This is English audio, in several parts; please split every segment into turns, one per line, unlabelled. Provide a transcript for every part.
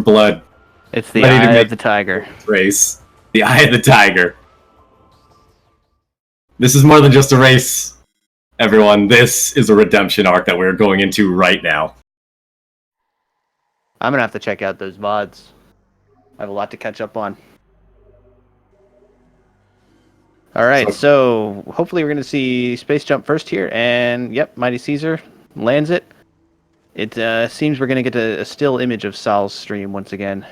blood.
It's the eye of the tiger.
Race. The eye of the tiger. This is more than just a race, everyone. This is a redemption arc that we're going into right now.
I'm gonna have to check out those VODs. I have a lot to catch up on. Alright, so hopefully we're going to see Space Jump first here, and yep, MightyCaesar lands it. It seems we're going to get a still image of Sal's stream once again.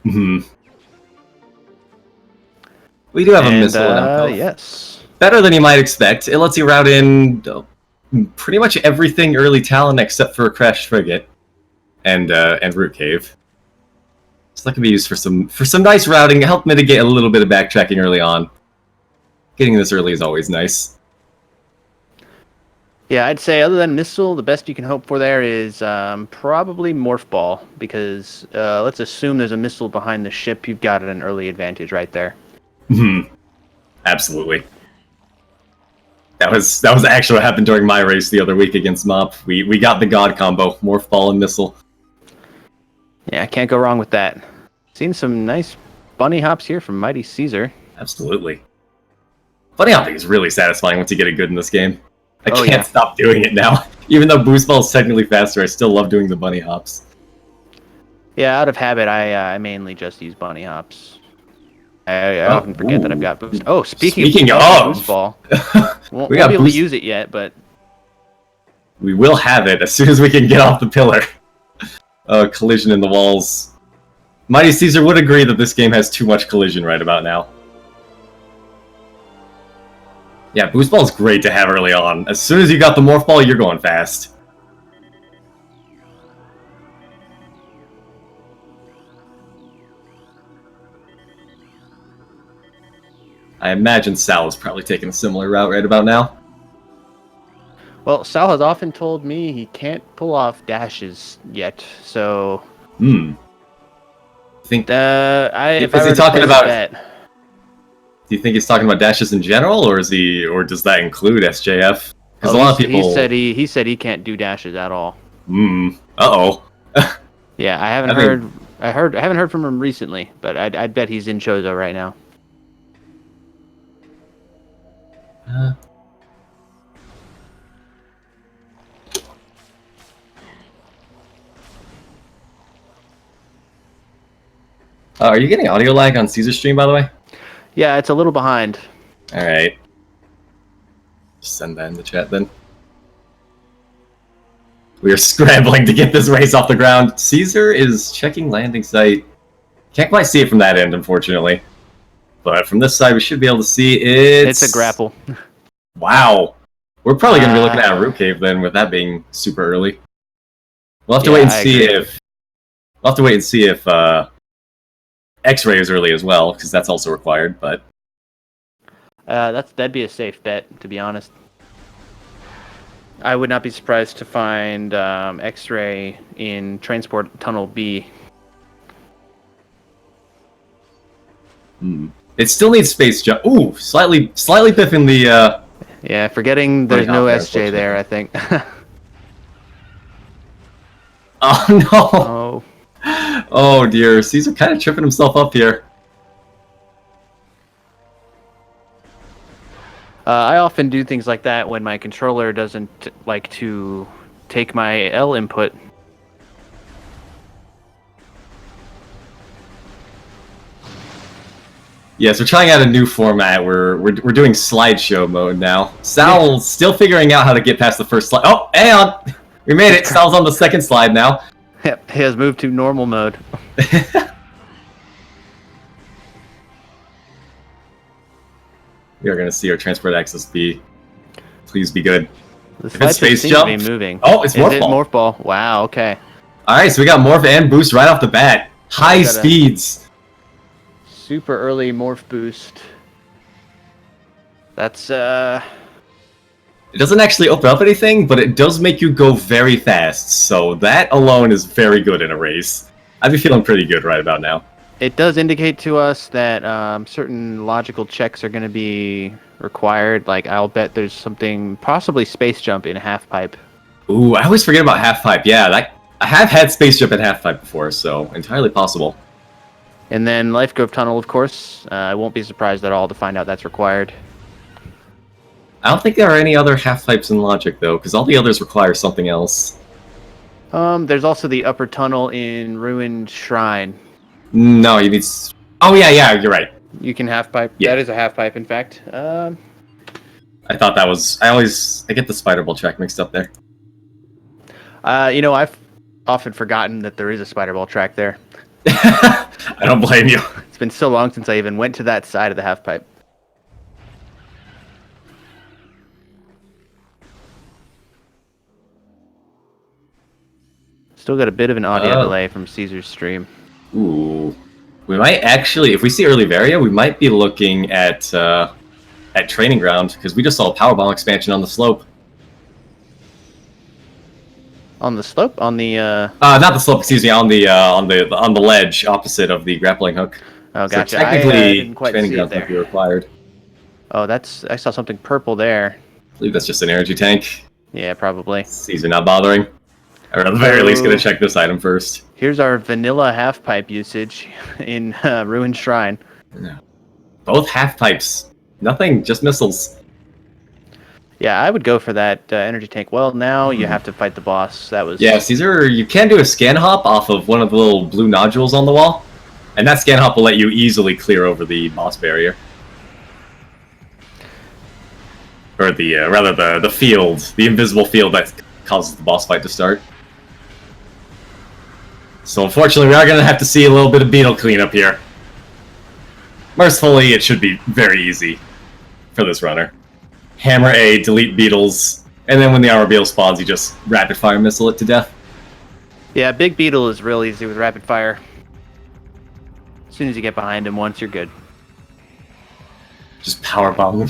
We do have a missile in our health.
Yes.
Better than you might expect. It lets you route in pretty much everything early Talon except for a crashed frigate and root cave. So that can be used for some nice routing, help mitigate a little bit of backtracking early on. Getting this early is always nice.
Yeah, I'd say other than missile, the best you can hope for there is probably Morph Ball, because let's assume there's a missile behind the ship. You've got an early advantage right there.
Absolutely. That was actually what happened during my race the other week against Mop. We got the God combo, Morph Ball and missile.
Yeah, I can't go wrong with that. Seen some nice bunny hops here from MightyCaesar.
Absolutely. Bunny hopping is really satisfying once you get it good in this game. I can't
yeah.
stop doing it now. Even though Boost Ball is technically faster, I still love doing the bunny hops.
Yeah, out of habit, I mainly just use bunny hops. I often forget that I've got Boost. Oh, speaking of Boost Ball, won't be able to use it yet, but
we will have it as soon as we can get off the pillar. Collision in the walls. MightyCaesar would agree that this game has too much collision right about now. Yeah, Boost Ball is great to have early on. As soon as you got the Morph Ball, you're going fast. I imagine Sal is probably taking a similar route right about now.
Well, Sal has often told me he can't pull off dashes yet, so...
Think
if
is
I
he talking about?
Bet,
do you think he's talking about dashes in general, or does that include SJF? Because a lot of people
he said he can't do dashes at all.
Uh-oh.
Yeah, I haven't heard from him recently, but I'd bet he's in Chozo right now.
Are you getting audio lag on Caesar's stream, by the way?
Yeah, it's a little behind.
Alright. Just send that in the chat, then. We are scrambling to get this race off the ground. Caesar is checking landing site. Can't quite see it from that end, unfortunately. But from this side, we should be able to see it.
It's a grapple.
Wow. We're probably going to be looking at a root cave, then, with that being super early. We'll have to wait and see if... We'll have to wait and see if, X-ray is early as well, because that's also required, but...
that'd be a safe bet, to be honest. I would not be surprised to find X-ray in Transport Tunnel B.
It still needs space jump. Ooh, slightly biffing the...
Yeah, forgetting there's no SJ there, I think.
Oh, no! Oh dear, Caesar kind of tripping himself up here.
I often do things like that when my controller doesn't like to take my L input.
Yes, we're trying out a new format. We're doing slideshow mode now. Sal's still figuring out how to get past the first slide. Oh, hang on! We made it! Sal's on the second slide now.
Yep, he has moved to normal mode.
We are going to see our transport access be... Please be good.
The slide seems to be moving.
Oh, it's Morph Ball.
Morph Ball. Wow, okay.
Alright, so we got Morph and Boost right off the bat. High speeds.
Super early Morph Boost. That's,
It doesn't actually open up anything, but it does make you go very fast, so that alone is very good in a race. I'd be feeling pretty good right about now.
It does indicate to us that certain logical checks are going to be required. Like, I'll bet there's something, possibly Space Jump in Half Pipe.
Ooh, I always forget about Half Pipe. Yeah, I have had space jump at half pipe before, so entirely possible.
And then Life Grove Tunnel, of course. I won't be surprised at all to find out that's required.
I don't think there are any other half pipes in Logic though, because all the others require something else.
There's also the upper tunnel in Ruined Shrine.
No, you need. Oh yeah, you're right.
You can half pipe.
Yeah.
That is a half pipe, in fact.
I thought that was. I get the Spider Ball track mixed up there.
I've often forgotten that there is a Spider Ball track there.
I don't blame you.
It's been so long since I even went to that side of the half pipe. Still got a bit of an audio delay from Caesar's stream.
Ooh. We might actually, if we see early Varia, we might be looking at Training Ground, because we just saw a Powerbomb expansion on the slope.
On the slope? On the
not the slope, excuse me, on the ledge opposite of the grappling hook.
Oh, gotcha.
So technically,
I didn't quite
Training
see
Ground
it there.
might be required.
Oh, I saw something purple there.
I believe that's just an energy tank.
Yeah, probably.
Caesar not bothering. Or at the very least, gonna check this item first.
Here's our vanilla half pipe usage in Ruined Shrine.
Both half pipes. Nothing, just missiles.
Yeah, I would go for that energy tank. Well, now you have to fight the boss. That was...
Yeah, Caesar, you can do a scan hop off of one of the little blue nodules on the wall. And that scan hop will let you easily clear over the boss barrier. Or rather the field, the invisible field that causes the boss fight to start. So unfortunately, we are going to have to see a little bit of beetle cleanup here. Mercifully, it should be very easy for this runner. Hammer A, delete beetles, and then when the armor beetle spawns, you just rapid fire missile it to death.
Yeah, Big Beetle is real easy with rapid fire. As soon as you get behind him once, you're good.
Just power bomb them.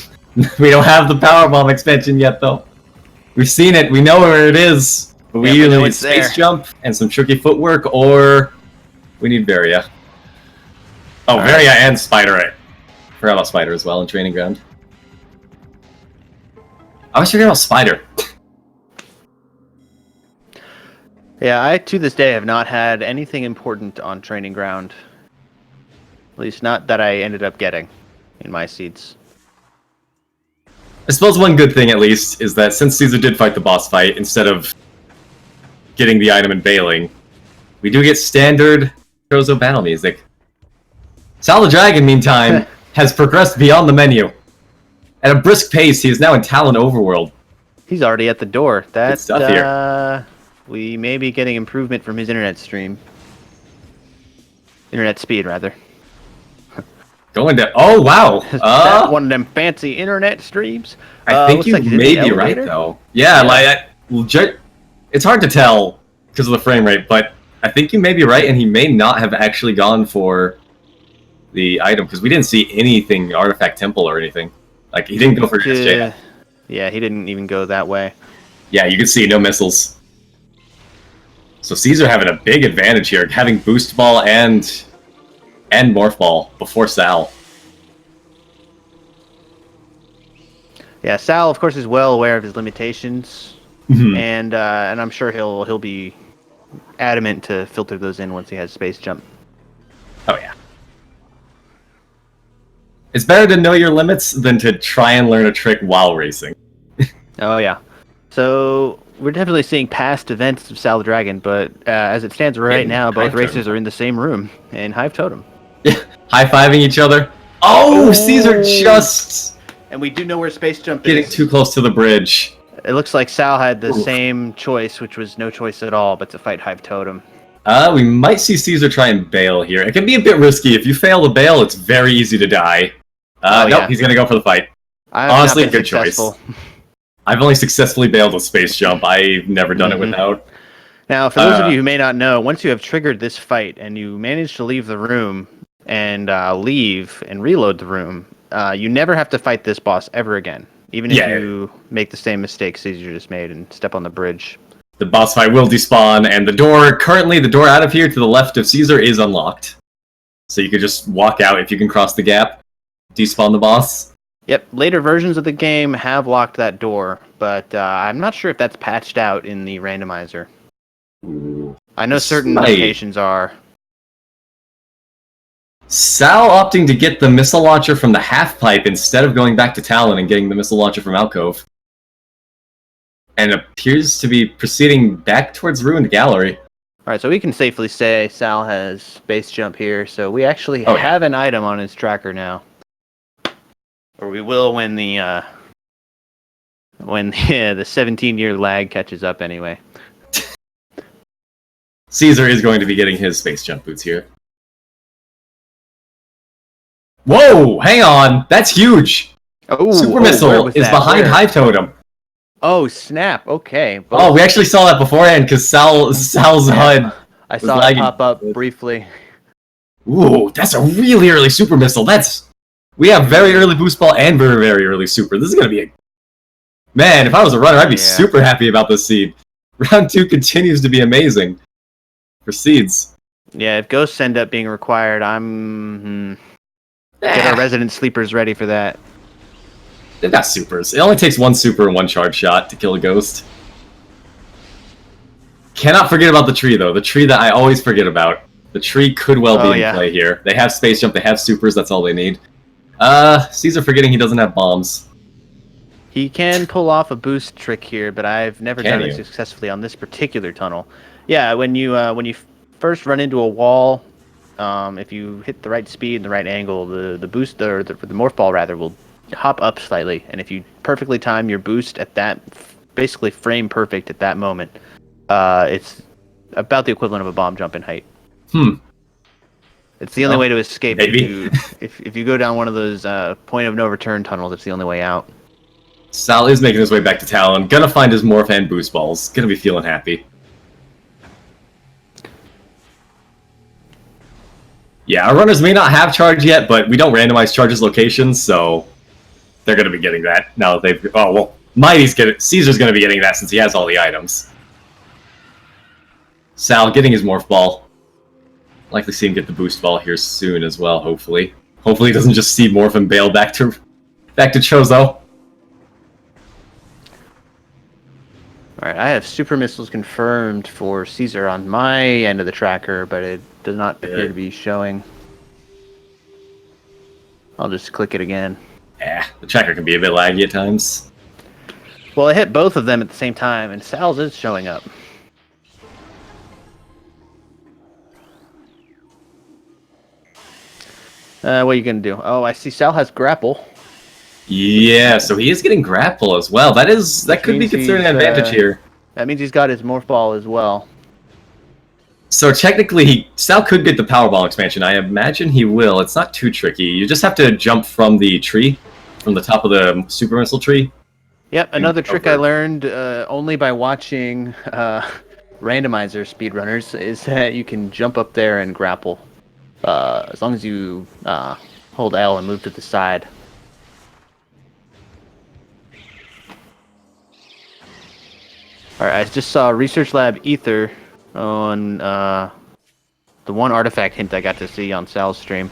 We don't have the power bomb expansion yet, though. We've seen it. We know where it is. But we either need space jump and some tricky footwork, or we need Varia. Oh, Varia and Spider. I forgot about Spider as well in Training Ground. I was forgetting about Spider.
Yeah, I to this day have not had anything important on Training Ground. At least not that I ended up getting in my seeds.
I suppose one good thing, at least, is that since Caesar did fight the boss fight, instead of getting the item and bailing, we do get standard Trozo battle music. Sal the Dragon, meantime, has progressed beyond the menu. At a brisk pace, he is now in Talon Overworld.
He's already at the door. That's
stuff here.
We may be getting improvement from his internet stream. Internet speed, rather.
Going to... Oh, wow!
That's one of them fancy internet streams.
I think you may be right, though. Yeah, it's hard to tell because of the frame rate, but I think you may be right, and he may not have actually gone for the item, because we didn't see anything Artifact Temple or anything. Like, he didn't go for SJ.
Yeah, he didn't even go that way.
Yeah, you can see no missiles. So Caesar having a big advantage here, having Boost Ball and Morph Ball before Sal.
Yeah, Sal, of course, is well aware of his limitations.
Mm-hmm.
And I'm sure he'll be adamant to filter those in once he has space jump.
Oh yeah. It's better to know your limits than to try and learn a trick while racing.
Oh yeah. So we're definitely seeing past events of Sal the Dragon, but as it stands right now, both racers are in the same room in Hive Totem.
Yeah, high-fiving each other. Oh, Caesar just...
And we do know where space jump
getting
is.
too close to the bridge.
It looks like Sal had the same choice, which was no choice at all, but to fight Hive Totem.
We might see Caesar try and bail here. It can be a bit risky. If you fail to bail, it's very easy to die. Nope, he's gonna go for the fight. Honestly, a good choice. I've only successfully bailed with space jump. I've never done it without.
Now, for those of you who may not know, once you have triggered this fight and you manage to leave the room and leave and reload the room, you never have to fight this boss ever again. Even if you make the same mistakes Caesar just made and step on the bridge.
The boss fight will despawn, and the door out of here to the left of Caesar is unlocked. So you could just walk out if you can cross the gap, despawn the boss.
Yep, later versions of the game have locked that door, but I'm not sure if that's patched out in the randomizer.
Ooh.
I know certain
Might.
locations are.
Sal opting to get the missile launcher from the half pipe instead of going back to Talon and getting the missile launcher from Alcove. And appears to be proceeding back towards Ruined Gallery.
Alright, so we can safely say Sal has space jump here, so we actually have an item on his tracker now. Or we will when the 17-year lag catches up anyway.
Caesar is going to be getting his space jump boots here. Whoa! Hang on! That's huge! Super Missile is behind Hive Totem.
Oh, snap. Okay.
Oh, we actually saw that beforehand because Sal's HUD
I saw it pop up briefly.
Ooh, that's a really early Super Missile. We have very early Boost Ball and very, very early Super. This is going to be a... Man, if I was a runner, I'd be super happy about this seed. Round 2 continues to be amazing for seeds.
Yeah, if ghosts end up being required, get our resident sleepers ready for that.
They've got supers. It only takes one super and one charge shot to kill a ghost. Cannot forget about the tree, though. The tree that I always forget about. The tree could well be in play here. They have space jump, they have supers, that's all they need. Caesar forgetting he doesn't have bombs.
He can pull off a boost trick here, but I've never done it successfully on this particular tunnel. Yeah, when you first run into a wall, if you hit the right speed and the right angle, the boost, or the morph ball rather, will hop up slightly, and if you perfectly time your boost at that, basically frame perfect at that moment, it's about the equivalent of a bomb jump in height. It's the only way to escape. If you go down one of those point of no return tunnels, it's the only way out.
Sal is making his way back to Talon, gonna find his morph and boost balls, gonna be feeling happy. Yeah, our runners may not have charge yet, but we don't randomize charges locations, so they're going to be getting that now that they've... Oh, well, Caesar's going to be getting that since he has all the items. Sal getting his morph ball. Likely see him get the boost ball here soon as well, hopefully. Hopefully he doesn't just see morph and bail back to Chozo.
Alright, I have super missiles confirmed for Caesar on my end of the tracker, but it does not appear to be showing. I'll just click it again.
Yeah, the tracker can be a bit laggy at times.
Well, I hit both of them at the same time, and Sal's is showing up. What are you going to do? Oh, I see Sal has grapple.
Yeah, so he is getting grapple as well. That could be considered an advantage here.
That means he's got his morph ball as well.
So technically, Sal could get the Powerball expansion. I imagine he will. It's not too tricky. You just have to jump from the tree, from the top of the Super Missile tree.
Yep, another trick I learned only by watching Randomizer speedrunners is that you can jump up there and grapple. As long as you hold L and move to the side. Alright, I just saw Research Lab Ether on the one artifact hint I got to see on Sal's stream.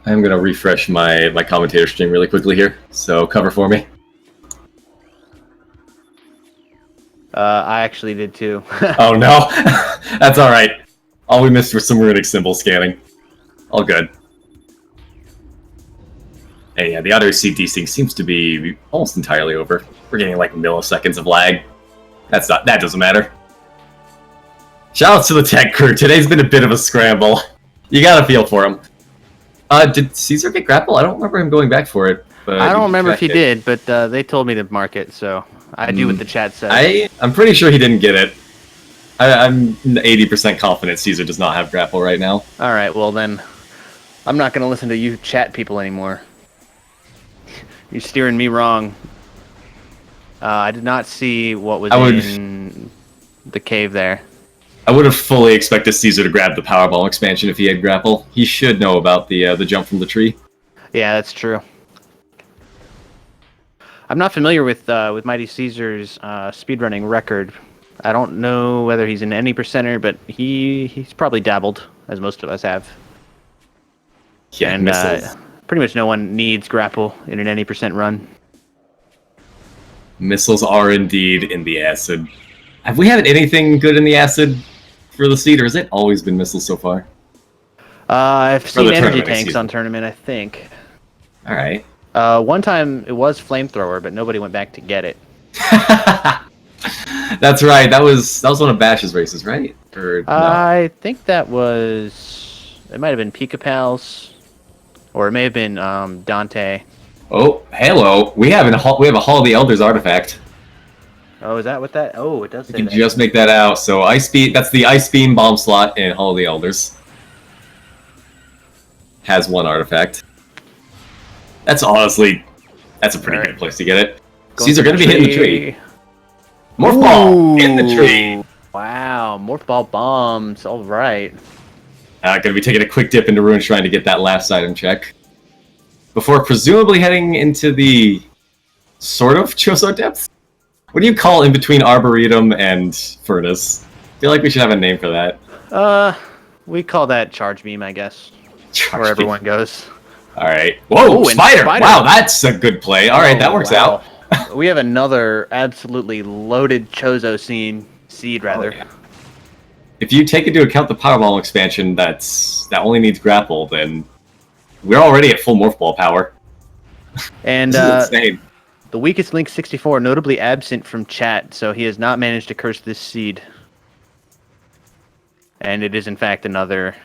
I'm going to refresh my commentator stream really quickly here, so cover for me.
I actually did too.
Oh no, that's alright. All we missed was some runic symbol scanning. All good. And yeah, the auto seed desync seems to be almost entirely over. We're getting like milliseconds of lag. That doesn't matter. Shoutouts to the tech crew. Today's been a bit of a scramble. You gotta feel for him. Did Caesar get grapple? I don't remember him going back for it. But
I don't remember if he did, but they told me to mark it, so I do what the chat says.
I'm pretty sure he didn't get it. I'm 80% confident Caesar does not have grapple right now.
Alright, well then, I'm not going to listen to you chat people anymore. You're steering me wrong. I did not see what was in the cave there.
I would have fully expected Caesar to grab the Powerball expansion if he had grapple. He should know about the jump from the tree.
Yeah, that's true. I'm not familiar with MightyCaesar's speedrunning record. I don't know whether he's in any percenter, but he's probably dabbled, as most of us have.
Yeah,
and
missiles.
pretty much no one needs grapple in an any percent run.
Missiles are indeed in the acid. Have we had anything good in the acid for the seed, or has it always been missiles so far?
I've
For the
seen energy
tournament,
tanks
excuse
on
me.
tournament, I think.
All right.
One time it was flamethrower, but nobody went back to get it.
That's right. That was one of Bash's races, right? Or no?
I think that was... It might have been Pika Pals, or it may have been Dante.
Oh, hello. We have a Hall of the Elders artifact.
Oh, is that what that... Oh, it does say
You can
that.
just make that out. So Ice Beam, that's the Ice Beam bomb slot in Hall of the Elders. Has one artifact. That's honestly, that's a pretty good place to get it. These are going to be hitting the tree. Morph Ball in the tree.
Wow, Morph Ball bombs. All right.
Going to be taking a quick dip into Ruin Shrine to get that last item check. Before presumably heading into the sort of Choso Depth? What do you call in between Arboretum and Furnace? I feel like we should have a name for that.
We call that Charge Beam, I guess. Where everyone goes.
Alright. Whoa, Spider! Wow, that's a good play. Alright, that works out.
We have another absolutely loaded Chozo seed, rather.
Oh, yeah. If you take into account the Powerball expansion that only needs grapple, then we're already at full Morph Ball power.
And
this is insane.
The weakest link 64 notably absent from chat, so he has not managed to curse this seed. And it is in fact another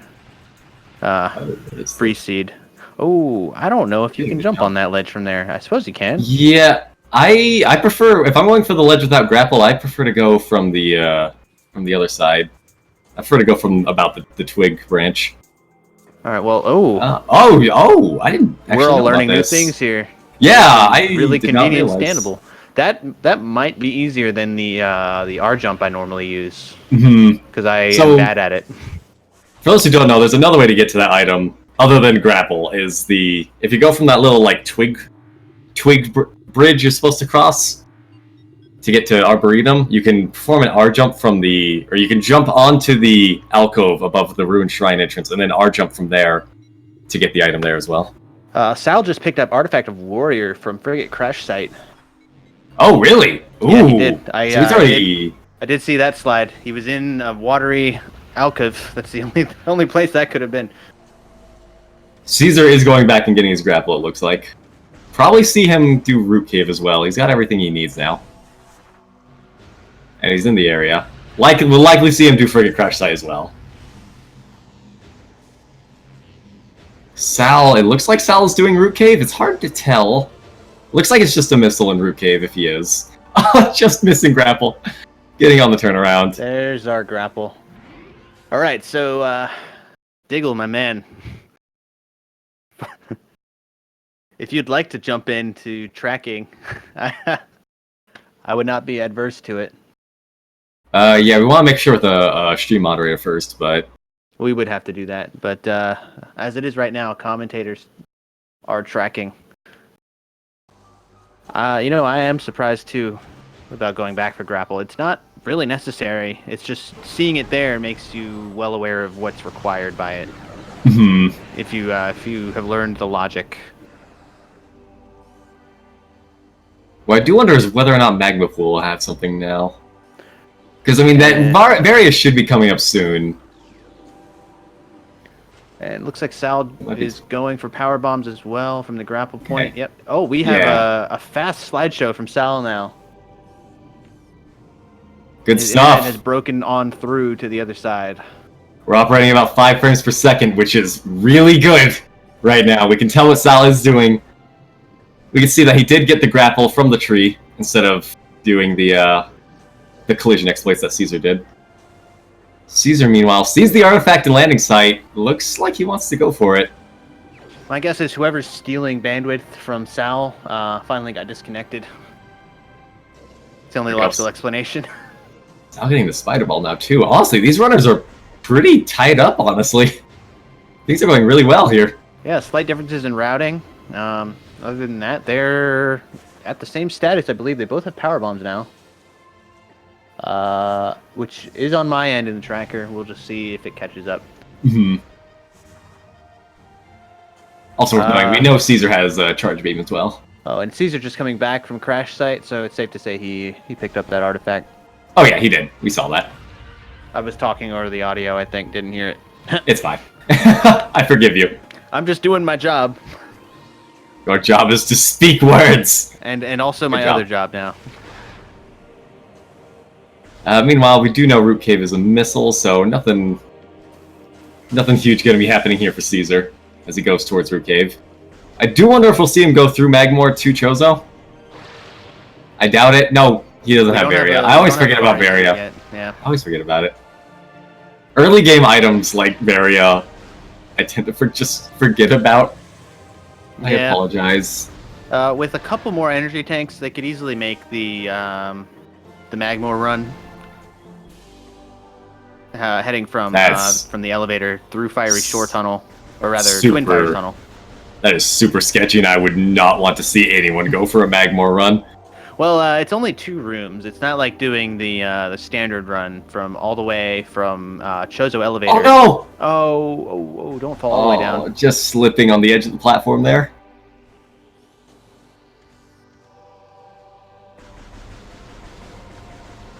free seed. Oh, I don't know if you can jump on that ledge from there. I suppose you can.
Yeah, I prefer, if I'm going for the ledge without grapple, I prefer to go from the other side. I prefer to go from about the twig branch.
All right. Well,
I didn't.
We're all learning new things here.
Yeah, I
really
did not
convenient
realize.
standable. That might be easier than the R jump I normally use. Because I am bad at it.
For those who don't know, there's another way to get to that item other than grapple. If you go from that little like twig bridge you're supposed to cross to get to Arboretum, you can perform an R jump or you can jump onto the alcove above the Ruined Shrine entrance and then R jump from there to get the item there as well.
Sal just picked up Artifact of Warrior from Frigate Crash Site.
Oh, really? Ooh.
Yeah, he did. I did see that slide. He was in a watery alcove. That's the only place that could have been.
Caesar is going back and getting his grapple, it looks like. Probably see him do Root Cave as well. He's got everything he needs now. And he's in the area. We'll likely see him do Frigate Crash Site as well. Sal, it looks like Sal is doing Root Cave. It's hard to tell. Looks like it's just a missile in Root Cave if he is. Just missing grapple. Getting on the turnaround.
There's our grapple. Alright, so, Diggle, my man. If you'd like to jump into tracking, I would not be adverse to it.
Yeah, we want to make sure with a stream moderator first, but...
We would have to do that, but as it is right now, commentators are tracking. I am surprised too about going back for grapple. It's not really necessary. It's just seeing it there makes you well aware of what's required by it. If you have learned the logic.
What I do wonder is whether or not Magma Pool will have something now. Because, I mean, that Various should be coming up soon.
And it looks like Sal is going for power bombs as well from the grapple point.
Okay.
Yep. Oh, we have a fast slideshow from Sal now.
Good
His
stuff.
internet has broken on through to the other side.
We're operating about 5 frames per second, which is really good right now. We can tell what Sal is doing. We can see that he did get the grapple from the tree instead of doing the collision exploits that Caesar did. Caesar, meanwhile, sees the artifact and landing site. Looks like he wants to go for it.
My guess is whoever's stealing bandwidth from Sal finally got disconnected. It's the only logical explanation.
Sal getting the spider ball now, too. Honestly, these runners are pretty tied up, honestly. Things are going really well here.
Yeah, slight differences in routing. Other than that, they're at the same status. I believe they both have power bombs now. Which is on my end in the tracker. We'll just see if it catches up.
Also worth knowing, we know Caesar has a charge beam as well.
Oh, and Caesar just coming back from crash site, so it's safe to say he picked up that artifact.
Oh yeah, he did. We saw that.
I was talking over the audio, I think, didn't hear it.
It's fine. I forgive you.
I'm just doing my job.
Your job is to speak words.
And also my other job now.
Meanwhile, we do know Root Cave is a missile, so nothing huge going to be happening here for Caesar as he goes towards Root Cave. I do wonder if we'll see him go through Magmor to Chozo. I doubt it. No, he doesn't have Varia. I always forget about Varia.
Yeah.
I always forget about it. Early game items like Varia, I tend to just forget about. I apologize.
With a couple more energy tanks, they could easily make the Magmor run. Heading from the elevator through Fiery Shore Tunnel, or rather Twin Fire Tunnel.
That is super sketchy, and I would not want to see anyone go for a Magmor run.
Well, it's only 2 rooms. It's not like doing the standard run from all the way from Chozo elevator.
Oh no!
Oh, don't fall all the way down.
Just slipping on the edge of the platform there.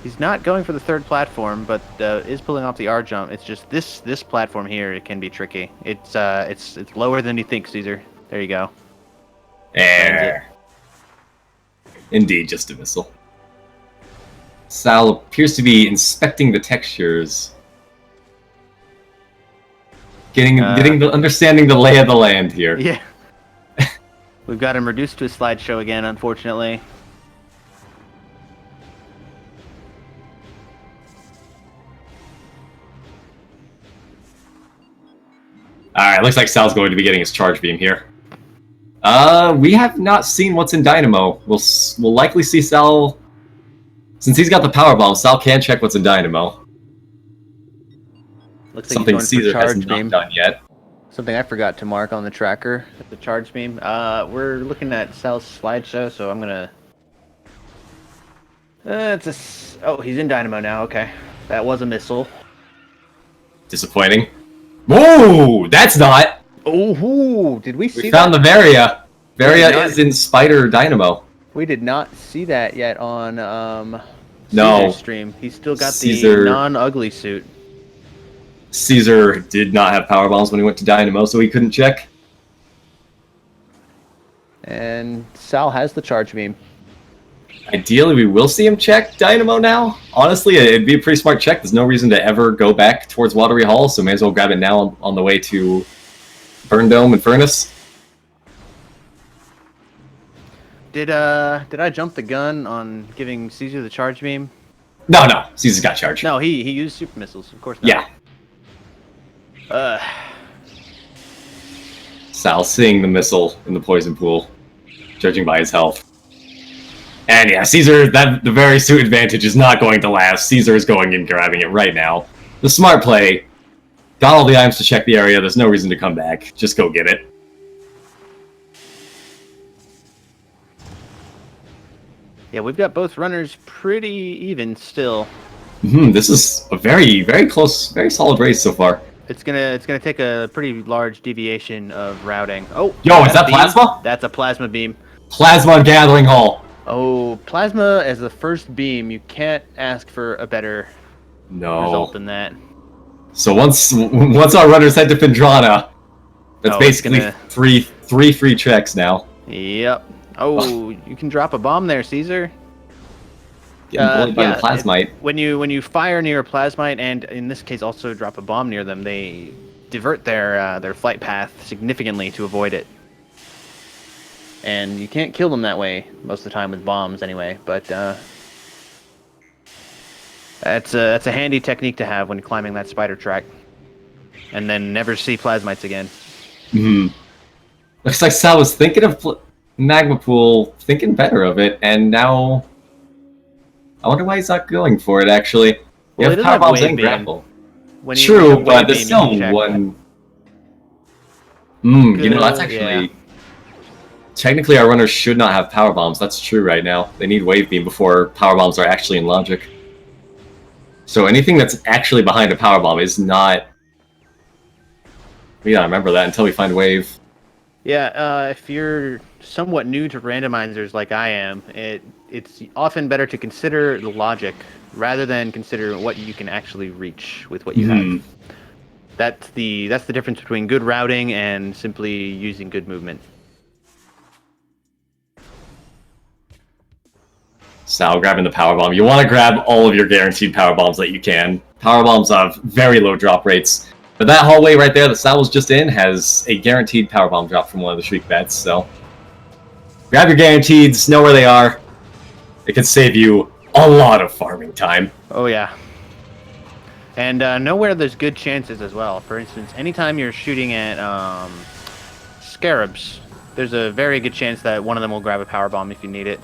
He's not going for the 3rd platform, but is pulling off the R jump. It's just this platform here. It can be tricky. It's lower than you think, Caesar. There you go.
There. Indeed, just a missile. Sal appears to be inspecting the textures, understanding the lay of the land here.
Yeah. We've got him reduced to a slideshow again, unfortunately.
Alright, looks like Sal's going to be getting his charge beam here. We have not seen what's in Dynamo. We'll likely see Sal... Since he's got the power bomb, Sal can check what's in Dynamo.
Looks like
something Caesar has not done yet.
Something I forgot to mark on the tracker, the charge beam. We're looking at Sal's slideshow, so I'm gonna... Oh, he's in Dynamo now, okay. That was a missile.
Disappointing. Whoa! That's not!
Oh, did we see that?
We found the Varia. Varia is in Spider Dynamo.
We did not see that yet on
no
stream. He's still got
Caesar,
the non-ugly suit.
Caesar did not have power bombs when he went to Dynamo, so he couldn't check.
And Sal has the charge beam.
Ideally, we will see him check Dynamo now. Honestly, it'd be a pretty smart check. There's no reason to ever go back towards Watery Hall, so may as well grab it now on the way to Burn Dome and Furnace.
Did I jump the gun on giving Caesar the charge beam?
No, Caesar's got charge.
No, he used super missiles, of course not.
Yeah. Sal seeing the missile in the poison pool, judging by his health. And yeah, Caesar, the very suit advantage is not going to last. Caesar is going and grabbing it right now. The smart play. Got all the items to check the area. There's no reason to come back. Just go get it.
Yeah, we've got both runners pretty even still.
This is a very, very close, very solid race so far.
It's gonna take a pretty large deviation of routing. Oh,
yo, is that plasma?
That's a plasma beam.
Plasma Gathering Hall.
Oh, plasma as the first beam. You can't ask for a better result than that.
So once our runners head to Phendrana, that's basically three free checks now.
Yep. Oh, you can drop a bomb there, Caesar.
Getting bullied by the plasmite.
When you fire near a plasmite, and in this case also drop a bomb near them, they divert their flight path significantly to avoid it. And you can't kill them that way most of the time with bombs, anyway. But that's a handy technique to have when climbing that spider track, and then never see plasmites again.
Looks like Sal was thinking of Magma Pool, thinking better of it, and now I wonder why he's not going for it. Actually,
well,
you have power bombs and grapple.
True,
but there's still one. You know, that's actually. Yeah. Technically, our runners should not have power bombs. That's true right now. They need wave beam before power bombs are actually in logic. So anything that's actually behind a power bomb is not. We gotta remember that until we find wave.
Yeah, if you're somewhat new to randomizers like I am, it's often better to consider the logic rather than consider what you can actually reach with what you have. That's the difference between good routing and simply using good movement.
Sal grabbing the power bomb. You want to grab all of your guaranteed power bombs that you can. Power bombs have very low drop rates. But that hallway right there that Sal was just in has a guaranteed power bomb drop from one of the Shriek bets, so grab your guaranteeds, know where they are. It can save you a lot of farming time.
Oh yeah. And know where there's good chances as well. For instance, anytime you're shooting at scarabs, there's a very good chance that one of them will grab a power bomb if you need it.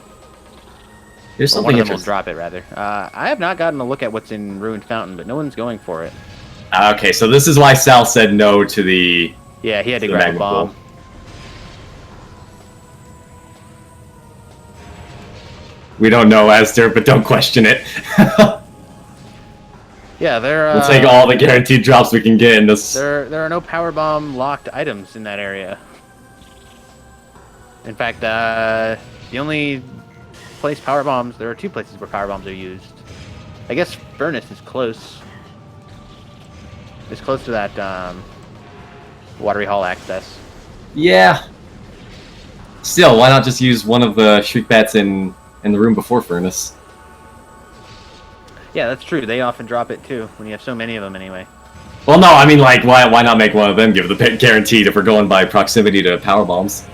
There's
or
something
one of them will
interesting.
drop it, rather. I have not gotten a look at what's in Ruined Fountain, but no one's going for it.
Okay, so this is why Sal said no to the...
Yeah, he had to grab a bomb.
We don't know, Astor, but don't question it.
Yeah,
We'll take all the guaranteed drops we can get in this.
There are no power bomb locked items in that area. In fact, the only place power bombs, there are two places where power bombs are used. I guess Furnace is close. It's close to that Watery Hall access.
Yeah. Still, why not just use one of the Shriek bats in the room before Furnace?
Yeah, that's true. They often drop it too, when you have so many of them anyway.
Well, no, I mean, like, why not make one of them give the pit guaranteed if we're going by proximity to power bombs?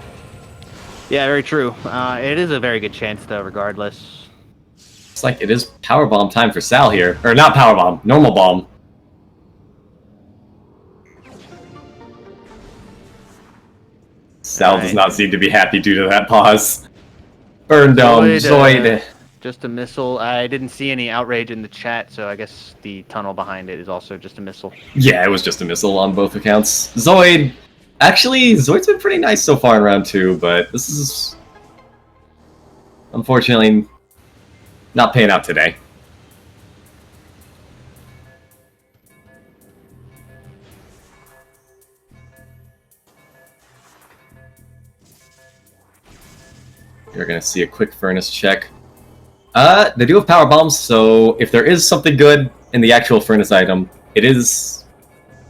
Yeah, very true. It is a very good chance, though, regardless.
It's like, it is power bomb time for Sal here. Or not power bomb, normal bomb. Sal does not seem to be happy due to that pause. Burn Dome, Zoid.
Just a missile. I didn't see any outrage in the chat, so I guess the tunnel behind it is also just a missile.
Yeah, it was just a missile on both accounts. Zoid. Actually, Zoid's been pretty nice so far in round 2, but this is unfortunately not paying out today. You're gonna see a quick furnace check. They do have power bombs, so if there is something good in the actual furnace item, it is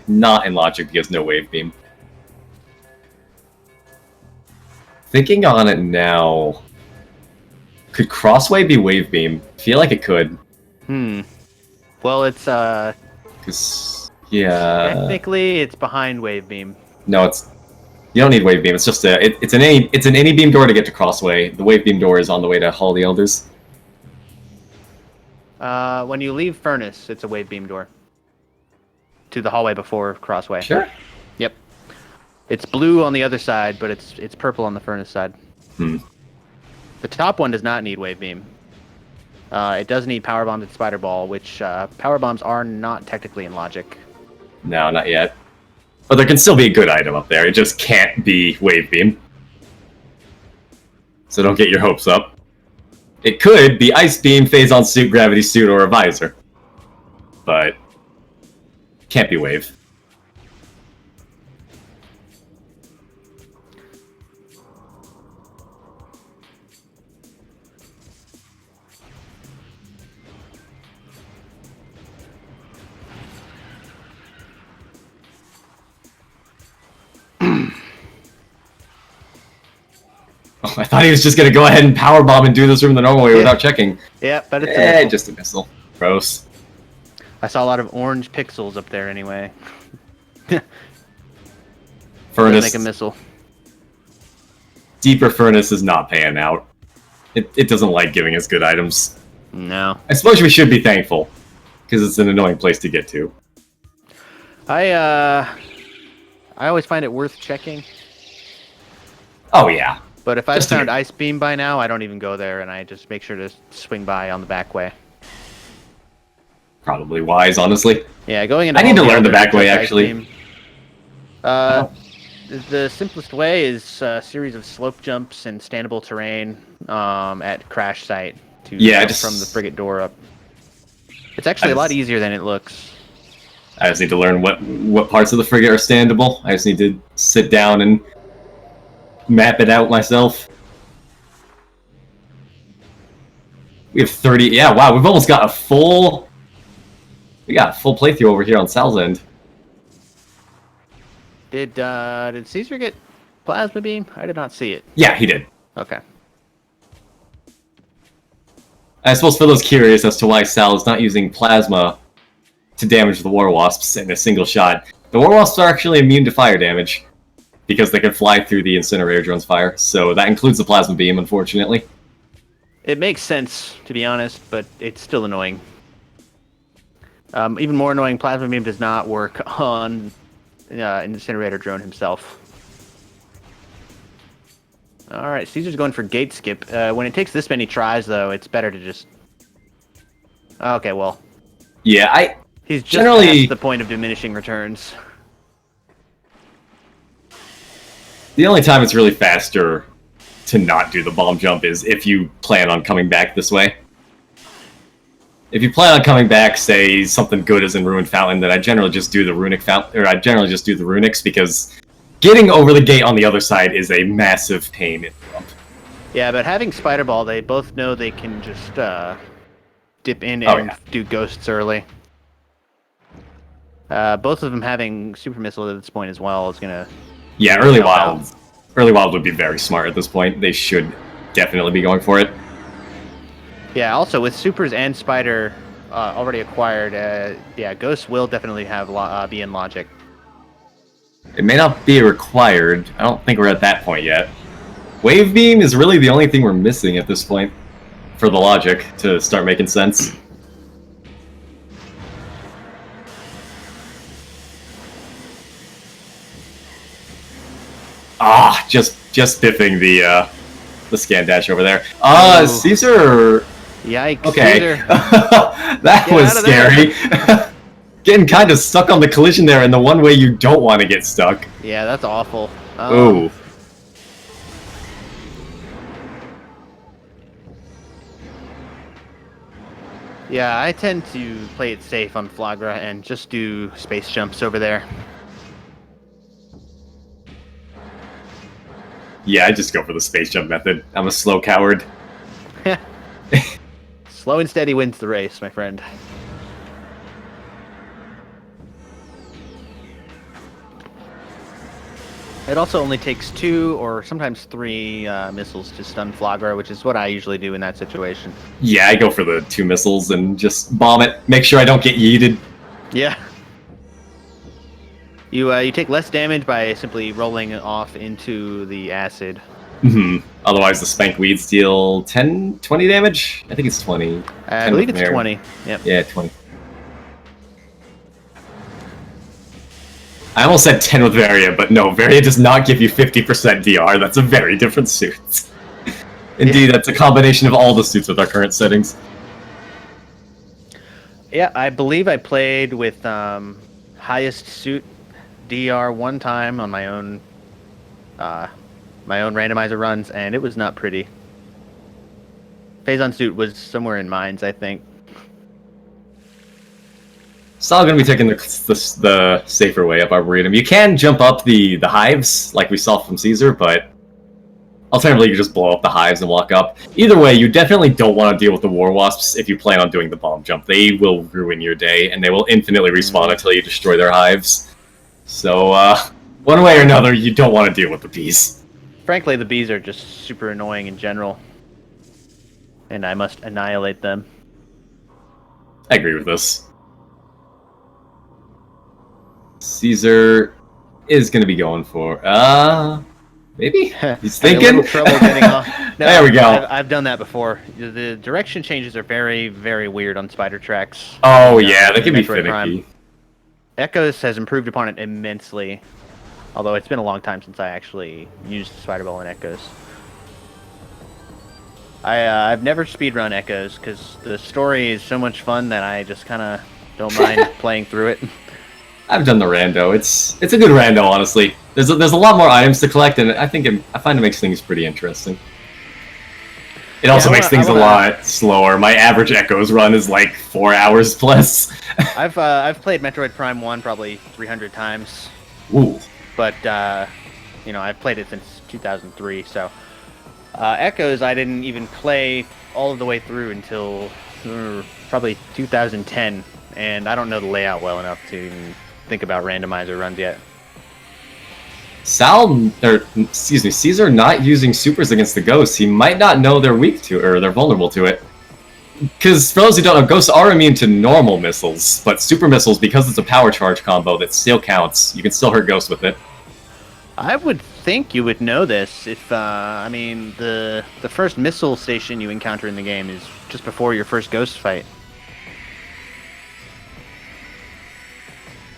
not in logic because no wave beam. Thinking on it now, could Crossway be wave beam? Feel like it could.
Well, it's
'Cause, yeah.
technically it's behind wave beam.
No, it's. You don't need wave beam. It's just it's an any beam door to get to Crossway. The wave beam door is on the way to Hall of the Elders.
When you leave Furnace, it's a wave beam door to the hallway before Crossway.
Sure.
Yep. It's blue on the other side, but it's purple on the Furnace side. The top one does not need wave beam. It does need power bombs and spider ball, which power bombs are not technically in logic.
No, not yet. But there can still be a good item up there. It just can't be wave beam. So don't get your hopes up. It could be ice beam, phase on suit, gravity suit, or a visor. But can't be wave. Oh, I thought he was just gonna go ahead and power bomb and do this room the normal way without checking.
Yeah, but it's a missile.
Just a missile. Gross.
I saw a lot of orange pixels up there anyway.
Furnace.
Make a missile.
Deeper Furnace is not paying out. It doesn't like giving us good items.
No.
I suppose we should be thankful, because it's an annoying place to get to.
I always find it worth checking.
Oh yeah.
But if I've found Ice Beam by now, I don't even go there, and I just make sure to swing by on the back way.
Probably wise, honestly.
Yeah, going into.
I need to learn the back way, actually.
The simplest way is a series of slope jumps and standable terrain at crash site to jump from the frigate door up. It's actually a lot easier than it looks.
I just need to learn what parts of the frigate are standable. I just need to sit down and map it out myself. We have 30. Yeah, wow, we've almost got a full. We got a full playthrough over here on Sal's end.
Did Caesar get plasma beam? I did not see it.
Yeah, he did.
Okay.
I suppose for those curious as to why Sal is not using plasma to damage the war wasps in a single shot, the war wasps are actually immune to fire damage because they can fly through the incinerator drone's fire. So that includes the plasma beam, unfortunately.
It makes sense, to be honest, but it's still annoying. Even more annoying, plasma beam does not work on incinerator drone himself. All right, Caesar's going for gate skip. When it takes this many tries, though, it's better to just. Okay, well.
Yeah,
He's just
generally
past the point of diminishing returns.
The only time it's really faster to not do the bomb jump is if you plan on coming back this way. If you plan on coming back, say something good as in Ruined Fountain, then I generally just do the runic fountain, or I generally just do the runics because getting over the gate on the other side is a massive pain in the jump.
Yeah, but having Spider Ball, they both know they can just dip in and do ghosts early. Both of them having Super Missile at this point as well is gonna.
Yeah, early wild. Early wild would be very smart at this point. They should definitely be going for it.
Yeah, also with Supers and Spider already acquired, yeah, Ghosts will definitely have be in Logic.
It may not be required. I don't think we're at that point yet. Wave Beam is really the only thing we're missing at this point for the Logic to start making sense. Ah, just biffing the scan dash over there. Caesar.
Yikes!
Okay,
Caesar.
that was scary. Getting kind of stuck on the collision there in the one way you don't want to get stuck.
Yeah, that's awful.
Ooh.
Yeah, I tend to play it safe on Flagra and just do space jumps over there.
Yeah, I just go for the space jump method. I'm a slow coward.
Slow and steady wins the race, my friend. It also only takes 2 or sometimes 3 missiles to stun Flagra, which is what I usually do in that situation.
Yeah, I go for the 2 missiles and just bomb it. Make sure I don't get yeeted.
Yeah. You take less damage by simply rolling off into the acid.
Mm-hmm. Otherwise, the spank weeds deal 10, 20 damage? I think it's 20.
I believe it's 20. Yep.
Yeah, 20. I almost said 10 with Varia, but no, Varia does not give you 50% DR. That's a very different suit. Indeed, that's a combination of all the suits with our current settings.
Yeah, I believe I played with highest suit DR one time on my own randomizer runs, and it was not pretty. Phazon suit was somewhere in mines, I think.
Still going to be taking the safer way up Arboretum. You can jump up the hives, like we saw from Caesar, but alternatively you just blow up the hives and walk up. Either way, you definitely don't want to deal with the war wasps if you plan on doing the bomb jump. They will ruin your day, and they will infinitely respawn until you destroy their hives. So, one way or another, you don't want to deal with the bees.
Frankly, the bees are just super annoying in general, and I must annihilate them.
I agree with this. Caesar is going to be going for, maybe? He's thinking?
Trouble getting off. No,
there we go.
I've done that before. The direction changes are very, very weird on spider tracks.
Oh, yeah, they can be
Metroid
finicky.
Prime. Echoes has improved upon it immensely, although it's been a long time since I actually used Spider Ball in Echoes. I've never speedrun Echoes because the story is so much fun that I just kind of don't mind playing through it.
I've done the rando. It's a good rando, honestly. There's a lot more items to collect, and I find it makes things pretty interesting. It also makes things a lot slower. My average Echoes run is like 4 hours plus.
I've played Metroid Prime 1 probably 300 times.
Ooh.
But you know, I've played it since 2003. So Echoes, I didn't even play all of the way through until probably 2010, and I don't know the layout well enough to even think about randomizer runs yet.
Caesar not using supers against the ghosts, he might not know they're weak to, or they're vulnerable to it. Because for those who don't know, ghosts are immune to normal missiles, but super missiles, because it's a power charge combo that still counts, you can still hurt ghosts with it.
I would think you would know this if, I mean, the first missile station you encounter in the game is just before your first ghost fight.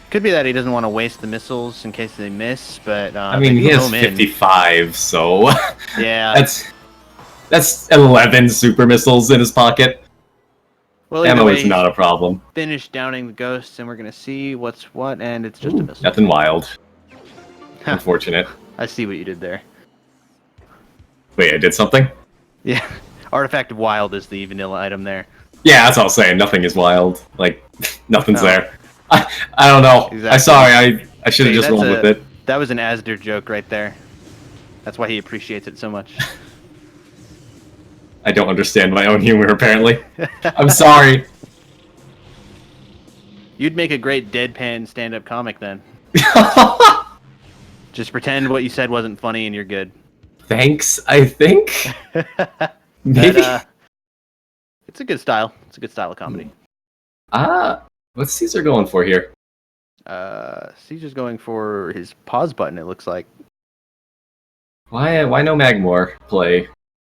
Could be that he doesn't want to waste the missiles in case they miss, but
I mean, he has 55, so
yeah,
that's 11 super missiles in his pocket.
Well,
ammo is not a problem.
Finish downing the ghosts, and we're gonna see what's what, and it's just a missile.
Nothing wild. Unfortunate.
I see what you did there.
Wait, I did something?
Yeah, Artifact of Wild is the vanilla item there.
Yeah, that's all I'm saying. Nothing is wild. Like, nothing's there. I don't know.
Exactly.
I'm sorry. I should have just rolled with it.
That was an Asder joke right there. That's why he appreciates it so much.
I don't understand my own humor, apparently. I'm sorry.
You'd make a great deadpan stand-up comic then. Just pretend what you said wasn't funny and you're good.
Thanks, I think. Maybe.
But, it's a good style. It's a good style of comedy.
What's Caesar going for here?
Caesar's going for his pause button, it looks like.
Why no Magmore play?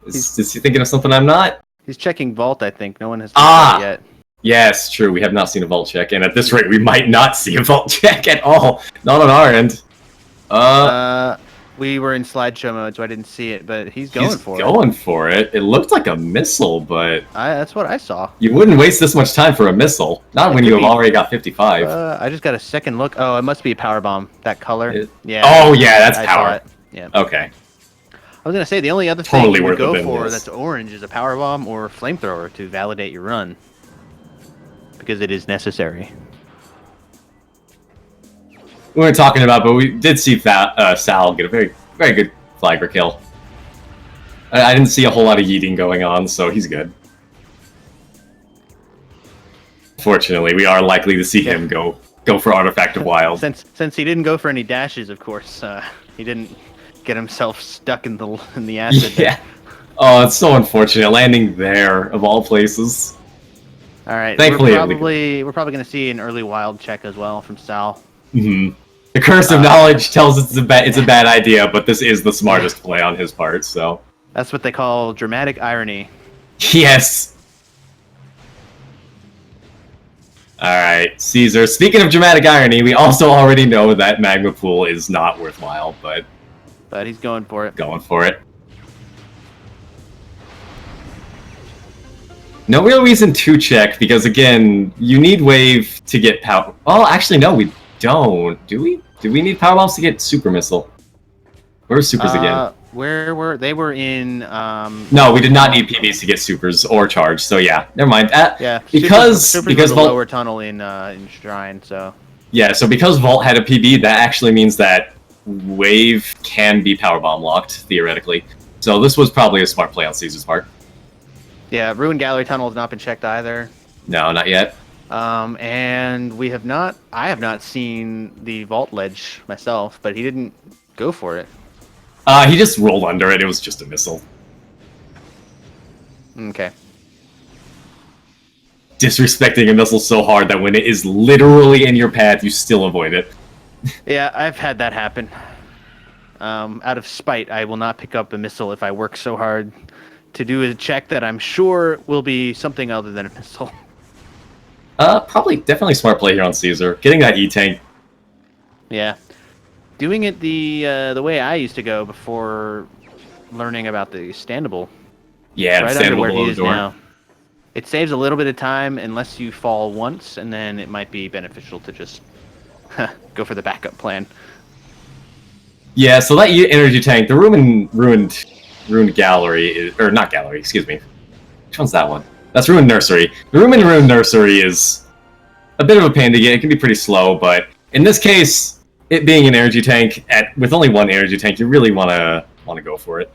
Is he thinking of something I'm not?
He's checking Vault, I think. No one has done that yet.
Yes, true. We have not seen a Vault check, and at this rate, we might not see a Vault check at all. Not on our end.
We were in slideshow mode, so I didn't see it, but he's going for it.
He's going for it. It looked like a missile, but...
that's what I saw.
You wouldn't waste this much time for a missile. Not when you have already got 55.
I just got a second look. Oh, it must be a power bomb. That color. Yeah.
Oh, yeah, that's power.
Yeah.
Okay.
I was going to say, the only other thing you would go for that's orange is a power bomb or flamethrower to validate your run. Because it is necessary.
We weren't talking about, but we did see Sal get a very, very good flagger kill. I didn't see a whole lot of yeeting going on, so he's good. Fortunately, we are likely to see him go for Artifact of Wild.
Since he didn't go for any dashes, of course, he didn't get himself stuck in the acid.
Yeah. Oh, it's so unfortunate landing there of all places.
All right.
Thankfully,
we're probably going to see an early wild check as well from Sal.
Mm-hmm. The curse of knowledge tells us it's a bad idea, but this is the smartest play on his part. So
that's what they call dramatic irony.
Yes. All right, Caesar. Speaking of dramatic irony, we also already know that Magma Pool is not worthwhile, but
he's going for it.
Going for it. No real reason to check, because again, you need wave to get power. Oh, actually, no, we don't. Do we? Do we need power bombs to get super missile? Where's supers again?
They were in?
No, we did not need PBs to get supers or charge. So yeah, never mind.
Yeah,
because
supers Vault, lower tunnel in Shrine. So
yeah, so because Vault had a PB, that actually means that wave can be power bomb locked theoretically. So this was probably a smart play on Caesar's part.
Yeah, Ruined Gallery Tunnel has not been checked either.
No, not yet.
And I have not seen the Vault ledge myself, but he didn't go for it.
He just rolled under it. It was just a missile.
Okay.
Disrespecting a missile so hard that when it is literally in your path, you still avoid it.
Yeah, I've had that happen. Out of spite, I will not pick up a missile if I work so hard to do a check that I'm sure will be something other than a missile.
Definitely smart play here on Caesar. Getting that E-tank.
Yeah. Doing it the way I used to go before learning about the standable.
Yeah,
right
standable
under where
below
he
the
is
door.
now. It saves a little bit of time unless you fall once, and then it might be beneficial to just go for the backup plan.
Yeah, so that energy tank, the ruined gallery, or not gallery, excuse me. Which one's that one? That's ruined nursery. The room in ruined nursery is a bit of a pain to get. It can be pretty slow, but in this case, it being an energy tank, with only one energy tank, you really want to want to go for it.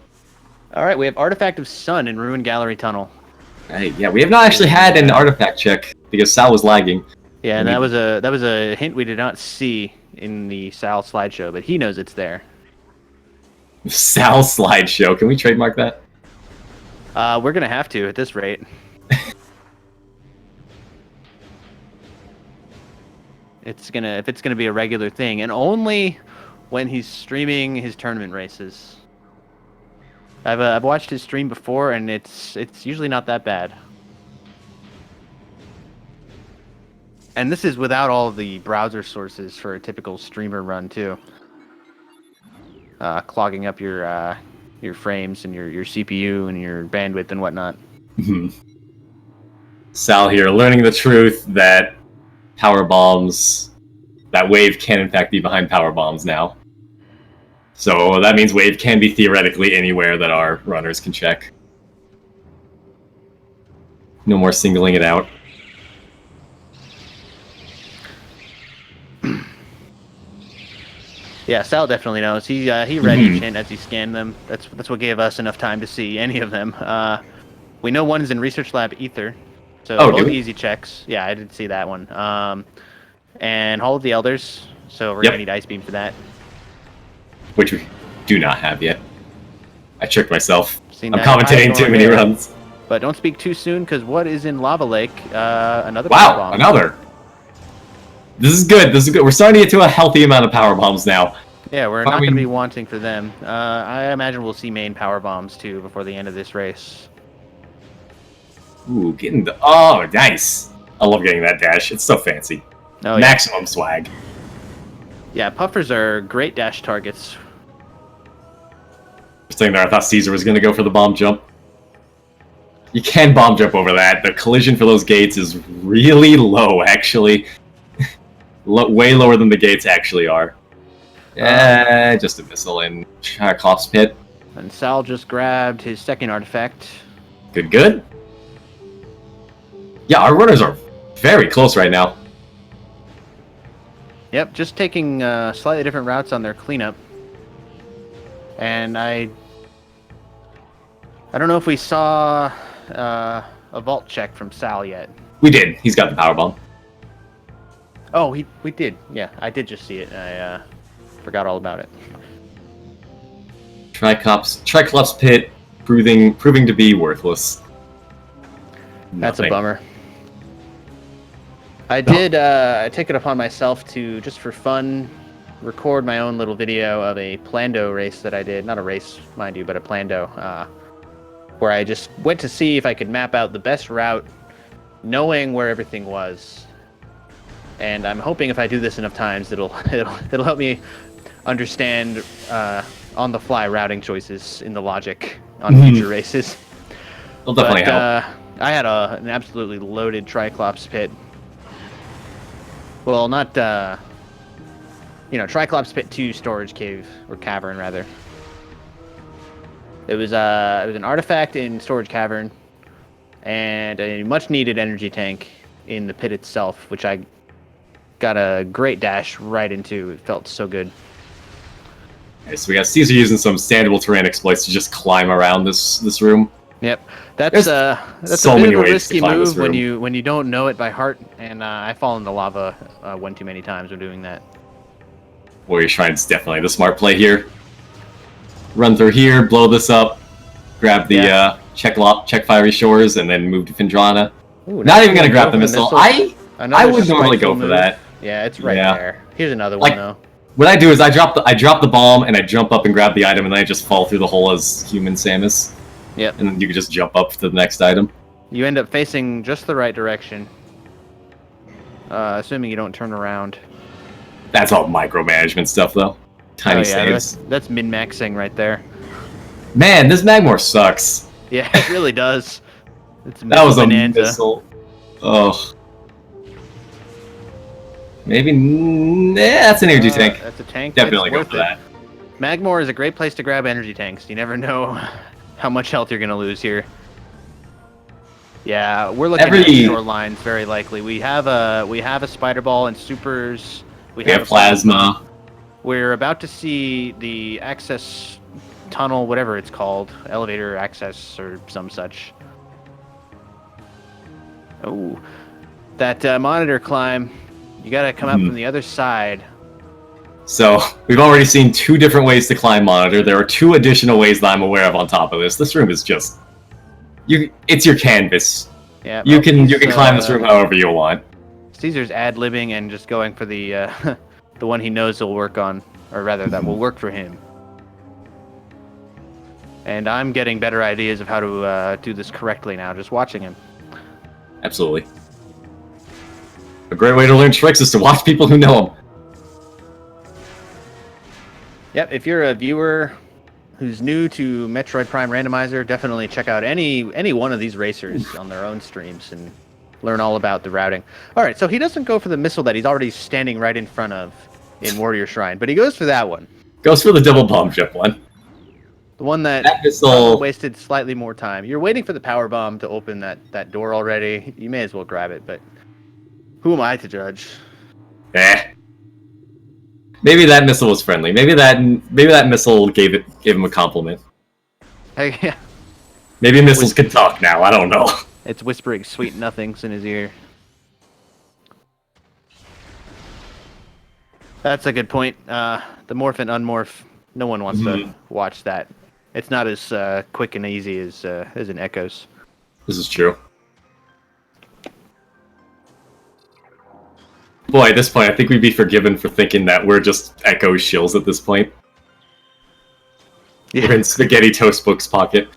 All right, we have Artifact of Sun in Ruined Gallery Tunnel.
Hey, yeah, we have not actually had an artifact check because Sal was lagging.
Yeah, and that was a hint we did not see in the Sal slideshow, but he knows it's there.
Sal slideshow. Can we trademark that?
We're gonna have to at this rate. If it's gonna be a regular thing, and only when he's streaming his tournament races. I've watched his stream before, and it's usually not that bad. And this is without all the browser sources for a typical streamer run too. Clogging up your frames and your CPU and your bandwidth and whatnot.
Sal here, learning the truth that power bombs, that wave can in fact be behind power bombs now. So that means wave can be theoretically anywhere that our runners can check. No more singling it out.
Yeah, Sal definitely knows. He read each hint as he scanned them. That's what gave us enough time to see any of them. We know one is in Research Lab Ether, so both easy checks. Yeah, I did see that one. And Hall of the Elders, so we're gonna need Ice Beam for that.
Which we do not have yet. I tricked myself.
Seen
I'm
that
commentating too many runs.
But don't speak too soon, because what is in Lava Lake? Another
Wow,
power bomb.
another. This is good. This is good. We're starting to get to a healthy amount of power bombs now.
Yeah, we're not going to be wanting for them. I imagine we'll see main power bombs too before the end of this race.
Ooh, getting the... Oh, nice. I love getting that dash. It's so fancy.
Oh,
Maximum swag.
Yeah, puffers are great dash targets.
Sitting there, I thought Caesar was going to go for the bomb jump. You can bomb jump over that. The collision for those gates is really low, actually. Way lower than the gates actually are. Yeah, just a missile in Charkov's pit.
And Sal just grabbed his second artifact.
Good, good. Yeah, our runners are very close right now.
Yep, just taking slightly different routes on their cleanup. And I don't know if we saw a vault check from Sal yet.
We did. He's got the power bomb.
Oh, we did. Yeah, I did just see it. I forgot all about it.
Triclops pit proving to be worthless.
That's a bummer. I did take it upon myself to, just for fun, record my own little video of a Plando race that I did. Not a race, mind you, but a Plando. Where I just went to see if I could map out the best route, knowing where everything was. And I'm hoping if I do this enough times, it'll help me understand on-the-fly routing choices in the logic on future races.
It'll definitely help.
I had an absolutely loaded Triclops pit. Well, not Triclops pit 2 storage cave or cavern rather. It was an artifact in storage cavern, and a much-needed energy tank in the pit itself, which I got a great dash right into. It felt so good.
Okay, so we got Caesar using some standable terrain exploits to just climb around this room.
Yep, that's
so
a bit
many
of a
ways to
risky
climb this
move
room.
when you don't know it by heart, and I fall into lava one too many times when doing that.
Warrior Shrine's definitely the smart play here. Run through here, blow this up, grab the check Fiery Shores, and then move to Findrana.
Ooh,
Not even gonna grab the missile. I
Another
would normally go
move.
for that.
Yeah, it's right there. Here's another one though.
What I do is I drop the bomb and I jump up and grab the item, and then I just fall through the hole as human Samus.
Yep.
And then you can just jump up to the next item.
You end up facing just the right direction, assuming you don't turn around.
That's all micromanagement stuff, though. Tiny saves.
That's min-maxing right there.
Man, this Magmor sucks.
Yeah, it really does. It's
That was a
bonanza.
missile. Ugh. Maybe... that's an energy tank.
That's a tank.
Definitely go
worth
for
it.
that.
Magmor is a great place to grab energy tanks. You never know how much health you're going to lose here. Yeah, we're looking at shorelines very likely. We have a spider ball and supers. We have
plasma.
We're about to see the access tunnel, whatever it's called, elevator access or some such. Oh, that monitor climb. You gotta come up from the other side.
So, we've already seen 2 different ways to climb monitor. There are 2 additional ways that I'm aware of on top of this. This room is just... it's your canvas.
Yeah,
you can climb this room however you want.
Caesar's ad-libbing and just going for the the one he knows will work on, or rather, that will work for him. And I'm getting better ideas of how to do this correctly now, just watching him.
Absolutely. A great way to learn tricks is to watch people who know them.
Yep, if you're a viewer who's new to Metroid Prime Randomizer, definitely check out any one of these racers on their own streams and learn all about the routing. All right, so he doesn't go for the missile that he's already standing right in front of in Warrior Shrine, but he goes for that one.
Goes for the double bomb jump one.
The one that
missile
wasted slightly more time. You're waiting for the power bomb to open that door already. You may as well grab it, but who am I to judge?
Maybe that missile was friendly. Maybe that missile gave him a compliment.
Hey, yeah.
Maybe missiles can talk now. I don't know.
It's whispering sweet nothings in his ear. That's a good point. The morph and unmorph. No one wants to watch that. It's not as quick and easy as in Echoes.
This is true. Boy, at this point, I think we'd be forgiven for thinking that we're just Echo shills at this point. Yeah. We're in Spaghetti Toast Book's pocket.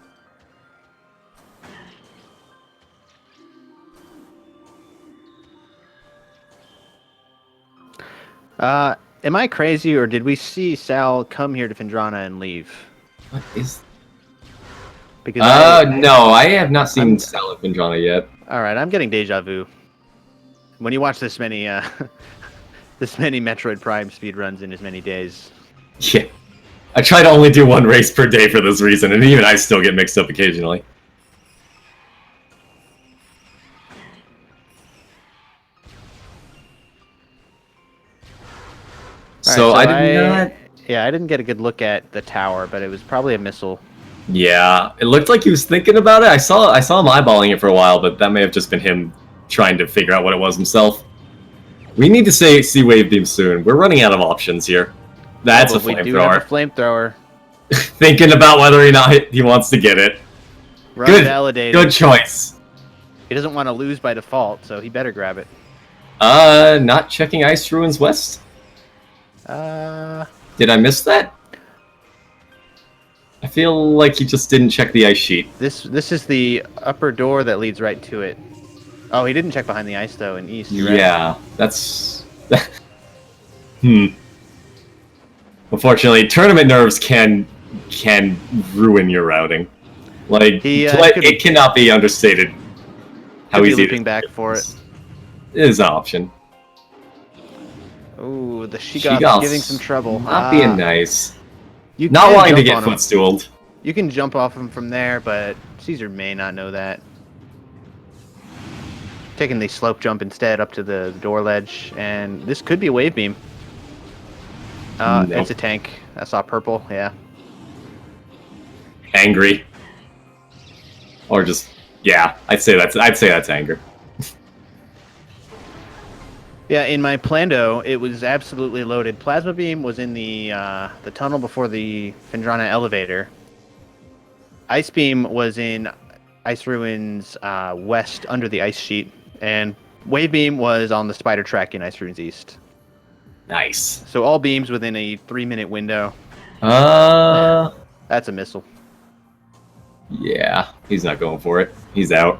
Am I crazy, or did we see Sal come here to Findrana and leave?
What is...
Because
no, I have not seen Sal at Findrana yet.
Alright, I'm getting deja vu. When you watch this many Metroid Prime speedruns in as many days.
Yeah. I try to only do 1 race per day for this reason, and even I still get mixed up occasionally. So I did not...
Yeah, I didn't get a good look at the tower, but it was probably a missile.
Yeah, it looked like he was thinking about it. I saw him eyeballing it for a while, but that may have just been him trying to figure out what it was himself. We need to see Wave Beam soon. We're running out of options here. That's a flamethrower.
We do have a flamethrower.
Thinking about whether or not he wants to get it.
Validated.
Good choice.
He doesn't want to lose by default, so he better grab it.
Not checking Ice Ruins West? Did I miss that? I feel like he just didn't check the ice sheet.
This is the upper door that leads right to it. Oh, he didn't check behind the ice, though, in East.
Yeah, that's... Unfortunately, tournament nerves can ruin your routing. Like, it cannot be understated how easy
looping back for it.
It is an option.
Ooh, the Shigoth's giving some trouble.
Not being nice.
Not
wanting to get footstooled.
You can jump off him from there, but Caesar may not know that. Taking the slope jump instead up to the door ledge, and this could be a wave beam.
Nope.
It's a tank. I saw purple, yeah.
Angry. Or just, yeah, I'd say that's anger.
Yeah, in my Plando, it was absolutely loaded. Plasma Beam was in the tunnel before the Findrana elevator. Ice Beam was in Ice Ruins West under the ice sheet. And Wave Beam was on the spider track in Ice Ruins East.
Nice.
So all beams within a 3-minute window. That's a missile.
Yeah, he's not going for it. He's out.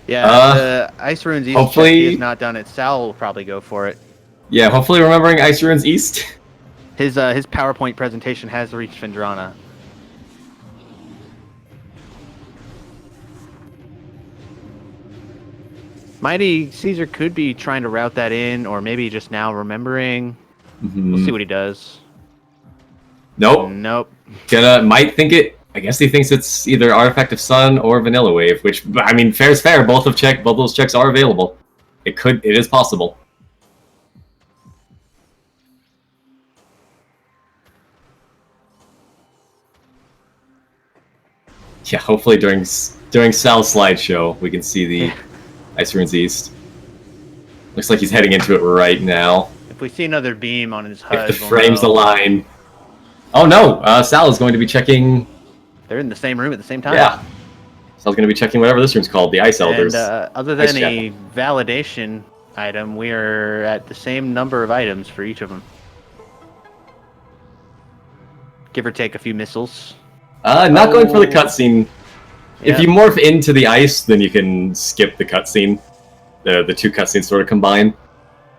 Yeah, the Ice Ruins East
hopefully
check is not done it. Sal will probably go for it.
Yeah, hopefully remembering Ice Ruins East.
His PowerPoint presentation has reached Findrana. MightyCaesar could be trying to route that in, or maybe just now remembering. We'll see what he does.
Nope. Might think it. I guess he thinks it's either Artifact of Sun or Vanilla Wave, which, I mean, fair is fair. Both those checks are available. It is possible. Yeah, hopefully during Sal's slideshow, we can see the Ice Ruins East. Looks like he's heading into it right now.
If we see another beam on his HUD,
If the frames align. Oh no! Sal is going to be checking...
They're in the same room at the same time.
Yeah. Sal's going to be checking whatever this room's called, the Ice Elders.
And other than a validation item, we are at the same number of items for each of them. Give or take a few missiles.
Not going for the cutscene.
Yeah.
If you morph into the ice, then you can skip the cutscene. The two cutscenes sort of combine.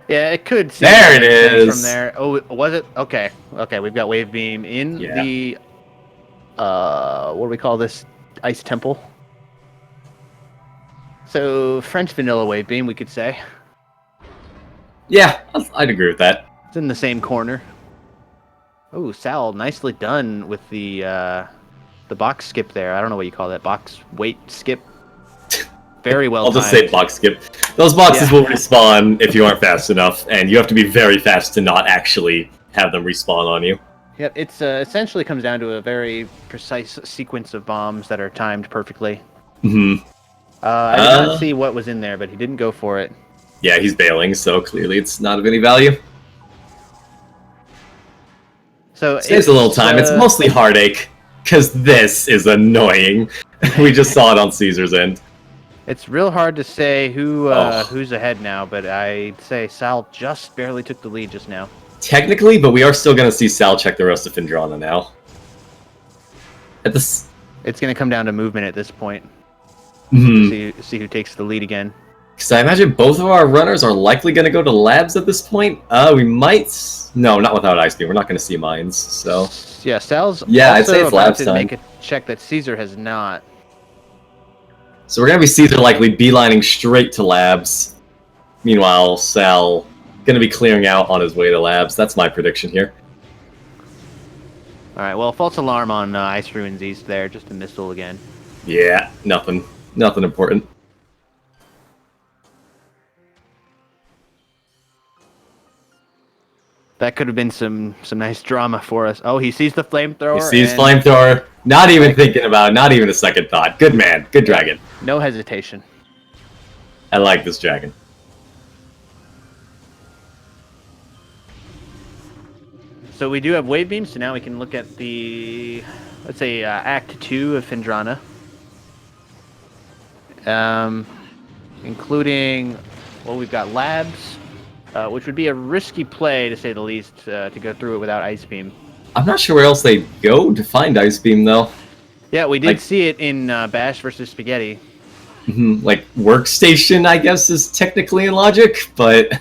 Yeah, it could. Seem
there it is.
From there. Oh, was it? Okay. Okay, we've got Wave Beam in the. What do we call this? Ice Temple. So French vanilla Wave Beam, we could say.
Yeah, I'd agree with that.
It's in the same corner. Oh, Sal, nicely done with the box skip there. I don't know what you call that. Box weight skip. Very well
I'll just say box skip. Those boxes will respawn if you aren't fast enough, and you have to be very fast to not actually have them respawn on you.
Yep, it's essentially comes down to a very precise sequence of bombs that are timed perfectly.
Mm-hmm.
I did not see what was in there, but he didn't go for it.
Yeah, he's bailing, so clearly it's not of any value.
So it
saves a little time. It's mostly heartache, because this is annoying. We just saw it on Caesar's end.
It's real hard to say who's ahead now, but I'd say Sal just barely took the lead just now.
Technically, but we are still going to see Sal check the rest of Findrana now.
It's going to come down to movement at this point.
Mm-hmm.
See who takes the lead again.
Because I imagine both of our runners are likely going to go to labs at this point. We might... No, not without Ice Beam. We're not going to see mines, so...
Yeah, Sal's
I'd say it's
about
labs
to
time.
make a check that Caesar has not.
So we're going to be Caesar likely beelining straight to labs. Meanwhile, Sal going to be clearing out on his way to labs. That's my prediction here.
Alright, well, false alarm on Ice Ruins East there. Just a missile again.
Yeah, nothing. Nothing important.
That could have been some nice drama for us. Oh, he sees the flamethrower.
He sees flamethrower. Not even thinking about it. Not even a second thought. Good man. Good dragon.
No hesitation.
I like this dragon.
So we do have wave beams, so now we can look at the, let's say, Act 2 of Findrana. Including, well, we've got labs, which would be a risky play, to say the least, to go through it without Ice Beam.
I'm not sure where else they go to find Ice Beam, though.
Yeah, we did see it in Bash versus Spaghetti.
Like, Workstation, I guess, is technically in Logic, but...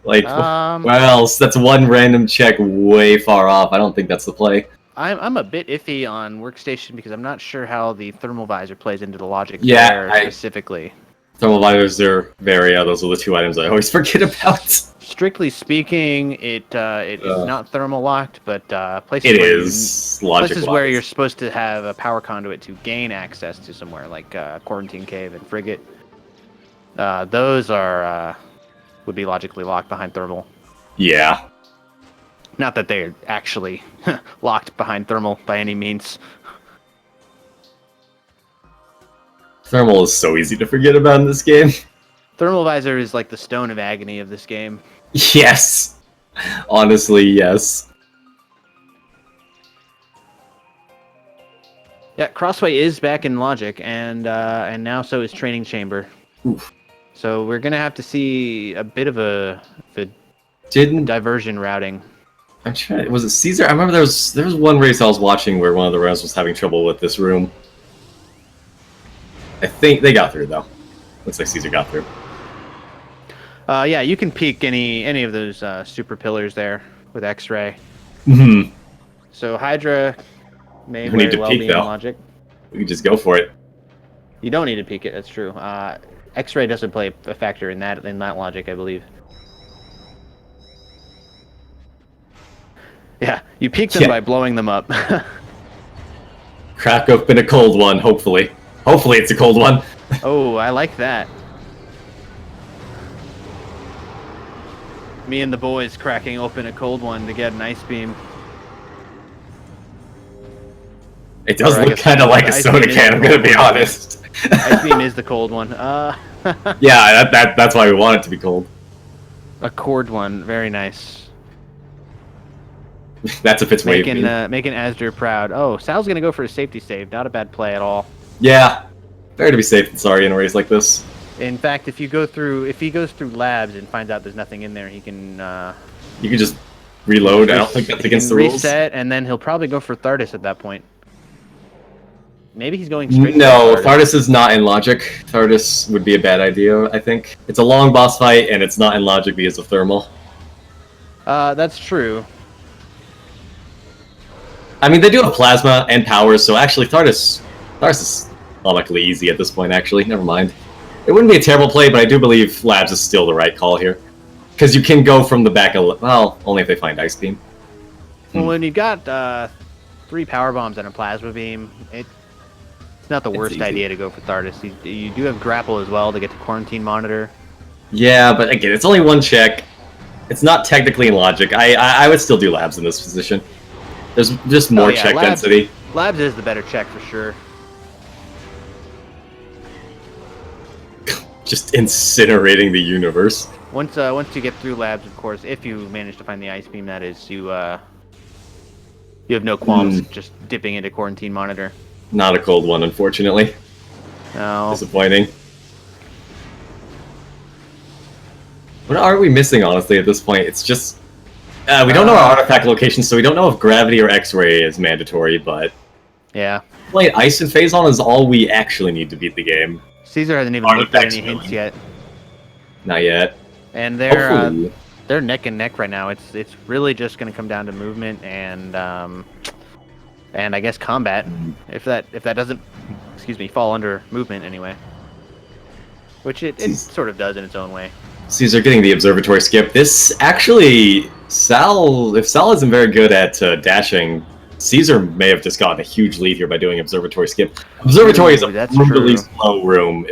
Like, where else? That's one random check way far off. I don't think that's the play.
I'm a bit iffy on Workstation because I'm not sure how the thermal visor plays into the logic there specifically.
Thermal visors are those are the two items I always forget about.
Strictly speaking, it is not thermal locked, but places where you're supposed to have a power conduit to gain access to somewhere, like Quarantine Cave and Frigate, those are would be logically locked behind thermal.
Yeah.
Not that they're actually locked behind thermal by any means.
Thermal is so easy to forget about in this game.
Thermal visor is like the stone of agony of this game.
Yes. Honestly, yes.
Yeah, Crossway is back in Logic, and now so is Training Chamber.
Oof.
So we're gonna have to see a bit of a diversion routing.
I'm trying. Was it Caesar? I remember there was one race I was watching where one of the runners was having trouble with this room. I think they got through though. Looks like Caesar got through.
Yeah, you can peek any of those super pillars there with X-ray.
Mm-hmm.
So Hydra may very well be in Logic.
We can just go for it.
You don't need to peek it. That's true. X-ray doesn't play a factor in that logic, I believe. Yeah, you peek them by blowing them up.
Crack open a cold one, hopefully. Hopefully it's a cold one.
Oh, I like that. Me and the boys cracking open a cold one to get an Ice Beam.
It does
Or I
look
guess
kind of like a
Ice
soda
Beam is
can,
the
I'm gonna
cold
be
one.
honest.
Ice Beam is the cold one.
Yeah, that's why we want it to be cold.
A cord one, very nice.
That's if it's wave
Making
beam.
making Asder proud. Oh, Sal's gonna go for a safety save. Not a bad play at all.
Yeah, better to be safe than sorry in a race like this.
In fact, if he goes through labs and finds out there's nothing in there, he can.
You can just reload. I don't think that's against the rules.
Reset, and then he'll probably go for Thardus at that point. Maybe he's going straight.
No,
to
Thardus is not in logic. Thardus would be a bad idea, I think. It's a long boss fight, and it's not in logic because of thermal.
That's true.
I mean, they do have plasma and powers, so actually Thardus is logically easy at this point, actually. Never mind. It wouldn't be a terrible play, but I do believe Labs is still the right call here. Because you can go from the back of... Well, only if they find Ice Beam.
Well, when you've got 3 power bombs and a plasma beam, it's not the worst idea to go for Thardus. You do have grapple as well to get to quarantine monitor.
Yeah, but again, it's only one check. It's not technically in logic. I would still do Labs in this position. There's just more check density.
Labs is the better check for sure.
Just incinerating the universe.
Once you get through labs, of course, if you manage to find the ice beam, that is, you have no qualms just dipping into quarantine monitor.
Not a cold one, unfortunately.
No.
Disappointing. What are we missing, honestly, at this point? It's just... we don't know our artifact location, so we don't know if gravity or X-ray is mandatory, but...
Yeah.
Playing Ice and Phazon is all we actually need to beat the game.
Caesar hasn't even looked at any hints yet.
Not yet.
And they're neck and neck right now. It's really just going to come down to movement and I guess combat. If that doesn't, fall under movement anyway. Which it sort of does in its own way.
Caesar getting the observatory skip. This actually, if Sal isn't very good at dashing, Caesar may have just gotten a huge lead here by doing observatory skip. Observatory is a brutally slow room.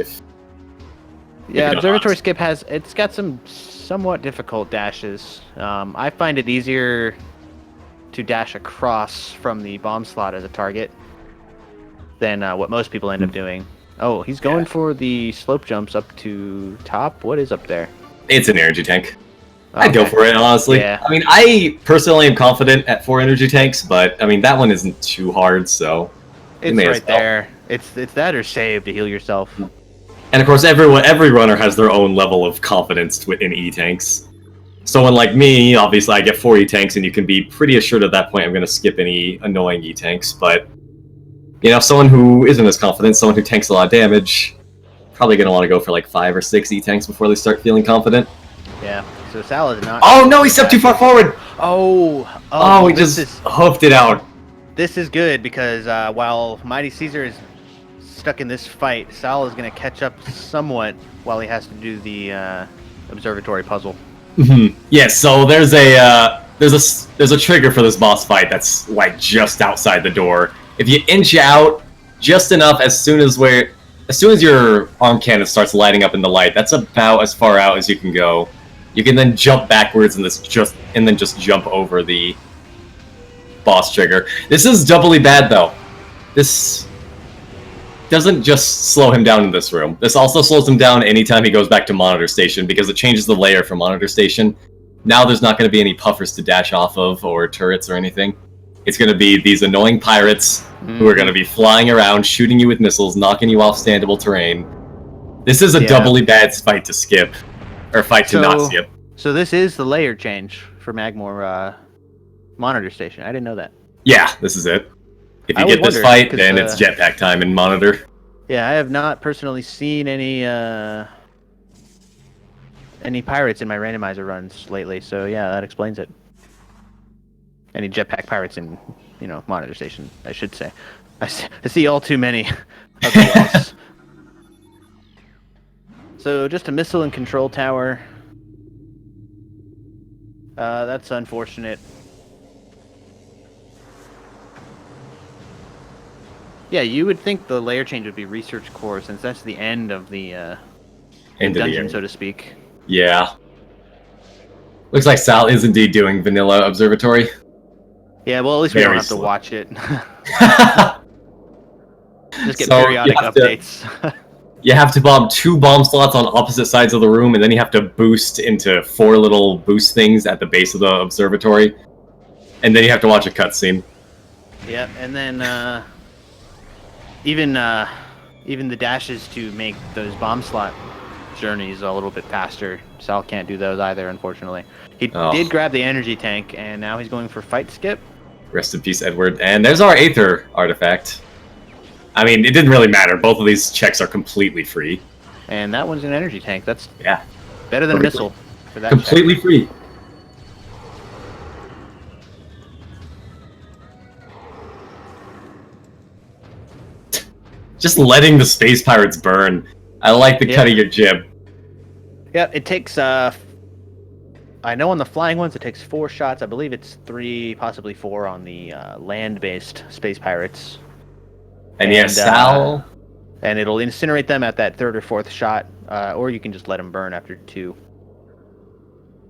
Yeah, observatory skip it's got some somewhat difficult dashes. I find it easier to dash across from the bomb slot as a target than what most people end up doing. Oh, he's going for the slope jumps up to top. What is up there?
It's an energy tank. I'd go for it, honestly.
Yeah.
I mean, I personally am confident at 4 energy tanks, but, I mean, that one isn't too hard, so...
It's right there. It's that or save to heal yourself.
And, of course, every runner has their own level of confidence within E-tanks. Someone like me, obviously, I get 4 E-tanks, and you can be pretty assured at that point I'm going to skip any annoying E-tanks, but... You know, someone who isn't as confident, someone who tanks a lot of damage, probably going to want to go for, like, 5 or 6 E-tanks before they start feeling confident.
Yeah. So Sal is not...
Oh, no, he stepped too far forward!
Oh,
he just hoofed it out.
This is good because while MightyCaesar is stuck in this fight, Sal is going to catch up somewhat while he has to do the observatory puzzle.
Yeah, so there's a trigger for this boss fight that's like just outside the door. If you inch out just enough, as soon as your arm cannon starts lighting up in the light, that's about as far out as you can go. You can then jump backwards and then just jump over the boss trigger. This is doubly bad though. This doesn't just slow him down in this room. This also slows him down anytime he goes back to monitor station because it changes the layer from monitor station. Now there's not going to be any puffers to dash off of or turrets or anything. It's going to be these annoying pirates who are going to be flying around, shooting you with missiles, knocking you off standable terrain. This is a doubly bad fight to skip. Or fight to not skip.
So this is the layer change for Magmore monitor station. I didn't know that.
Yeah, this is it. If you get this fight, then it's jetpack time in monitor.
Yeah, I have not personally seen any pirates in my randomizer runs lately, so yeah, that explains it. Any jetpack pirates in, monitor station, I should say. I see all too many of those. So just a missile and control tower. That's unfortunate. Yeah, you would think the layer change would be research core, since that's the end of the dungeon, so to speak.
Yeah. Looks like Sal is indeed doing vanilla observatory.
Yeah, well, at least we don't have to watch it. Just get
So
periodic updates.
You have to bomb 2 bomb slots on opposite sides of the room, and then you have to boost into 4 little boost things at the base of the observatory. And then you have to watch a cutscene.
Yep, and then even the dashes to make those bomb slot journeys a little bit faster. Sal can't do those either, unfortunately. He did grab the energy tank, and now he's going for fight skip.
Rest in peace, Edward. And there's our Aether artifact. I mean, it didn't really matter. Both of these checks are completely free.
And that one's an energy tank. That's
perfectly.
better than a missile for that.
Completely
check.
free. Just letting the space pirates burn. I like the cut of your jib.
Yeah, it takes I know on the flying ones it takes 4 shots. I believe it's 3, possibly 4 on the land-based space pirates.
And yeah, Sal.
And it'll incinerate them at that 3rd or 4th shot, or you can just let them burn after 2.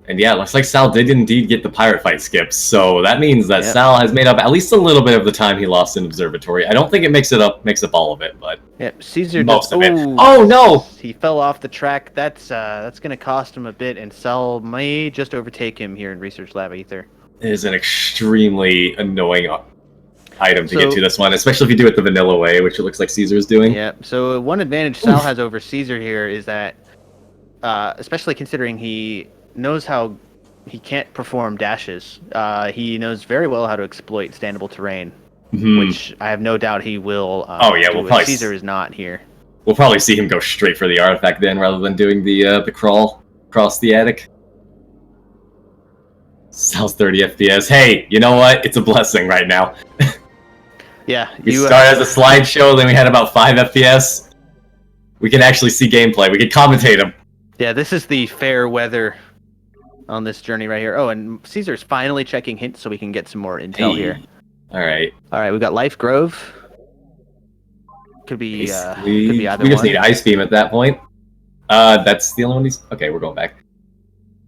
And yeah, it looks like Sal did indeed get the pirate fight skips, so that means that Sal has made up at least a little bit of the time he lost in Observatory. I don't think it makes up all of it, but
Caesar
most of it. Oh no!
He fell off the track. That's gonna cost him a bit, and Sal may just overtake him here in Research Lab Aether.
It is an extremely annoying item to get to this one, especially if you do it the vanilla way, which it looks like Caesar is doing.
Yeah. So one advantage Sal has over Caesar here is that, especially considering he knows how he can't perform dashes. He knows very well how to exploit standable terrain, which I have no doubt he will.
We'll probably
Caesar is not here.
We'll probably see him go straight for the artifact then, rather than doing the crawl across the attic. Sal's 30 FPS. Hey, you know what? It's a blessing right now.
Yeah,
we started as a slideshow, then we had about 5 FPS. We can actually see gameplay. We can commentate them.
Yeah, this is the fair weather on this journey right here. Oh, and Caesar's finally checking hints so we can get some more intel here.
All right,
we got Life Grove. Could be either
we just need Ice Beam at that point. That's the only one he's... Okay, we're going back.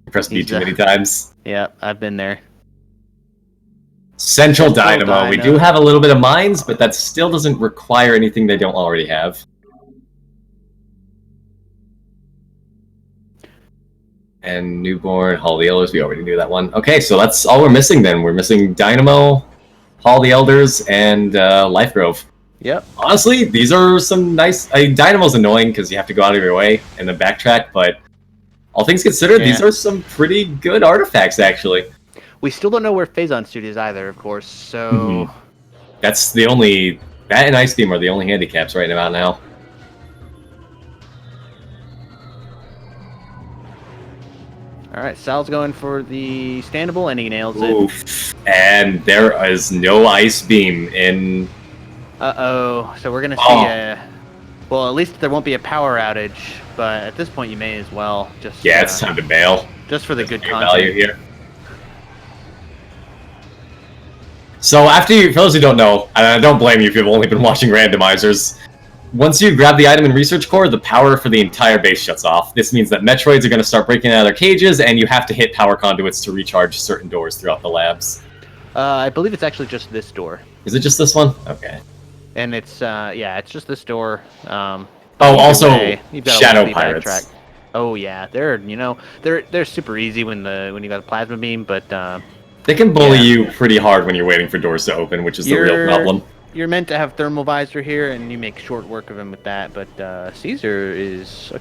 I pressed B too many times.
Yeah, I've been there.
Central Dynamo. We do have a little bit of mines, but that still doesn't require anything they don't already have. And Newborn, Hall of the Elders, we already knew that one. Okay, so that's all we're missing then. We're missing Dynamo, Hall of the Elders, and Life Grove.
Yep.
Honestly, these are some nice... Dynamo's annoying because you have to go out of your way and then backtrack, but all things considered, these are some pretty good artifacts, actually.
We still don't know where Phazon Suit is either, of course, so...
That's the only... That and Ice Beam are the only handicaps right about now.
Alright, Sal's going for the standable, and he nails
it. And there is no Ice Beam in...
Uh-oh. So we're going to see a... Well, at least there won't be a power outage, but at this point you may as well just...
Yeah, it's time to bail.
Just for the good content.
Value here. So after you... For those who don't know, and I don't blame you if you've only been watching randomizers, once you grab the item in Research Core, the power for the entire base shuts off. This means that Metroids are going to start breaking out of their cages, and you have to hit power conduits to recharge certain doors throughout the labs.
I believe it's actually just this door.
Is it just this one? Okay.
And it's, it's just this door.
Also, Shadow Pirates.
Backtrack. Oh yeah, they're super easy when you got a plasma beam, but
they can bully you pretty hard when you're waiting for doors to open, which is the real problem.
You're meant to have thermal visor here, and you make short work of him with that. But Caesar is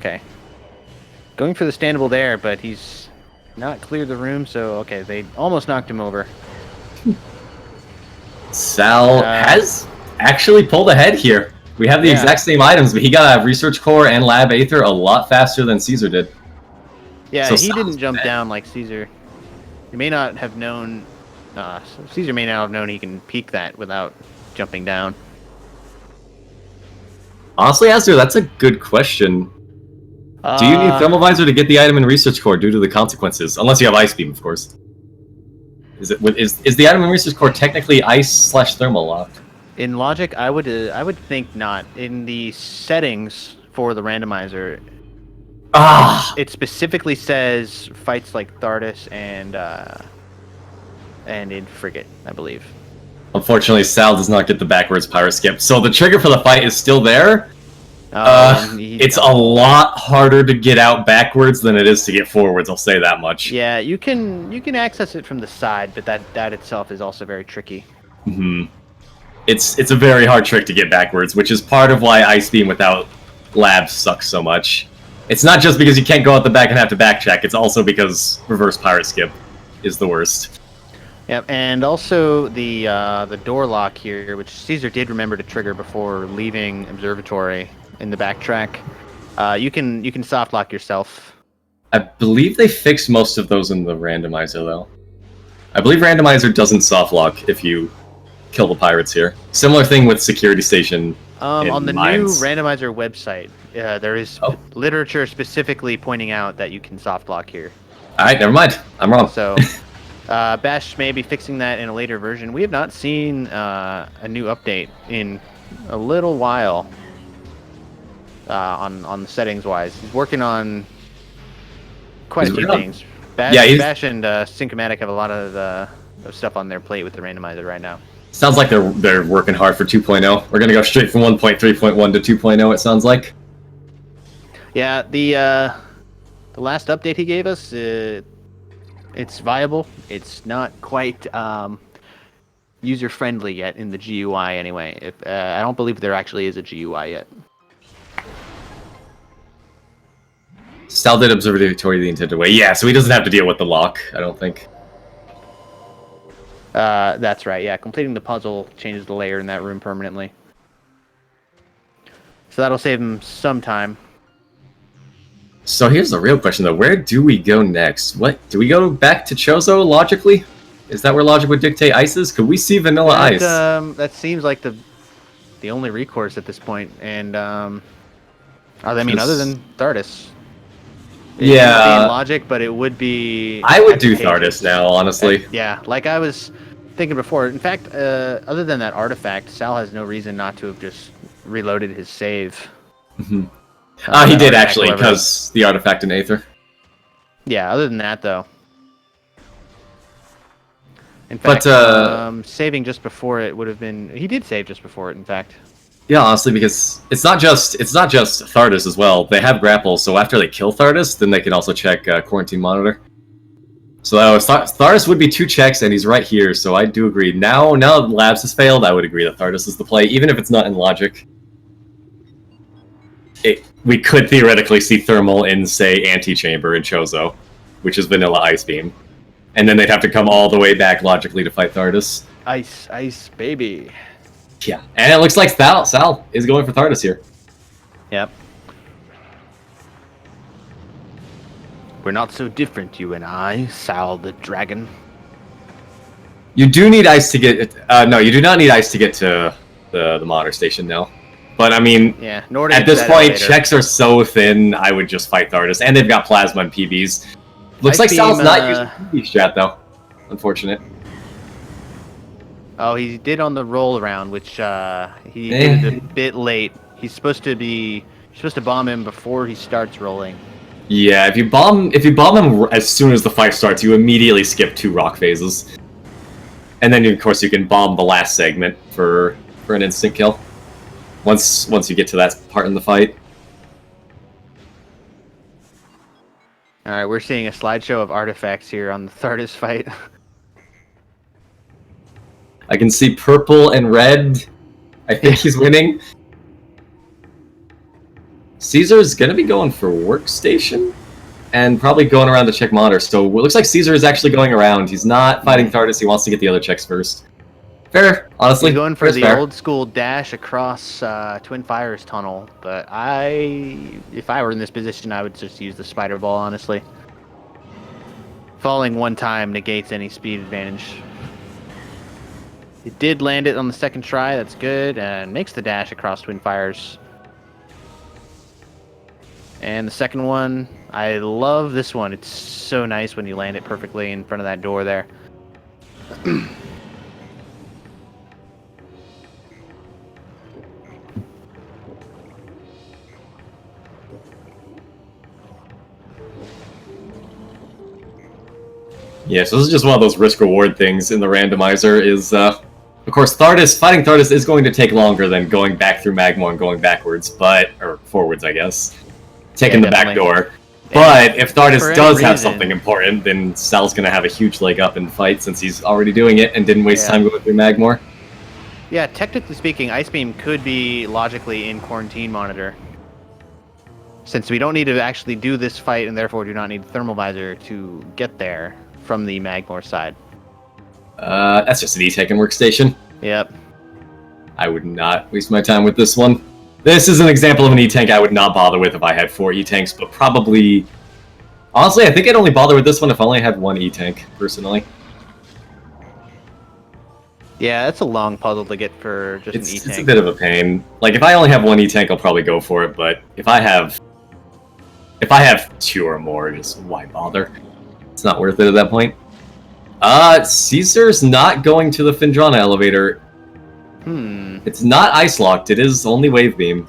going for the standable there, but he's not cleared the room. So they almost knocked him over.
Sal has actually pulled ahead here. We have the exact same items, but he got a Research Core and Lab Aether a lot faster than Caesar did.
Yeah, so he didn't jump down like Caesar. He may not have known... Caesar may not have known he can peek that without jumping down.
Honestly, Astor, that's a good question. Do you need Thermal Visor to get the item in Research Core due to the consequences? Unless you have Ice Beam, of course. Is the item in Research Core technically ice/thermal locked?
In logic, I would think not. In the settings for the randomizer, it specifically says fights like Thardus and in Frigate, I believe.
Unfortunately, Sal does not get the backwards pirate skip, so the trigger for the fight is still there. It's a lot harder to get out backwards than it is to get forwards. I'll say that much.
Yeah, you can access it from the side, but that itself is also very tricky.
It's a very hard trick to get backwards, which is part of why Ice Beam without labs sucks so much. It's not just because you can't go out the back and have to backtrack. It's also because reverse pirate skip is the worst.
Yep, and also the door lock here, which Caesar did remember to trigger before leaving Observatory in the backtrack. You can soft lock yourself.
I believe they fixed most of those in the randomizer, though. I believe randomizer doesn't soft lock if you kill the pirates here. Similar thing with security station.
On the
mines.
new randomizer website, there is literature specifically pointing out that you can soft lock here.
All right, never mind. I'm wrong.
So, Bash may be fixing that in a later version. We have not seen a new update in a little while on the settings wise. He's working on quite a few things. Bash and Syncomatic have a lot of stuff on their plate with the randomizer right now.
Sounds like they're working hard for 2.0. We're gonna go straight from 1.3.1 to 2.0. It sounds like.
Yeah, the last update he gave us, it's viable. It's not quite user friendly yet in the GUI anyway. I don't believe there actually is a GUI yet.
Sal did Observatory the intended way. Yeah, so he doesn't have to deal with the lock, I don't think.
That's right, yeah. Completing the puzzle changes the layer in that room permanently. So that'll save him some time.
So here's the real question, though. Where do we go next? Do we go back to Chozo, logically? Is that where logic would dictate Ices? Could we see Vanilla Ice?
That seems like the only recourse at this point. And, other than Thardus. It would be in logic, but it would be...
I would do Thardus now, honestly.
Yeah, like I was thinking before. In fact, other than that artifact, Sal has no reason not to have just reloaded his save.
He did, actually, because the artifact in Aether.
Yeah, other than that, though. In fact, saving just before it would have been... He did save just before it, in fact.
Yeah, honestly, because it's not just Thardus as well. They have grapple, so after they kill Thardus, then they can also check Quarantine Monitor. So Thardus would be 2 checks, and he's right here, so I do agree. Now that Labs has failed, I would agree that Thardus is the play, even if it's not in logic. We could theoretically see Thermal in, say, Antechamber in Chozo, which is Vanilla Ice Beam. And then they'd have to come all the way back logically to fight Thardus.
Ice, baby.
Yeah, and it looks like Sal is going for Thardus here.
Yep. We're not so different, you and I, Sal the Dragon.
You do need ice to get... no, you do not need ice to get to the monitor station, no. But, I mean,
yeah,
at this point, checks are so thin, I would just fight Thardus. And they've got Plasma and PBs. Looks like Sal's not using PB strat, though. Unfortunate.
Oh, he did on the roll around, which he did it a bit late. He's supposed to bomb him before he starts rolling. Yeah,
if you bomb him as soon as the fight starts, you immediately skip 2 rock phases. And then of course you can bomb the last segment for an instant kill. Once you get to that part in the fight.
Alright, we're seeing a slideshow of artifacts here on the Thardus fight.
I can see purple and red. I think he's winning. Caesar's gonna be going for workstation and probably going around to check monitor. So it looks like Caesar is actually going around. He's not fighting Thardus. He wants to get the other checks first. Fair, honestly.
He's going for the old school dash across Twin Fires tunnel. But if I were in this position, I would just use the spider ball. Honestly, falling one time negates any speed advantage. It did land it on the second try, that's good, and makes the dash across Twin Fires. And the second one, I love this one. It's so nice when you land it perfectly in front of that door there. Yeah,
so this is just one of those risk-reward things in the randomizer is, of course, fighting Thardus is going to take longer than going back through Magmor and going backwards, or forwards, I guess. Taking the back door. But if Thardus does have something important, then Sal's going to have a huge leg up in the fight since he's already doing it and didn't waste time going through Magmor.
Yeah, technically speaking, Ice Beam could be logically in Quarantine Monitor. Since we don't need to actually do this fight and therefore do not need Thermal Visor to get there from the Magmor side.
That's just an E-Tank and workstation.
Yep.
I would not waste my time with this one. This is an example of an E-Tank I would not bother with if I had 4 E-Tanks, but probably... Honestly, I think I'd only bother with this one if I only had 1 E-Tank, personally.
Yeah, that's a long puzzle to get for just an E-Tank.
It's a bit of a pain. Like, if I only have 1 E-Tank, I'll probably go for it, but if I have 2 or more, just why bother? It's not worth it at that point. Caesar's not going to the Findrana elevator. It's not ice-locked, it is only Wave Beam.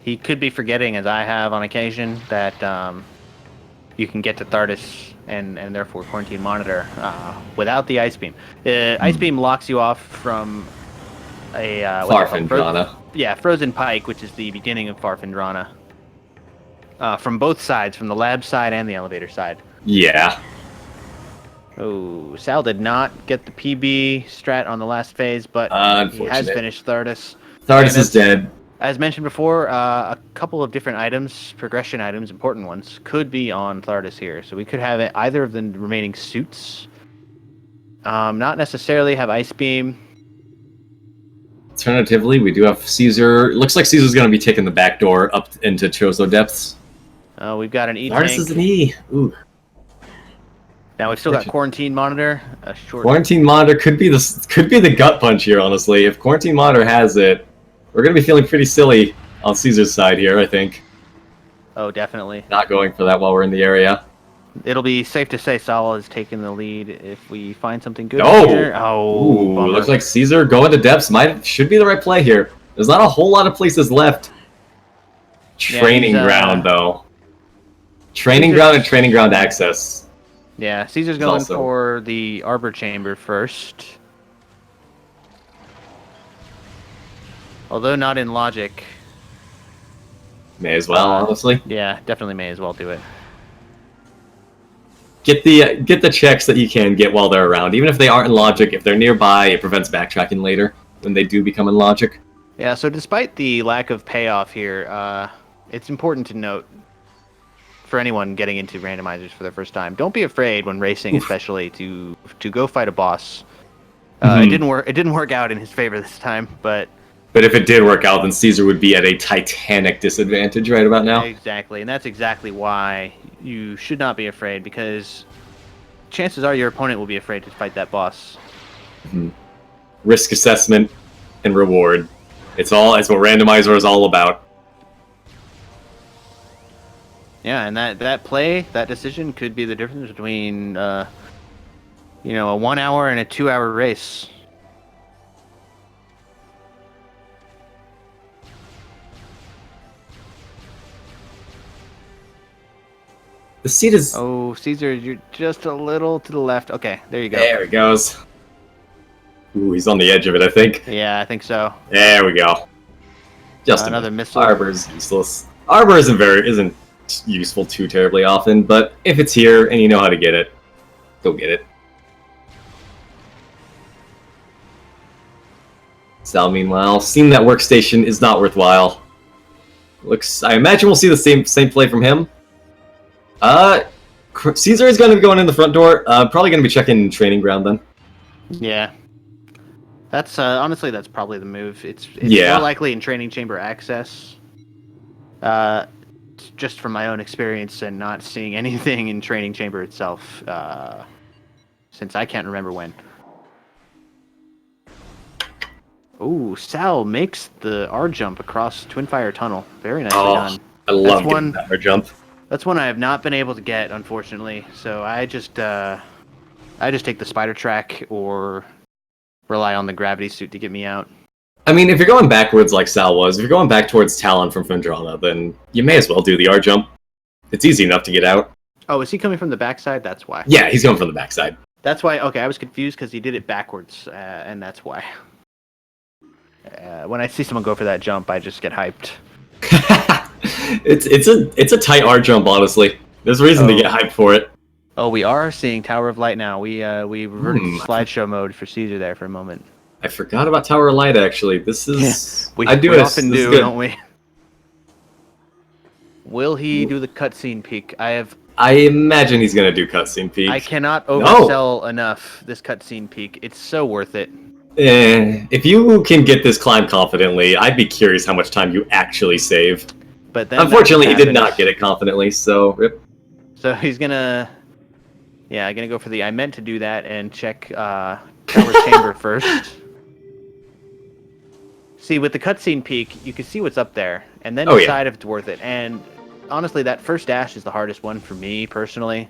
He could be forgetting, as I have on occasion, that you can get to Thardus and therefore Quarantine Monitor without the Ice Beam. Ice Beam locks you off from a...
Farfindrana.
Frozen Pike, which is the beginning of Farfindrana. From both sides, from the lab side and the elevator side.
Yeah.
Oh, Sal did not get the PB strat on the last phase, but he has finished Thardus.
Thardus is dead.
As mentioned before, a couple of different items, progression items, important ones, could be on Thardus here. So we could have either of the remaining suits. Not necessarily have Ice Beam.
Alternatively, we do have Caesar. It looks like Caesar's going to be taking the back door up into Chozo Depths.
We've got an E-Tank.
Thardus is an E. Ooh.
Now we've still got Quarantine Monitor.
Quarantine Monitor could be the gut punch here, honestly. If Quarantine Monitor has it, we're going to be feeling pretty silly on Caesar's side here, I think.
Oh, definitely.
Not going for that while we're in the area.
It'll be safe to say Sal is taking the lead if we find something good
here.
Oh,
looks like Caesar going to depths should be the right play here. There's not a whole lot of places left. Training ground, though. Training ground and training ground access.
Yeah, Caesar's going for the Arbor Chamber first. Although not in logic.
May as well, honestly.
Yeah, definitely may as well do it.
Get the checks that you can get while they're around. Even if they aren't in logic, if they're nearby, it prevents backtracking later when they do become in logic.
Yeah, so despite the lack of payoff here, it's important to note for anyone getting into randomizers for the first time, don't be afraid when racing, especially to go fight a boss. It didn't work out in his favor this time, but
if it did work out, then Caesar would be at a titanic disadvantage right about now.
Exactly, and that's exactly why you should not be afraid, because chances are your opponent will be afraid to fight that boss.
Risk assessment and reward. It's what Randomizer is all about.
Yeah, and that decision could be the difference between, a 1 hour and a 2 hour race.
The seat is...
Oh, Caesar, you're just a little to the left. Okay, there you go.
There he goes. Ooh, he's on the edge of it, I think.
Yeah, I think so.
There we go. Just
another missile.
Arbor's useless. Arbor isn't useful too terribly often, but if it's here and you know how to get it, go get it. Sal, meanwhile, seeing that workstation is not worthwhile. I imagine we'll see the same play from him. Caesar is going to be going in the front door. Probably going to be checking training ground then.
Yeah. That's honestly, that's probably the move. It's more likely in training chamber access. Just from my own experience and not seeing anything in training chamber itself, since I can't remember when. Ooh, Sal makes the R jump across Twinfire Tunnel. Very nicely done.
I love getting that R jump.
That's one I have not been able to get, unfortunately. So I just take the spider track or rely on the gravity suit to get me out.
I mean, if you're going backwards like Sal was, if you're going back towards Talon from Findrana, then you may as well do the R jump. It's easy enough to get out.
Oh, is he coming from the backside? That's why.
Yeah, he's coming from the backside.
That's why. Okay, I was confused because he did it backwards, and that's why. When I see someone go for that jump, I just get hyped.
it's a tight R jump, honestly. There's reason to get hyped for it.
Oh, we are seeing Tower of Light now. We reverted to slideshow mode for Caesar there for a moment.
I forgot about Tower of Light, actually. This is...
we often do, don't we? Will he do the cutscene peak? I
imagine he's gonna do cutscene peak.
I cannot oversell enough this cutscene peak. It's so worth it.
If you can get this climb confidently, I'd be curious how much time you actually save.
But then
unfortunately, he did not get it confidently, so rip.
So he's gonna... Yeah, I'm gonna go for the... I meant to do that and check Tower Chamber first. See, with the cutscene peak, you can see what's up there, and then decide if it's worth it. And honestly, that first dash is the hardest one for me, personally.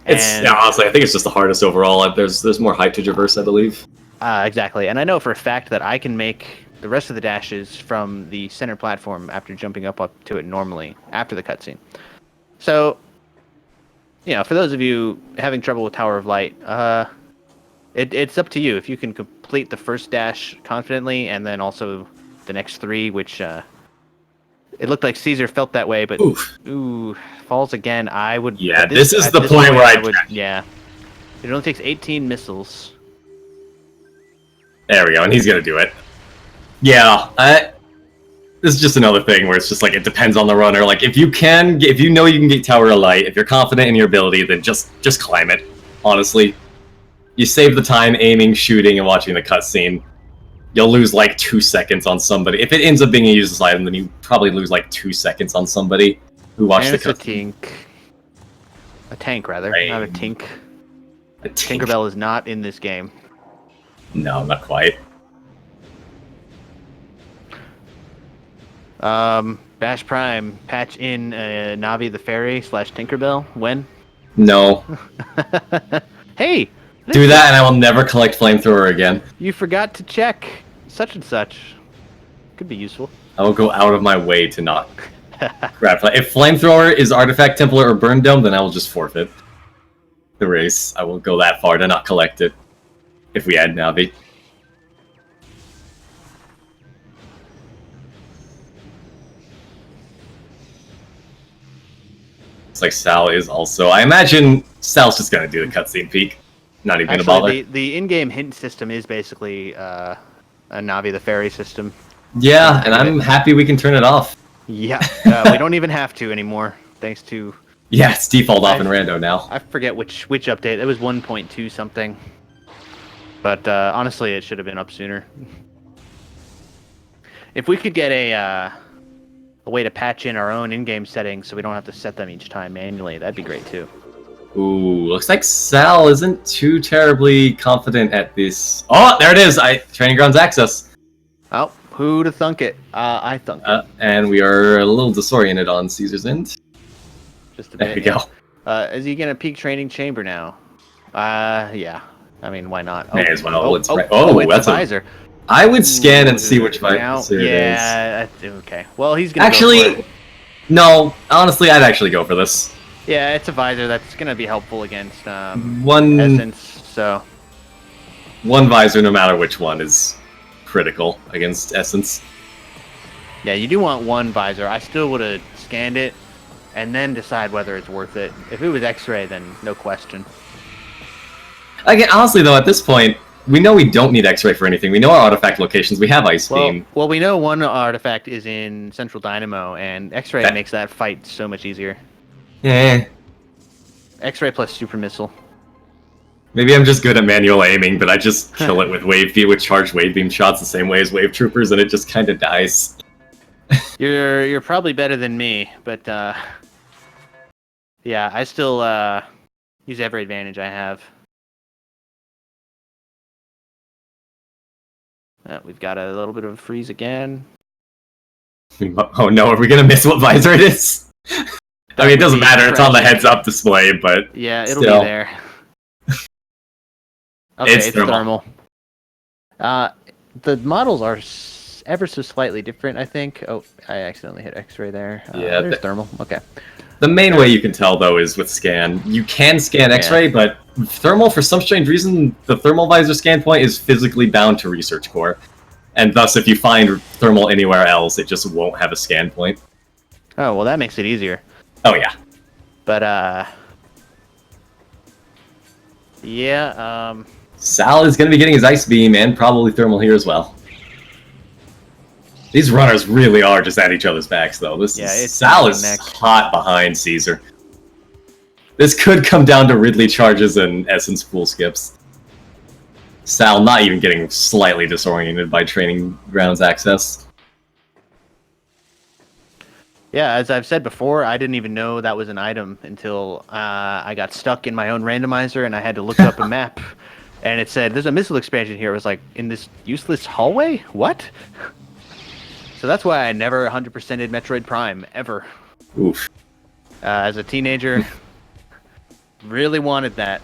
Honestly, I think it's just the hardest overall. There's more height to traverse, I believe.
Exactly, and I know for a fact that I can make the rest of the dashes from the center platform after jumping up to it normally, after the cutscene. So, for those of you having trouble with Tower of Light, it's up to you. If you can complete the first dash confidently, and then also the next three, which it looked like Caesar felt that way, but falls again. I would.
Yeah, this is the point where I would.
Yeah, it only takes 18 missiles.
There we go, and he's gonna do it. Yeah, this is just another thing where it's just like it depends on the runner. Like if you know you can get Tower of Light, if you're confident in your ability, then just climb it. Honestly. You save the time aiming, shooting, and watching the cutscene. You'll lose like 2 seconds on somebody. If it ends up being a useless item, then you probably lose like 2 seconds on somebody who watched the cutscene.
A tank, rather, not a tink. Tinkerbell is not in this game.
No, not quite.
Bash Prime, patch in Navi the Fairy / Tinkerbell. When?
No.
Hey!
Do that and I will never collect Flamethrower again.
You forgot to check such and such. Could be useful.
I will go out of my way to not grab If Flamethrower is Artifact Templar or Burn Dome, then I will just forfeit the race. I will go that far to not collect it. If we add Navi. It's like Sal is also... I imagine Sal's just gonna do the cutscene peak. Not even gonna bother.
The in-game hint system is basically a Navi the Fairy system.
Yeah, and I'm happy we can turn it off.
Yeah, we don't even have to anymore, thanks to...
Yeah, it's default off in Rando now.
I forget which update. It was 1.2 something. But honestly, it should have been up sooner. If we could get a way to patch in our own in-game settings so we don't have to set them each time manually, that'd be great too.
Ooh, looks like Sal isn't too terribly confident at this. Oh, there it is! Training Grounds access.
Oh, who'd have thunk it? I thunk it.
And we are a little disoriented on Caesar's end.
Just a bit.
There we go.
Is he gonna peak training chamber now? Yeah. I mean, why not?
May as well. It's
it's
that's
a visor.
I would scan and see which visor it is.
Yeah, okay. Well, he's gonna
actually,
go for it.
No, honestly, I'd actually go for this.
Yeah, it's a visor that's going to be helpful against
one
Essence, so...
One visor, no matter which one, is critical against Essence.
Yeah, you do want one visor. I still would have scanned it, and then decide whether it's worth it. If it was X-ray, then no question.
Again, honestly, though, at this point, we know we don't need X-ray for anything. We know our artifact locations. We have Ice Beam.
Well, we know one artifact is in Central Dynamo, and X-ray makes that fight so much easier.
Yeah.
X-ray plus super missile.
Maybe I'm just good at manual aiming, but I just kill it with charged wave beam shots the same way as wave troopers, and it just kind of dies.
You're probably better than me, but yeah, I still use every advantage I have. We've got a little bit of a freeze again.
Oh no, are we gonna miss what visor it is? I mean, it doesn't matter. It's on the heads-up display, but
yeah, it'll
still.
be there. Okay, it's thermal. The models are ever so slightly different, I think. Oh, I accidentally hit X-ray there.
Yeah,
there's thermal. Okay.
The main way you can tell, though, is with scan. You can scan X-ray, but thermal, for some strange reason, the thermal visor scan point is physically bound to research core. And thus, if you find thermal anywhere else, it just won't have a scan point.
Oh, well, that makes it easier.
Oh, yeah.
But, yeah,
Sal is going to be getting his ice beam and probably thermal here as well. These runners really are just at each other's backs, though. Sal is hot behind Caesar. This could come down to Ridley charges and Essence pool skips. Sal not even getting slightly disoriented by training grounds access.
Yeah, as I've said before, I didn't even know that was an item until I got stuck in my own randomizer and I had to look up a map. And it said, there's a missile expansion here. It was like, in this useless hallway? What? So that's why I never 100%ed Metroid Prime, ever.
Oof.
As a teenager, really wanted that.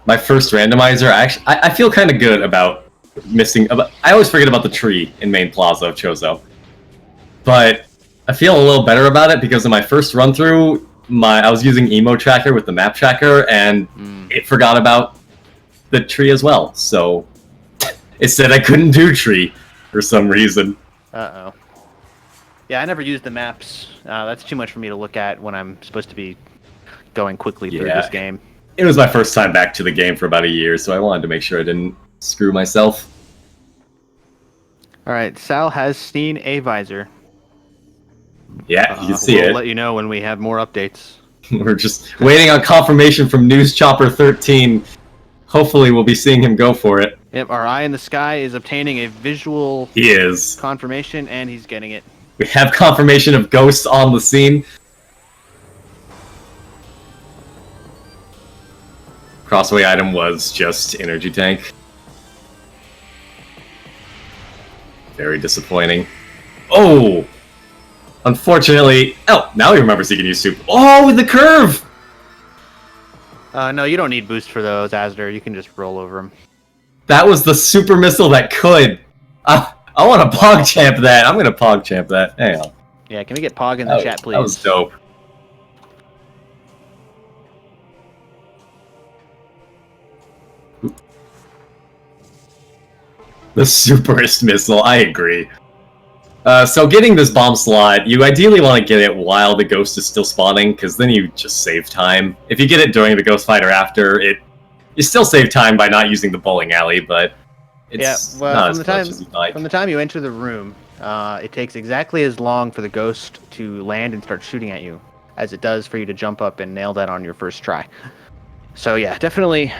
My first randomizer, I feel kind of good about missing... I always forget about the tree in Main Plaza of Chozo. But I feel a little better about it because in my first run-through, I was using Emo Tracker with the map tracker, and it forgot about the tree as well. So it said I couldn't do tree for some reason.
Uh-oh. Yeah, I never used the maps. That's too much for me to look at when I'm supposed to be going quickly through this game.
It was my first time back to the game for about a year, so I wanted to make sure I didn't screw myself.
Alright, Sal has seen a visor.
Yeah, you can see it.
We'll let you know when we have more updates.
We're just waiting on confirmation from NewsChopper13. Hopefully we'll be seeing him go for it.
Yep, our eye in the sky is obtaining a visual confirmation, and he's getting it.
We have confirmation of ghosts on the scene. Crossway item was just energy tank. Very disappointing. Oh! Unfortunately... Oh, now he remembers he can use super... Oh, with the curve!
No, you don't need boost for those, Asder. You can just roll over them.
That was the super missile that could. I want to PogChamp that. I'm going to PogChamp that. Hang on.
Yeah, can we get Pog in the chat, please?
That was dope. The superest missile, I agree. So getting this bomb slot, you ideally want to get it while the ghost is still spawning, because then you just save time. If you get it during the ghost fight or after, you still save time by not using the bowling alley, but it's not as much as you'd like.
From the time you enter the room, it takes exactly as long for the ghost to land and start shooting at you as it does for you to jump up and nail that on your first try. So yeah, definitely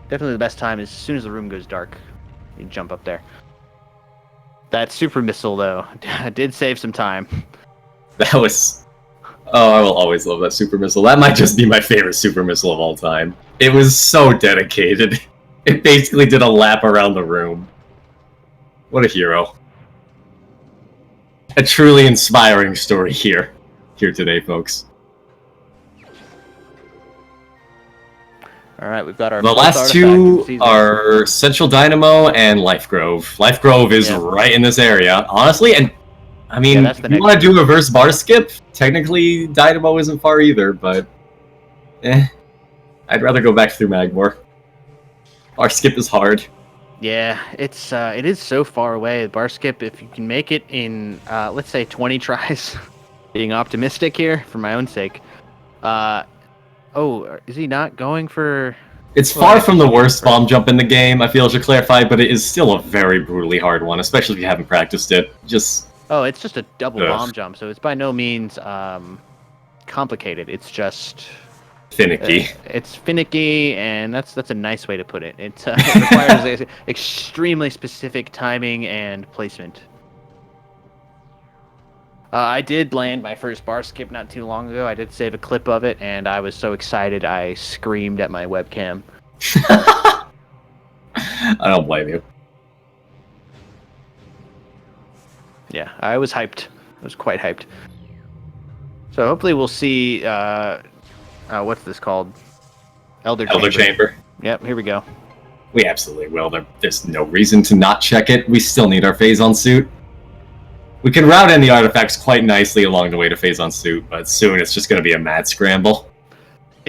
the best time is as soon as the room goes dark. You jump up there. That super missile, though, did save some time.
That was... Oh, I will always love that super missile. That might just be my favorite super missile of all time. It was so dedicated. It basically did a lap around the room. What a hero. A truly inspiring story here today, folks.
Alright, we've got our...
The last two are Central Dynamo and Life Grove. Life Grove is right in this area, honestly, and I mean, if you want to do reverse bar skip, technically Dynamo isn't far either, but I'd rather go back through Magmore. Bar skip is hard.
Yeah, it is so far away. Bar skip, if you can make it in, let's say 20 tries, being optimistic here for my own sake, oh, is he not going for...
It's far from the worst bomb jump in the game, I feel I should clarify, but it is still a very brutally hard one, especially if you haven't practiced it.
Oh, it's just a double bomb jump, so it's by no means complicated. It's just...
finicky.
It's finicky, and that's a nice way to put it. It requires extremely specific timing and placement. I did land my first bar skip not too long ago. I did save a clip of it, and I was so excited I screamed at my webcam.
I don't blame you.
Yeah, I was hyped. I was quite hyped. So hopefully we'll see, what's this called? Elder
Chamber.
Yep, here we go.
We absolutely will. There's no reason to not check it. We still need our Phazon suit. We can route in the artifacts quite nicely along the way to Phazon suit, but soon it's just going to be a mad scramble.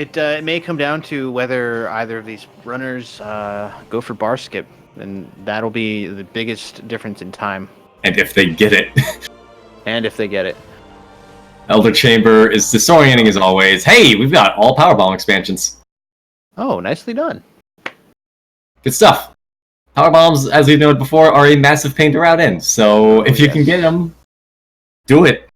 It may come down to whether either of these runners go for bar skip, and that'll be the biggest difference in time.
And if they get it.
And if they get it.
Elder Chamber is disorienting as always. Hey, we've got all Powerbomb expansions.
Oh, nicely done.
Good stuff. Powerbombs, as we've noted before, are a massive pain to route in. So if you can get them, do it.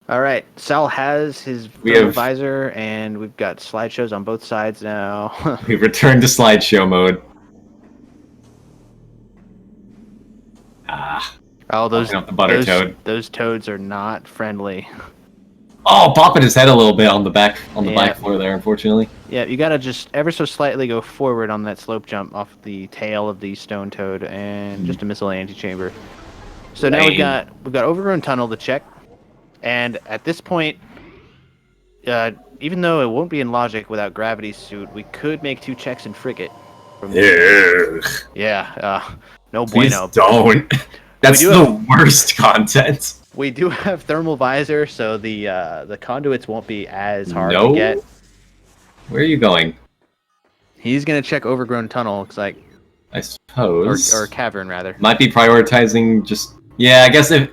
All right, Sal has his visor, and we've got slideshows on both sides now.
We've returned to slideshow mode.
Oh, those
the butter toad.
Those toads are not friendly.
Oh, popping his head a little bit on the back floor there, unfortunately.
Yeah, you gotta just ever so slightly go forward on that slope jump off the tail of the stone toad, and just a missile antechamber. So now we've got overgrown tunnel to check, and at this point, even though it won't be in logic without gravity suit, we could make 2 checks in frigate. Yeah, no bueno.
Please don't. That's the worst content.
We do have thermal visor, so the conduits won't be as hard to get.
Where are you going?
He's gonna check overgrown tunnel. Looks like.
I suppose.
Or cavern rather.
Might be prioritizing just. Yeah, I guess if.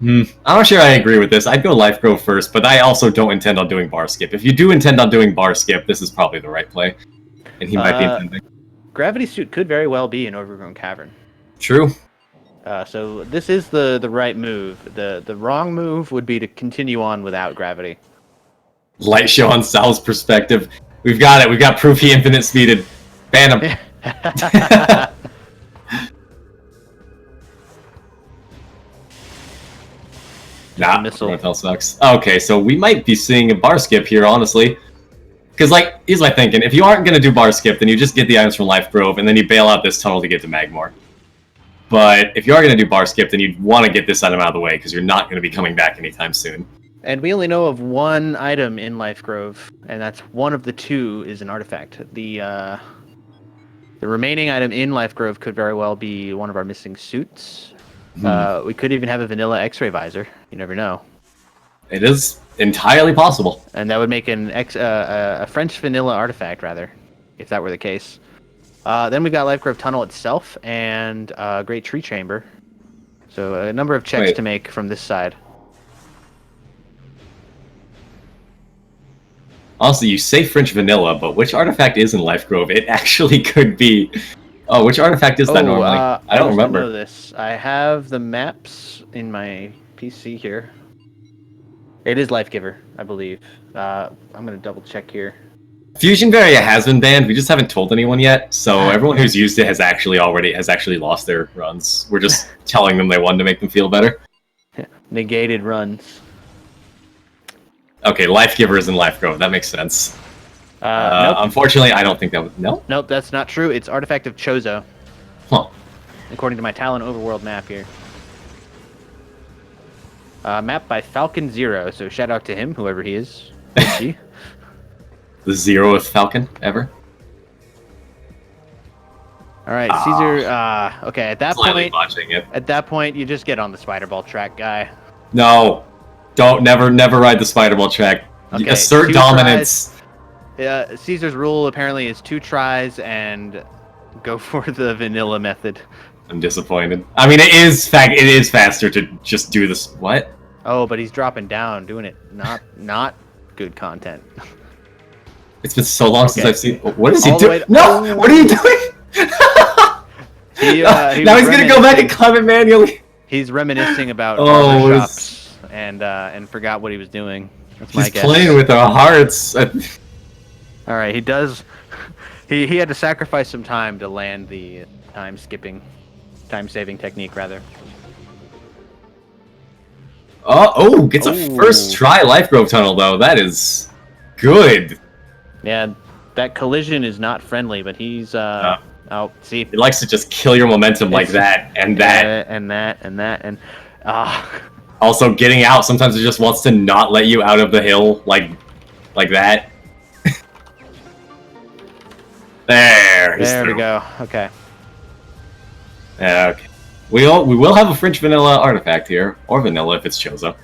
I'm not sure I agree with this. I'd go Life Grove first, but I also don't intend on doing bar skip. If you do intend on doing bar skip, this is probably the right play, and he might be intending.
Gravity suit could very well be an overgrown cavern.
True.
So this is the right move. The wrong move would be to continue on without gravity.
Light show on Sal's perspective. We've got it. We've got proof he infinite speeded. Ban him. Nah, missile sucks. Okay, so we might be seeing a bar skip here, honestly. Because, like, here's my thinking. If you aren't going to do bar skip, then you just get the items from Life Grove, and then you bail out this tunnel to get to Magmore. But if you are going to do bar skip, then you'd want to get this item out of the way, because you're not going to be coming back anytime soon.
And we only know of one item in Life Grove, and that's one of the 2 is an artifact. The remaining item in Life Grove could very well be one of our missing suits. We could even have a vanilla X-ray visor. You never know.
It is entirely possible.
And that would make a French vanilla artifact, rather, if that were the case. Then we've got Life Grove Tunnel itself and Great Tree Chamber. So a number of checks to make from this side.
Also, you say French vanilla, but which artifact is in Life Grove? It actually could be... Oh, which artifact is that normally? I don't remember.
I know this. I have the maps in my PC here. It is Life Giver, I believe. I'm going to double check here.
Fusion Varia has been banned. We just haven't told anyone yet. So everyone who's used it has actually lost their runs. We're just telling them they won to make them feel better.
Negated runs.
Okay, Life Giver is in Life Grove. That makes sense.
Nope.
Unfortunately, I don't think that would... No?
Nope, that's not true. It's Artifact of Chozo.
Huh.
According to my Talon Overworld map here. Map by Falcon Zero, so shout out to him, whoever he is. She.
The 0th Falcon ever.
All right, Caesar. Okay, at that point,
watching it.
At that point, you just get on the spider ball track, guy.
No, don't never ride the spider ball track.
Okay,
assert dominance.
Caesar's rule apparently is 2 tries and go for the vanilla method.
I'm disappointed. I mean, it is faster to just do this. What?
Oh, but he's dropping down, doing it. Not good content.
It's been so long since I've seen. What is he doing? No! What are you doing? Now he's gonna go back and climb it manually.
He's reminiscing about barber shops and forgot what he was doing. That's my guess.
He's playing with our hearts.
All right, he does. He had to sacrifice some time to land the time-saving technique, rather.
Gets a first try Life Grove Tunnel, though. That is good.
Yeah, that collision is not friendly, but he's see.
He likes to just kill your momentum like that, and that.
And
Also, getting out, sometimes it just wants to not let you out of the hill, like that. There we
go. Okay.
Okay. We will have a French vanilla artifact here, or vanilla if it's Chozo.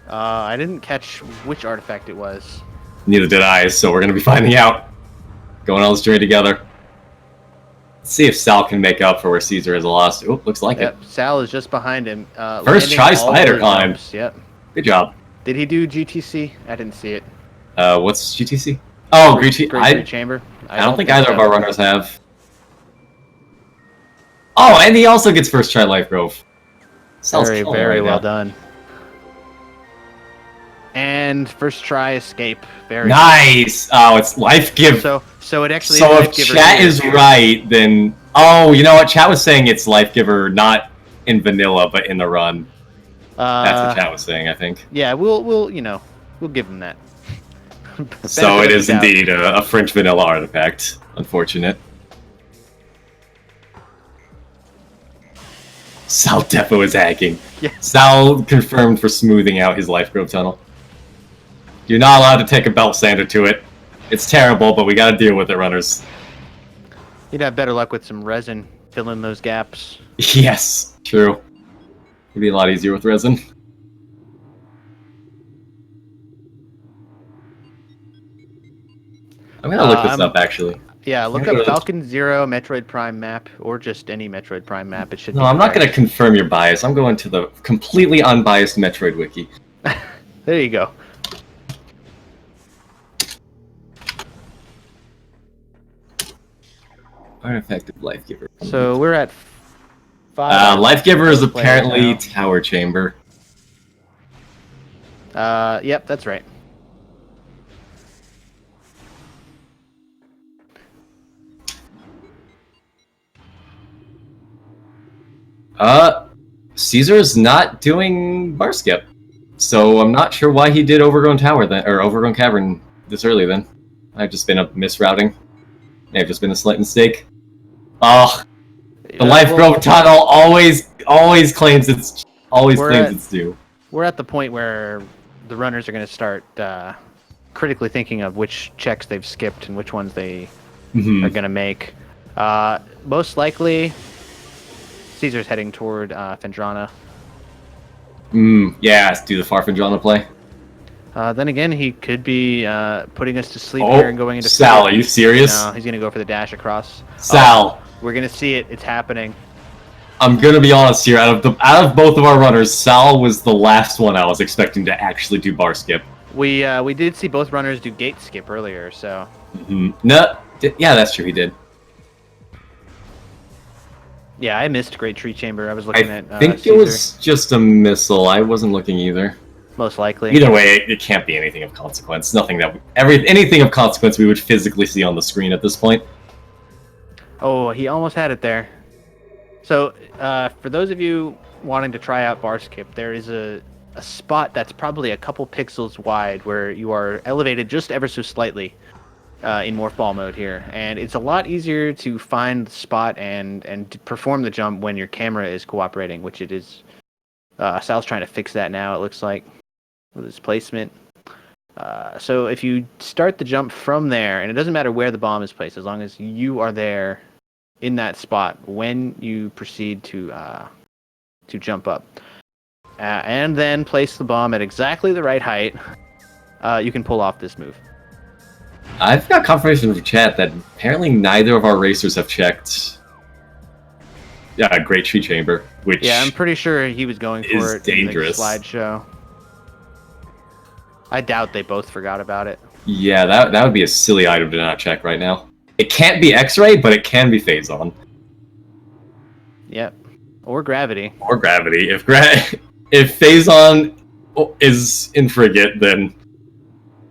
I didn't catch which artifact it was.
Neither did I, so we're gonna be finding out. Going on this journey together. Let's see if Sal can make up for where Caesar has lost. Oh, looks like
Yep,
it.
Sal is just behind him.
First
landing
try
all
spider
those
climb.
jumps. Yep.
Good job.
Did he do GTC? I didn't see it.
What's GTC? Oh, Great
Tree Chamber.
I don't think either of our runners have. Oh, and he also gets first try Life Grove. Sal's
Very,
killing it
very
right
well
now.
done. And first try escape. Very
Nice. Oh, it's Life Give.
So it actually.
So
is
if
Life Giver
chat
here.
is right, then you know what? Chat was saying it's Life Giver, not in vanilla, but in the run. That's what chat was saying, I think.
Yeah, we'll give him that.
So it is
doubt.
indeed a French vanilla artifact. Unfortunate. Sal defo is hacking.
Yeah.
Sal confirmed for smoothing out his Life Grove tunnel. You're not allowed to take a belt sander to it. It's terrible, but we gotta deal with it, runners.
You'd have better luck with some resin filling those gaps.
Yes, true. It'd be a lot easier with resin. I'm gonna look this up, actually.
Yeah, look up Falcon Zero Metroid Prime map, or just any Metroid Prime map. It should.
No,
be
I'm not
correct.
gonna confirm your bias. I'm going to the completely unbiased Metroid wiki.
There you go.
Artifact of Life Giver.
So we're at 5.
Life Giver is
players
apparently
now.
Tower Chamber.
Yep, that's right.
Caesar's not doing bar skip, so I'm not sure why he did Overgrown Tower then, or Overgrown Cavern this early then. I've just been a misrouting. May have just been a slight mistake. Oh, the Life Grove tunnel always claims it's due.
We're at the point where the runners are going to start critically thinking of which checks they've skipped and which ones they are going to make. Most likely, Caesar's heading toward Fendrana.
Yeah, do the far Fendrana play.
Then again, he could be putting us to sleep here and going into.
Sal, are you serious?
No, he's going to go for the dash across.
Sal,
we're going to see it. It's happening.
I'm gonna be honest here. Out of both of our runners, Sal was the last one I was expecting to actually do bar skip.
We did see both runners do gate skip earlier, so.
No, yeah, that's true. He did.
Yeah, I missed Great Tree Chamber. I was looking at.
I think
Caesar.
it was just a missile. I wasn't looking either.
Most likely.
Either way, it can't be anything of consequence. Nothing that anything of consequence we would physically see on the screen at this point.
Oh, he almost had it there. So, for those of you wanting to try out bar skip, there is a spot that's probably a couple pixels wide where you are elevated just ever so slightly in morph ball mode here, and it's a lot easier to find the spot and to perform the jump when your camera is cooperating, which it is. Sal's trying to fix that now. It looks like with his placement. So if you start the jump from there, and it doesn't matter where the bomb is placed, as long as you are there in that spot when you proceed to jump up, and then place the bomb at exactly the right height, you can pull off this move.
I've got confirmation from chat that apparently neither of our racers have checked Great Tree Chamber, which
yeah, I'm pretty sure he was going for it
dangerous.
in the slideshow. I doubt they both forgot about it.
Yeah, that would be a silly item to not check right now. It can't be X-ray, but it can be phase-on.
Yep. Or gravity.
Or gravity. If phase-on is in frigate, then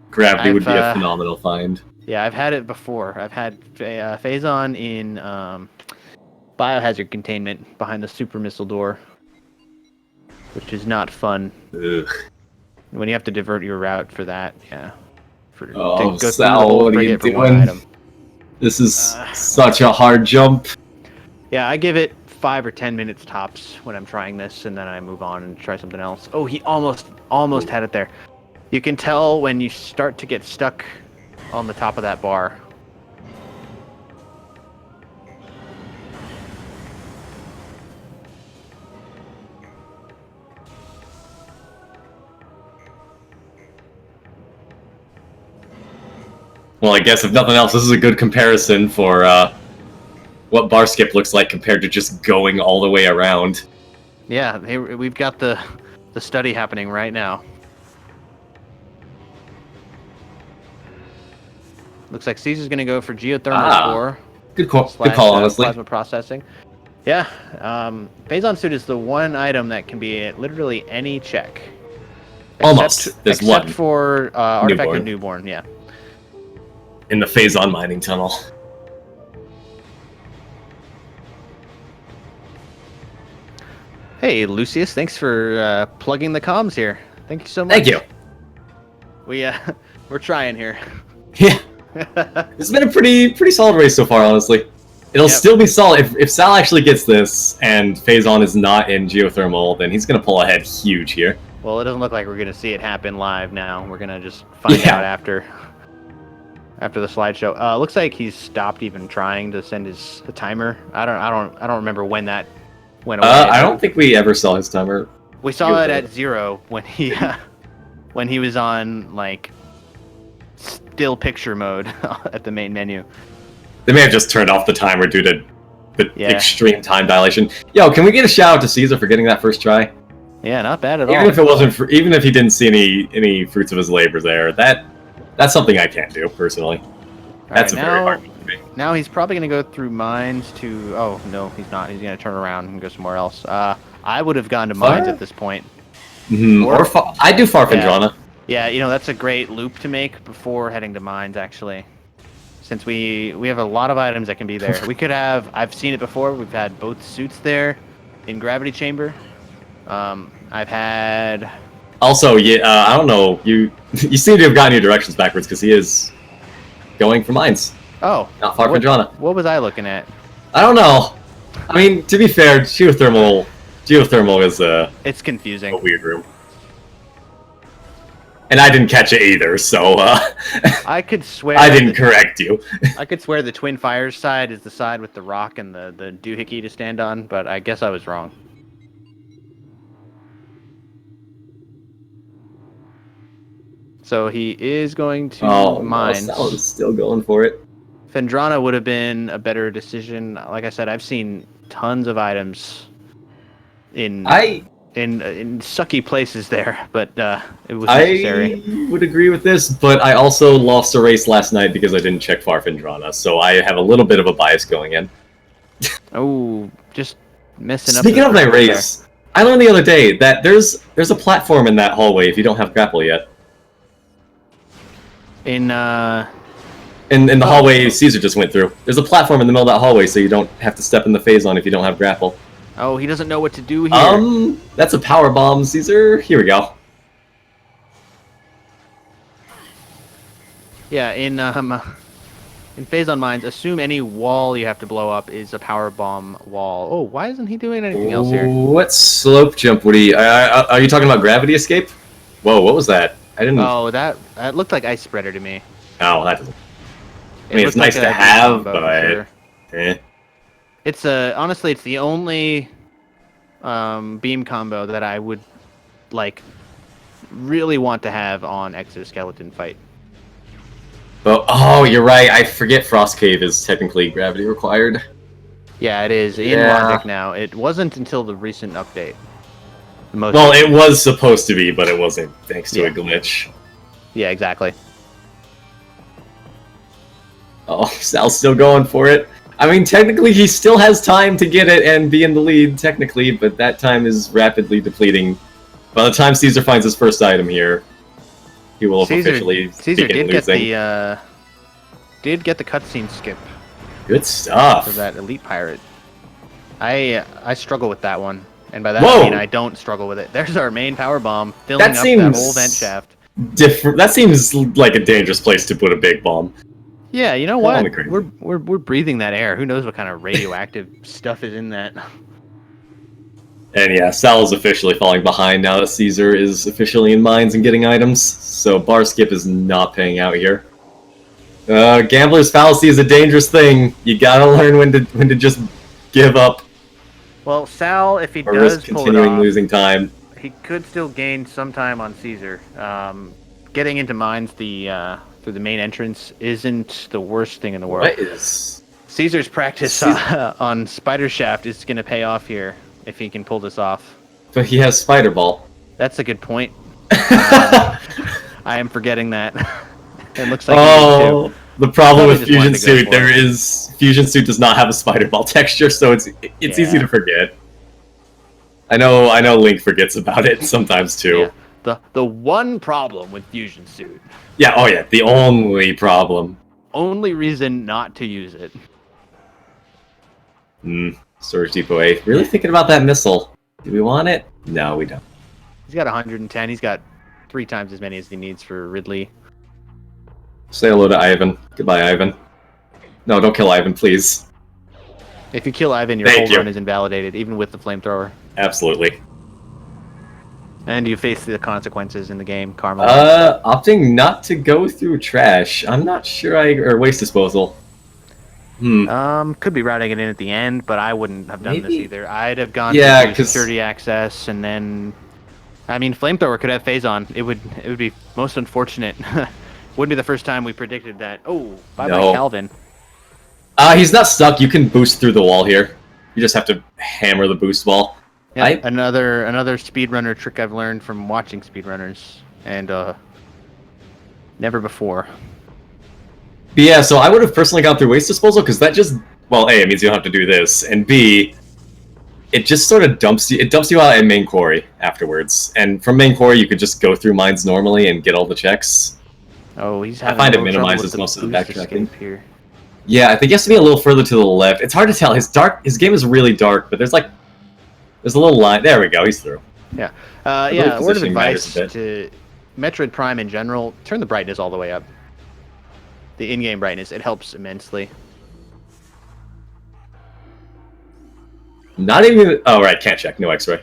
gravity would be a phenomenal find.
Yeah, I've had it before. I've had phase-on in biohazard containment behind the super missile door, which is not fun.
Ugh.
When you have to divert your route for that, yeah. To
Oh,
go
Sal, what are you doing? This is such a hard jump.
Yeah, I give it 5 or 10 minutes tops when I'm trying this, and then I move on and try something else. Oh, he almost had it there. You can tell when you start to get stuck on the top of that bar.
Well, I guess if nothing else, this is a good comparison for what bar skip looks like compared to just going all the way around.
Yeah, we've got the study happening right now. Looks like Caesar's going to go for geothermal core.
Good call, honestly.
Plasma processing. Yeah, Phazon suit is the one item that can be at literally any check.
Almost. There's
except
one.
For Artifact of Newborn, yeah.
In the Phazon mining tunnel.
Hey, Lucius, thanks for plugging the comms here. Thank you so much.
Thank you.
We're trying here.
Yeah. It's been a pretty solid race so far, honestly. It'll still be solid. If Sal actually gets this and Phazon is not in geothermal, then he's going to pull ahead huge here.
Well, it doesn't look like we're going to see it happen live now. We're going to just find out after the slideshow. Looks like he's stopped even trying to send his timer. I don't remember when that went away.
I don't think we ever saw his timer.
We saw it at 0 when he was on like still picture mode at the main menu.
They may have just turned off the timer due to the extreme time dilation. Yo, can we get a shout out to Caesar for getting that first try?
Yeah, not bad at all.
Even if he didn't see any fruits of his labor there, that's something I can't do personally. That's very hard for me.
Now he's probably going to go through mines to. Oh no, he's not. He's going to turn around and go somewhere else. I would have gone to mines at this point.
I do Farfandrana.
Yeah, that's a great loop to make before heading to mines, actually. Since we have a lot of items that can be there. We could have, I've seen it before, we've had both suits there in Gravity Chamber. I've had...
Also, I don't know, you seem to have gotten your directions backwards, because he is going for mines.
Oh.
Not Farfandrana.
What was I looking at?
I don't know. I mean, to be fair, geothermal is
it's confusing.
A weird room. And I didn't catch it either, so
I could swear
I didn't correct you.
I could swear the Twin Fires side is the side with the rock and the doohickey to stand on, but I guess I was wrong. So he is going to mines.
Sal is still going for it.
Phendrana would have been a better decision. Like I said, I've seen tons of items in sucky places there, but it was necessary.
I would agree with this, but I also lost a race last night because I didn't check Farfandrana, so I have a little bit of a bias going in.
Oh, just messing up.
Speaking of my race, I learned the other day that there's a platform in that hallway if you don't have grapple yet.
In the
hallway Caesar just went through. There's a platform in the middle of that hallway, so you don't have to step in the Phazon if you don't have grapple.
Oh, he doesn't know what to do here.
That's a power bomb, Caesar. Here we go.
Yeah, in Phazon mines, assume any wall you have to blow up is a power bomb wall. Oh, why isn't he doing anything else here?
What slope jump would he? Are you talking about gravity escape? Whoa, what was that? I didn't.
Oh, that looked like ice spreader to me.
Oh, that doesn't. I mean, it's nice to have, but
it's honestly, it's the only beam combo that I would really want to have on exoskeleton fight.
Oh, you're right. I forget Frost Cave is technically gravity required.
Yeah, it is in logic now. It wasn't until the recent update.
Well, it was supposed to be, but it wasn't thanks to a glitch.
Yeah, exactly.
Oh, Sal's still going for it. I mean, technically, he still has time to get it and be in the lead, technically, but that time is rapidly depleting. By the time Caesar finds his first item here, he will have officially begin losing.
Did get the cutscene skip.
Good stuff.
For that elite pirate. I struggle with that one, and by that I mean I don't struggle with it. There's our main power bomb filling up that whole vent shaft.
That seems like a dangerous place to put a big bomb.
Yeah, you know what? We're breathing that air. Who knows what kind of radioactive stuff is in that?
And yeah, Sal is officially falling behind now that Caesar is officially in mines and getting items. So bar skip is not paying out here. Gambler's fallacy is a dangerous thing. You gotta learn when to just give up.
Well, Sal, if he
or
does
risk
pull
continuing
it off,
losing time,
he could still gain some time on Caesar. Getting into mines, the through the main entrance isn't the worst thing in the world.
What is...
Caesar's practice on Spider Shaft is going to pay off here if he can pull this off.
But he has Spider Ball.
That's a good point. I am forgetting that. It looks like
oh, the problem with Fusion Suit,
Fusion
Suit does not have a Spider Ball texture, so it's easy to forget. I know Link forgets about it sometimes too.
Yeah. The one problem with Fusion Suit.
Yeah, oh yeah, the only problem.
Only reason not to use it.
Storage Depot A. Really thinking about that missile. Do we want it? No, we don't.
He's got 110. He's got 3 times as many as he needs for Ridley.
Say hello to Ivan. Goodbye, Ivan. No, don't kill Ivan, please.
If you kill Ivan, your whole run is invalidated, even with the flamethrower.
Absolutely.
And you face the consequences in the game, karma.
Opting not to go through trash. I'm not sure or waste disposal.
Could be routing it in at the end, but I wouldn't have done this either. I'd have gone through security access, and then... I mean, Flamethrower could have phase on. It would be most unfortunate. Wouldn't be the first time we predicted that. Oh, bye-bye, Calvin.
He's not stuck. You can boost through the wall here. You just have to hammer the boost wall.
Yep, another speedrunner trick I've learned from watching speedrunners, and never before.
But yeah, so I would have personally gone through waste disposal, because that just, well, A, it means you don't have to do this, and B, it just sort of dumps you out at main quarry afterwards. And from main quarry, you could just go through mines normally and get all the checks.
Oh, he's having
I find it minimizes most of the backtracking
here.
Yeah, I think he has to be a little further to the left. It's hard to tell. His game is really dark, but there's a little line. There we go. He's through.
Yeah. Yeah. Word of advice to Metroid Prime in general: turn the brightness all the way up. The in-game brightness, it helps immensely.
Not even. Oh right, can't check. No X-ray.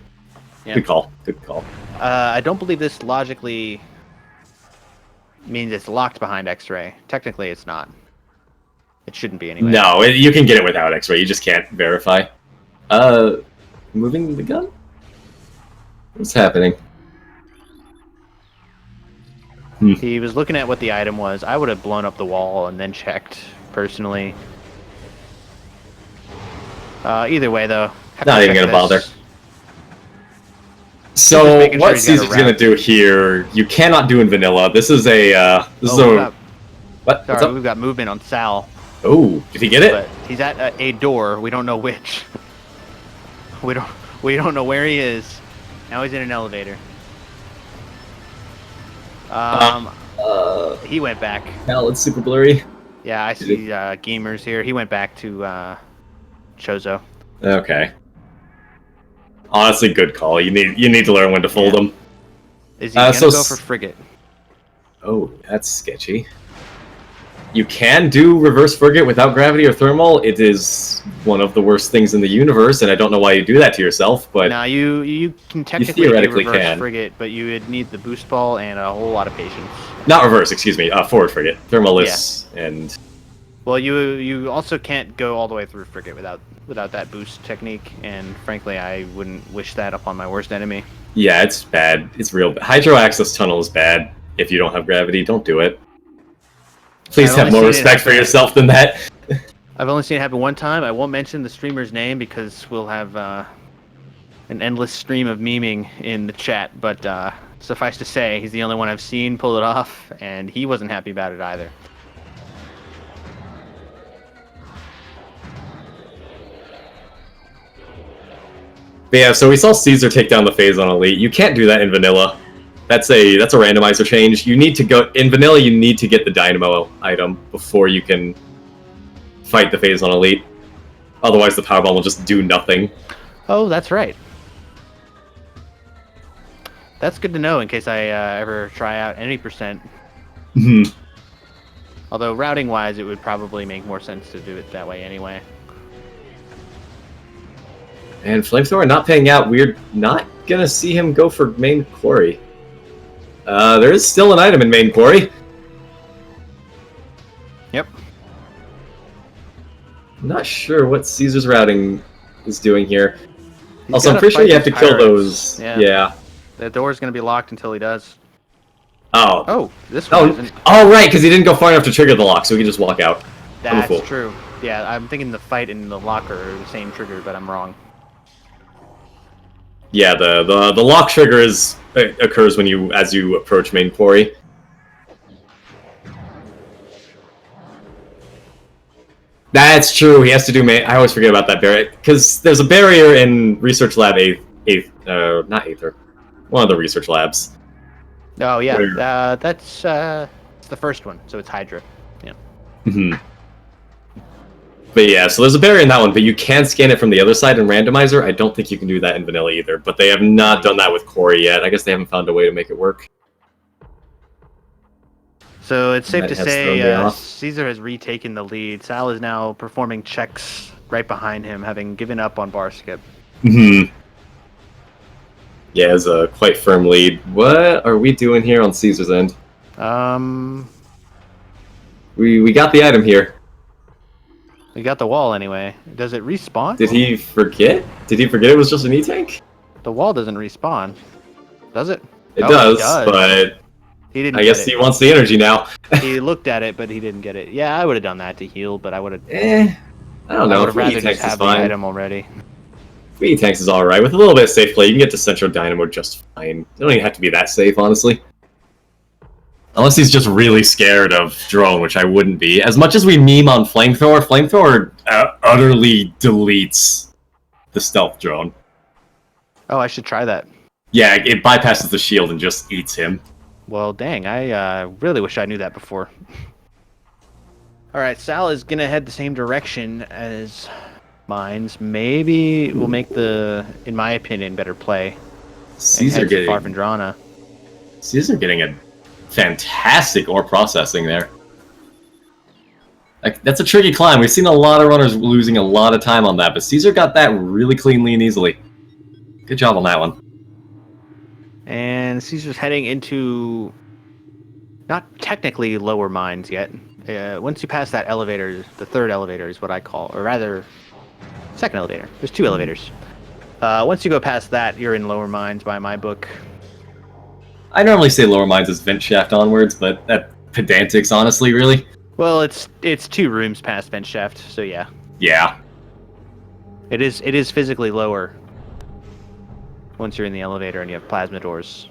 Yeah.
Good call. Good call.
I don't believe this logically means it's locked behind X-ray. Technically, it's not. It shouldn't be anyway.
No, you can get it without X-ray. You just can't verify. Moving the gun? What's happening?
He was looking at what the item was. I would have blown up the wall and then checked, personally. Either way, though.
Not even gonna bother. So, what Caesar's gonna do here, you cannot do in vanilla. This is a, what?
Sorry, we've got movement on Sal.
Oh, did he get it?
But he's at a door. We don't know which. We don't know where he is. Now he's in an elevator. He went back.
Hell, it's super blurry.
Yeah, I see gamers here. He went back to Chozo.
Okay. Honestly, good call. You need to learn when to fold them.
Is he gonna go for frigate?
Oh, that's sketchy. You can do reverse frigate without gravity or thermal. It is one of the worst things in the universe, and I don't know why you do that to yourself. But
now you can technically do reverse frigate, but you would need the boost ball and a whole lot of patience.
Not reverse, excuse me. Forward frigate, thermalist, and.
Well, you also can't go all the way through frigate without that boost technique, and frankly, I wouldn't wish that upon my worst enemy.
Yeah, it's bad. It's real. Hydro access tunnel is bad. If you don't have gravity, don't do it. Please have more respect for yourself than that.
I've only seen it happen one time. I won't mention the streamer's name because we'll have an endless stream of memeing in the chat, but suffice to say, he's the only one I've seen pull it off, and he wasn't happy about it either.
But yeah, so we saw Caesar take down the phase on Elite. You can't do that in vanilla. That's a randomizer change. You need to go in vanilla. You need to get the Dynamo item before you can fight the phase on Elite. Otherwise, the powerbomb will just do nothing.
Oh, that's right. That's good to know in case I ever try out any percent. Although routing-wise, it would probably make more sense to do it that way anyway.
And Flamethrower not paying out. We're not gonna see him go for main quarry. There is still an item in main quarry.
Yep.
I'm not sure what Caesar's routing is doing here. Also, I'm pretty sure you have to kill those.
Yeah. The door's gonna be locked until he does.
Oh.
Oh, this one isn't.
Oh, right, because he didn't go far enough to trigger the lock, so we can just walk out.
That's true. Yeah, I'm thinking the fight and the locker are the same trigger, but I'm wrong.
Yeah, the lock trigger occurs as you approach main quarry. That's true. He has to do I always forget about that barrier because there's a barrier in Research Lab not Aether, one of the research labs.
Oh yeah, that's it's the first one, so it's Hydra. Yeah.
Mm-hmm. But yeah, so there's a barrier in that one, but you can scan it from the other side in Randomizer. I don't think you can do that in Vanilla either, but they have not done that with Quarry yet. I guess they haven't found a way to make it work.
So it's safe to say Caesar has retaken the lead. Sal is now performing checks right behind him, having given up on bar skip.
Mm-hmm. Yeah, it's a quite firm lead. What are we doing here on Caesar's end? We got the item here.
We got the wall anyway. Does it respawn?
Did he forget? Did he forget it was just an E-tank?
The wall doesn't respawn. Does it?
It does, but
he didn't.
I guess he wants the energy now.
He looked at it, but he didn't get it. Yeah, I would have done that to heal, but I would have.
I don't know.
I would have rather just have the item already.
E-tanks is alright. With a little bit of safe play, you can get to Central Dynamo just fine. You don't even have to be that safe, honestly. Unless he's just really scared of drone, which I wouldn't be. As much as we meme on Flamethrower utterly deletes the stealth drone.
Oh, I should try that.
Yeah, it bypasses the shield and just eats him.
Well, dang, I really wish I knew that before. Alright, Sal is gonna head the same direction as Mines. Maybe we'll make the, in my opinion, better play.
Caesar getting
Farfandrana.
Caesar getting a fantastic ore processing there. Like, that's a tricky climb. We've seen a lot of runners losing a lot of time on that, but Caesar got that really cleanly and easily. Good job on that one.
And Caesar's heading into not technically lower mines yet. Once you pass that elevator, the third elevator is what I call, or rather, second elevator. There's two elevators. Once you go past that, you're in lower mines by my book.
I normally say lower mines is vent shaft onwards, but that pedantics, honestly, really.
Well, it's 2 rooms past vent shaft, so yeah.
Yeah.
It is physically lower once you're in the elevator and you have plasma doors.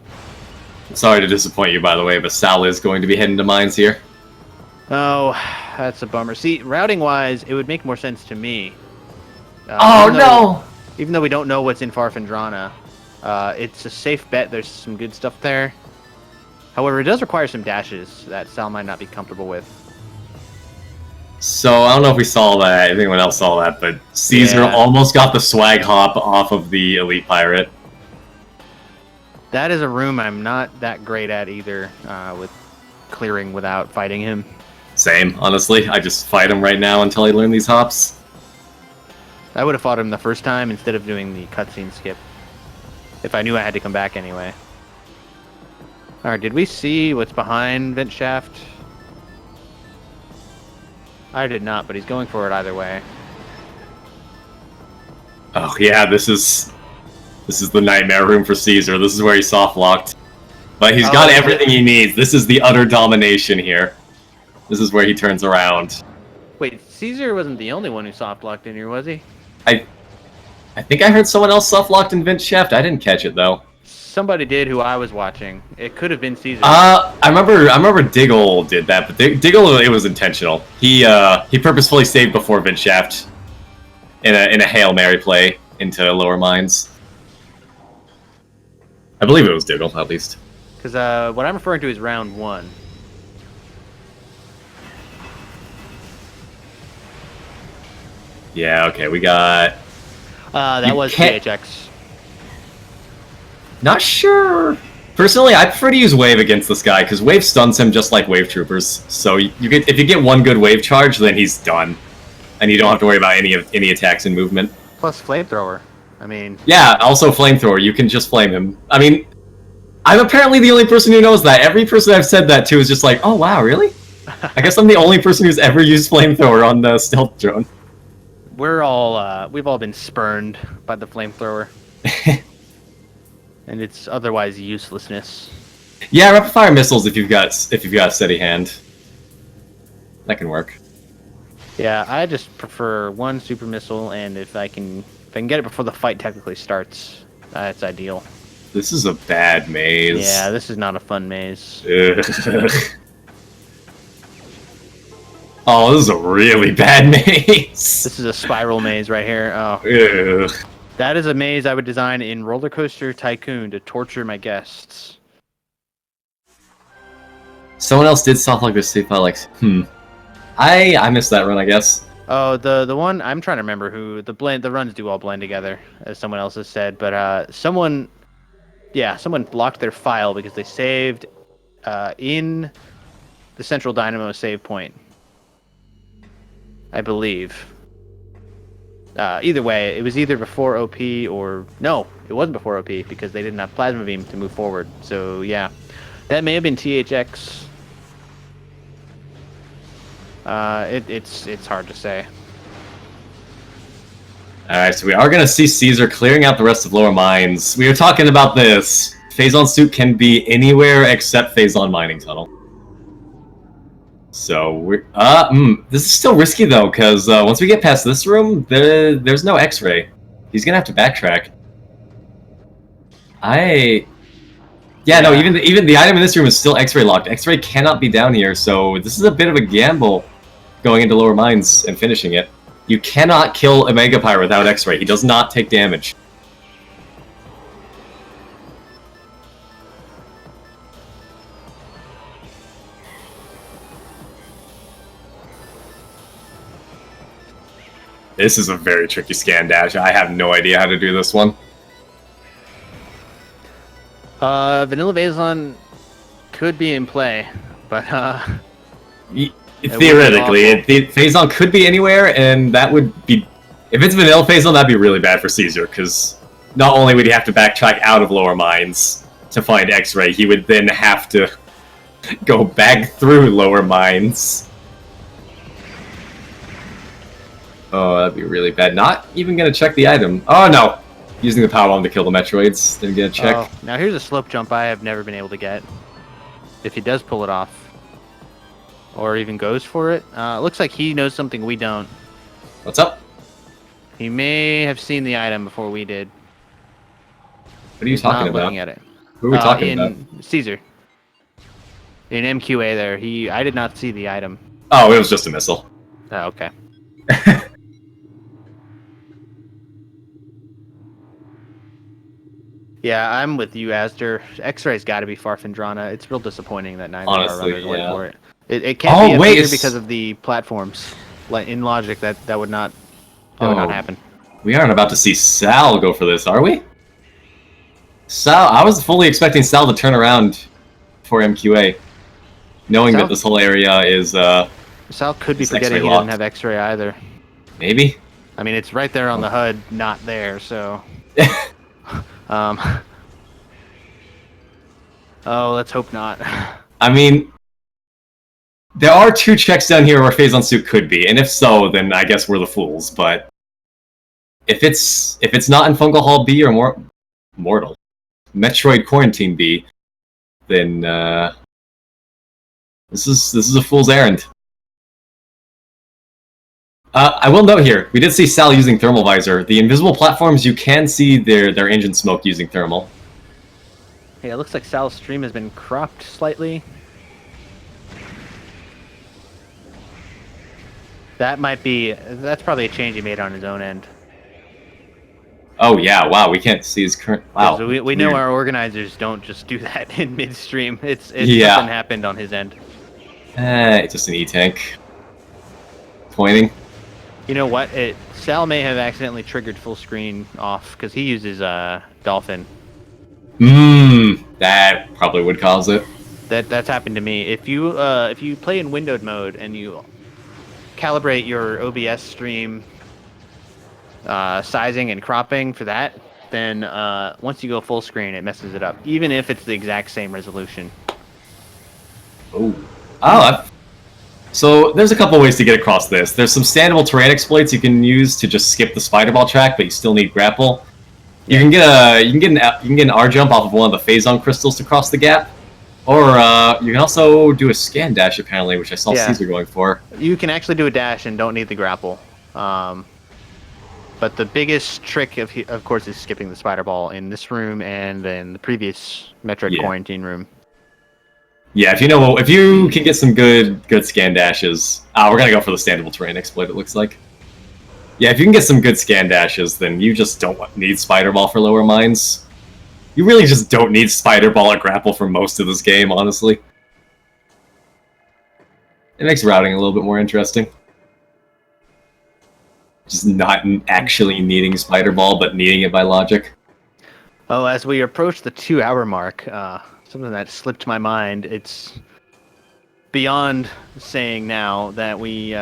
Sorry to disappoint you, by the way, but Sal is going to be heading to mines here.
Oh, that's a bummer. See, routing-wise, it would make more sense to me. Even though we don't know what's in Farfandrana, it's a safe bet. There's some good stuff there. However, it does require some dashes that Sal might not be comfortable with.
So, I don't know if we saw that, if anyone else saw that, but Caesar almost got the swag hop off of the Elite Pirate.
That is a room I'm not that great at either, with clearing without fighting him.
Same, honestly. I just fight him right now until I learn these hops.
I would have fought him the first time instead of doing the cutscene skip. If I knew I had to come back anyway. Alright, did we see what's behind Vent Shaft? I did not, but he's going for it either way.
Oh yeah, this is the nightmare room for Caesar. This is where he's soft-locked. But he's got everything he needs. This is the utter domination here. This is where he turns around.
Wait, Caesar wasn't the only one who soft-locked in here, was he?
I think I heard someone else soft-locked in Vent Shaft. I didn't catch it, though.
Somebody did who I was watching. It could have been Caesar.
I remember Diggle did that, but Diggle, it was intentional. He purposefully saved before Vent Shaft in a Hail Mary play into lower mines. I believe it was Diggle, at least.
Because what I'm referring to is round 1.
Yeah, okay, we got...
that was PHX.
Not sure. Personally, I prefer to use Wave against this guy, because Wave stuns him just like Wave Troopers. So if you get one good Wave charge, then he's done. And you don't have to worry about any attacks and movement.
Plus Flamethrower. I mean...
Yeah, also Flamethrower. You can just flame him. I mean, I'm apparently the only person who knows that. Every person I've said that to is just like, oh wow, really? I guess I'm the only person who's ever used Flamethrower on the stealth drone.
We've all been spurned by the Flamethrower. And its otherwise uselessness.
Yeah, rapid fire missiles if you've got a steady hand. That can work.
Yeah, I just prefer one super missile, and if I can get it before the fight technically starts, that's ideal.
This is a bad maze.
Yeah, this is not a fun maze.
Ugh. Oh, this is a really bad maze.
This is a spiral maze right here. Oh.
Ugh.
That is a maze I would design in Roller Coaster Tycoon to torture my guests.
Someone else did stuff like this. They felt like, I missed that run, I guess.
Oh, the one I'm trying to remember who the runs do all blend together, as someone else has said. But someone blocked their file because they saved in the Central Dynamo save point, I believe. Either way, it was either before OP or... No, it wasn't before OP because they didn't have Plasma Beam to move forward. So, yeah. That may have been THX. It's hard to say.
Alright, so we are going to see Caesar clearing out the rest of Lower Mines. We were talking about this. Phazon Suit can be anywhere except Phazon Mining Tunnel. So, we're... this is still risky, though, because once we get past this room, there's no X-ray. He's going to have to backtrack. Yeah, no, even the item in this room is still X-ray locked. X-ray cannot be down here, so this is a bit of a gamble going into Lower Mines and finishing it. You cannot kill a Mega Pyre without X-ray. He does not take damage. This is a very tricky scan dash. I have no idea how to do this one.
Vanilla Phazon could be in play, but
theoretically, Phazon could be anywhere, and that would be... If it's Vanilla Phazon, that'd be really bad for Caesar, because not only would he have to backtrack out of Lower Mines to find X-Ray, he would then have to go back through Lower Mines. Oh, that'd be really bad. Not even gonna check the item. Oh, no! Using the power bomb to kill the Metroids. Didn't get a check.
Oh, now here's a slope jump I have never been able to get. If he does pull it off. Or even goes for it. Looks like he knows something we don't.
What's up?
He may have seen the item before we did.
What are you talking about?
Looking at it.
Who are we talking about?
Caesar. In MQA there. I did not see the item.
Oh, it was just a missile.
Oh, okay. Yeah, I'm with you, Asder. X-Ray's got to be Farfandrana. It's real disappointing that neither of our runners went for it. It can't be because of the platforms. Like in logic, that would not happen.
We aren't about to see Sal go for this, are we? Sal, I was fully expecting Sal to turn around for MQA, knowing that this whole area is.
Sal could be forgetting he doesn't have X-Ray either.
Maybe.
I mean, it's right there on the HUD, not there. So. Oh, let's hope not.
I mean, there are 2 checks down here where Phazon Suit could be, and if so, then I guess we're the fools. But if it's not in Fungal Hall B or Mortal, Metroid Quarantine B, then this is a fool's errand. I will note here, we did see Sal using Thermal Visor. The invisible platforms, you can see their engine smoke using thermal.
Yeah, it looks like Sal's stream has been cropped slightly. That's probably a change he made on his own end.
Oh yeah, wow, we can't see his current... Wow.
So we know our organizers don't just do that in midstream. It's something happened on his end.
It's just an E-tank. Pointing.
You know what? Sal may have accidentally triggered full screen off because he uses Dolphin.
That probably would cause it.
That's happened to me. If you play in windowed mode and you calibrate your OBS stream sizing and cropping for that, then once you go full screen, it messes it up, even if it's the exact same resolution.
So there's a couple ways to get across this. There's some standable terrain exploits you can use to just skip the spider ball track, but you still need grapple. You can get an R jump off of one of the Phazon crystals to cross the gap. Or you can also do a scan dash, apparently, which I saw
Yeah.
Caesar going for.
You can actually do a dash and don't need the grapple. But the biggest trick, of course, is skipping the spider ball in this room and in the previous Metroid quarantine room.
Yeah, if you can get some good scan dashes, we're gonna go for the standable terrain exploit. It looks like. Yeah, if you can get some good scan dashes, then you just don't need spider ball for lower mines. You really just don't need spider ball or grapple for most of this game, honestly. It makes routing a little bit more interesting. Just not actually needing spider ball, but needing it by logic.
Oh, as we approach the 2-hour mark, something that slipped my mind. It's beyond saying now that we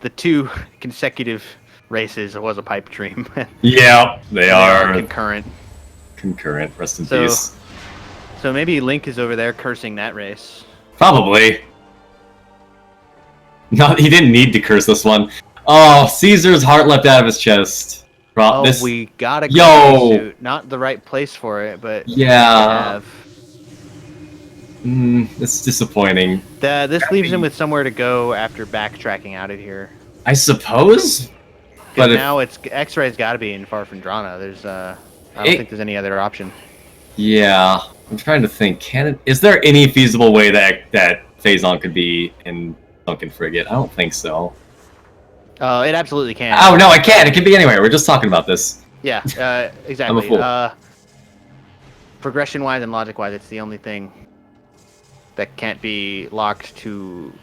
the 2 consecutive races was a pipe dream.
Yeah, they are
concurrent.
Concurrent. Rest in peace.
So maybe Link is over there cursing that race.
Probably. No, he didn't need to curse this one. Oh, Caesar's heart leapt out of his chest.
We got a suit. Not the right place for it, but
yeah. It's disappointing.
This leaves him with somewhere to go after backtracking out of here.
I suppose. But
now X-Ray's got to be in Farfandrana. I don't think there's any other option. Yeah,
I'm trying to think. Is there any feasible way that Phazon could be in Sunken Frigate? I don't think so.
It absolutely can.
Oh no, it can. It can be anywhere. We're just talking about this.
Yeah, exactly.
I'm a fool.
Progression-wise and logic-wise, it's the only thing that can't be locked to,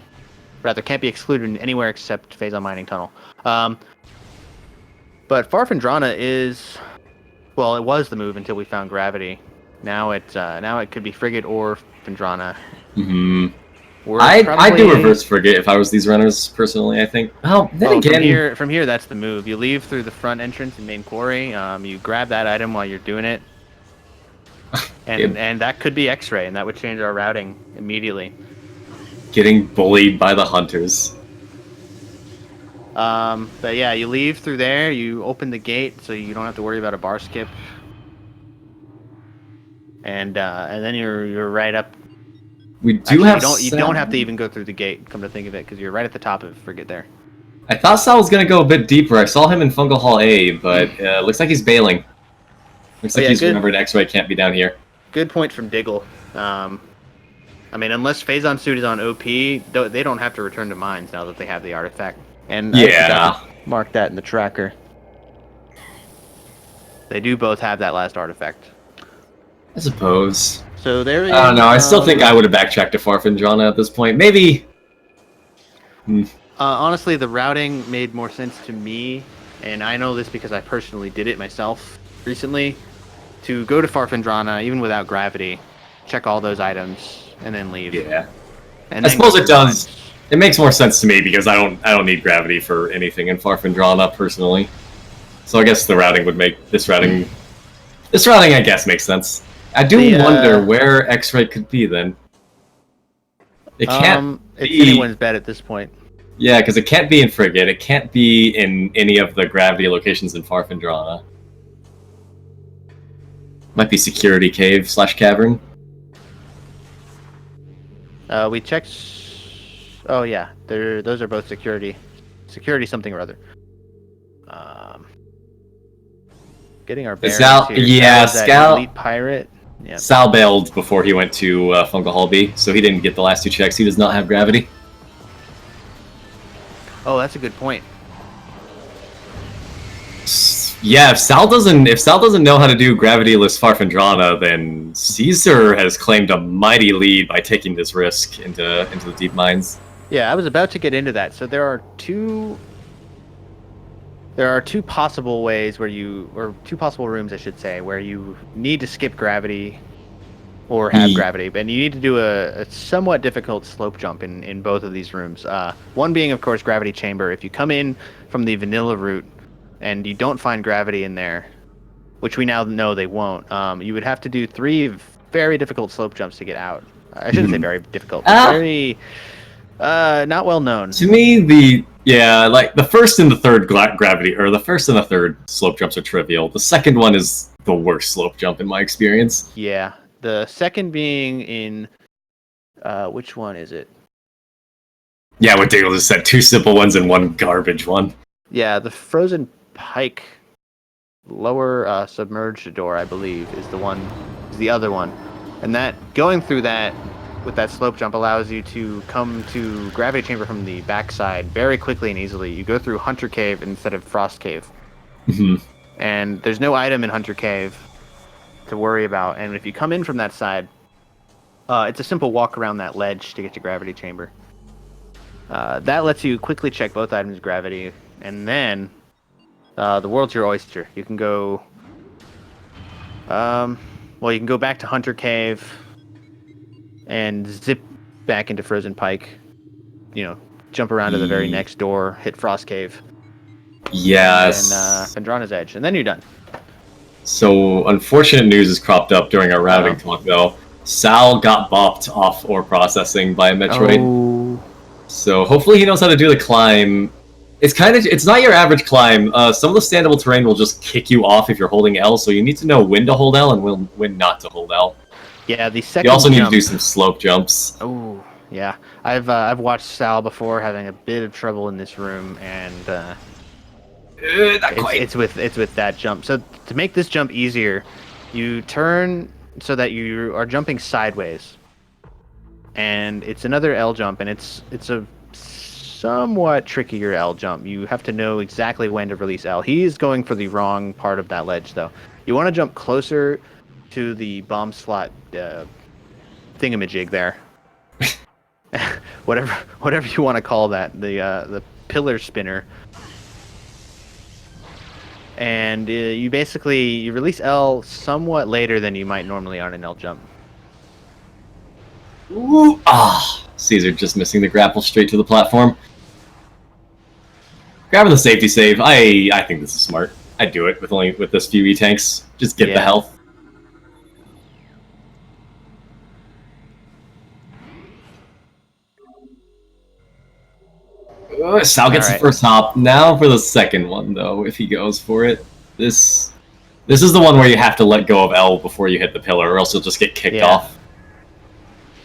rather can't be excluded anywhere except Phazon Mining Tunnel. But Farfandrana is, well, it was the move until we found gravity. Now it could be Frigate or Fandrana.
Mm-hmm. I'd do reverse Frigate if I was these runners, personally, I think. Well, then again...
From here, that's the move. You leave through the front entrance in main quarry, you grab that item while you're doing it, and that could be X-Ray, and that would change our routing immediately.
Getting bullied by the hunters.
But yeah, you leave through there, you open the gate so you don't have to worry about a bar skip. And then you're right up.
We do
actually, you don't have to even go through the gate, come to think of it, because you're right at the top of Frigate there.
I thought Sal was going to go a bit deeper. I saw him in Fungal Hall A, but looks like he's bailing. Looks like he's remembered X-Ray can't be down here.
Good point from Diggle. I mean, unless Phazon Suit is on OP, they don't have to return to mines now that they have the artifact. And
yeah,
mark that in the tracker. They do both have that last artifact.
I suppose.
So there.
I don't know. I still think I would have backtracked to Farfandrana at this point. Maybe.
Honestly, the routing made more sense to me, and I know this because I personally did it myself recently. To go to Farfandrana, even without gravity, check all those items, and then leave.
Yeah. And I suppose it does. It makes more sense to me because I don't need gravity for anything in Farfandrana personally. So I guess the routing would make this routing. This routing, I guess, makes sense. I do wonder where X-Ray could be then. It can't
be... It's anyone's bet at this point.
Yeah, because it can't be in Frigate. It can't be in any of the gravity locations in Farfandrana. Might be Security Cave / Cavern.
We checked... Oh yeah, those are both security. Security something or other. Getting our bearings here.
Yeah, Scout.
Elite pirate. Yeah.
Sal bailed before he went to Fungal Hall B, so he didn't get the last 2 checks. He does not have gravity.
Oh, that's a good point.
Yeah, if Sal doesn't know how to do gravity-less Farfandrana, then Caesar has claimed a mighty lead by taking this risk into the deep mines.
Yeah, I was about to get into that. So there are two possible ways or 2 possible rooms, I should say, where you need to skip gravity or have gravity, and you need to do a somewhat difficult slope jump in both of these rooms. One being, of course, Gravity Chamber. If you come in from the vanilla route and you don't find gravity in there, which we now know they won't, you would have to do 3 very difficult slope jumps to get out. I shouldn't say very difficult, but very not well known.
To me, like the first and the third gravity, or the first and the third slope jumps are trivial. The second one is the worst slope jump in my experience.
Yeah. The second being in which one is it?
Yeah, what Daniel just said, 2 simple ones and 1 garbage one.
Yeah, the frozen pike lower submerged door, I believe, is the other one. And that going through that with that slope jump allows you to come to gravity chamber from the backside very quickly and easily. You go through Hunter Cave instead of Frost Cave.
Mm-hmm.
And there's no item in Hunter Cave to worry about. And if you come in from that side, it's a simple walk around that ledge to get to gravity chamber. That lets you quickly check both items' gravity, and then the world's your oyster. You can go, you can go back to Hunter Cave and zip back into Frozen Pike. You know, jump around to the very next door, hit Frost Cave.
Yes.
And Vendrana's Edge, and then you're done.
So, unfortunate news has cropped up during our routing talk, though. Sal got bopped off ore processing by a Metroid.
Oh.
So hopefully he knows how to do the climb. It's not your average climb. Some of the standable terrain will just kick you off if you're holding L, so you need to know when to hold L and when not to hold L.
Yeah, the second
You also need to do some slope jumps.
Oh, yeah. I've watched Sal before having a bit of trouble in this room, and
not quite.
It's with that jump. So to make this jump easier, you turn so that you are jumping sideways. And it's another L jump, and it's a somewhat trickier L jump. You have to know exactly when to release L. He's going for the wrong part of that ledge, though. You want to jump closer to the bomb slot thingamajig there. whatever you want to call that, the pillar spinner. And you release L somewhat later than you might normally on an L jump.
Ooh, Caesar just missing the grapple straight to the platform. Grabbing the safety save. I think this is smart. I'd do it with this few E-tanks. Just get the health. Sal gets the first hop. Now for the second one, though, if he goes for it. This is the one where you have to let go of L before you hit the pillar, or else you'll just get kicked off.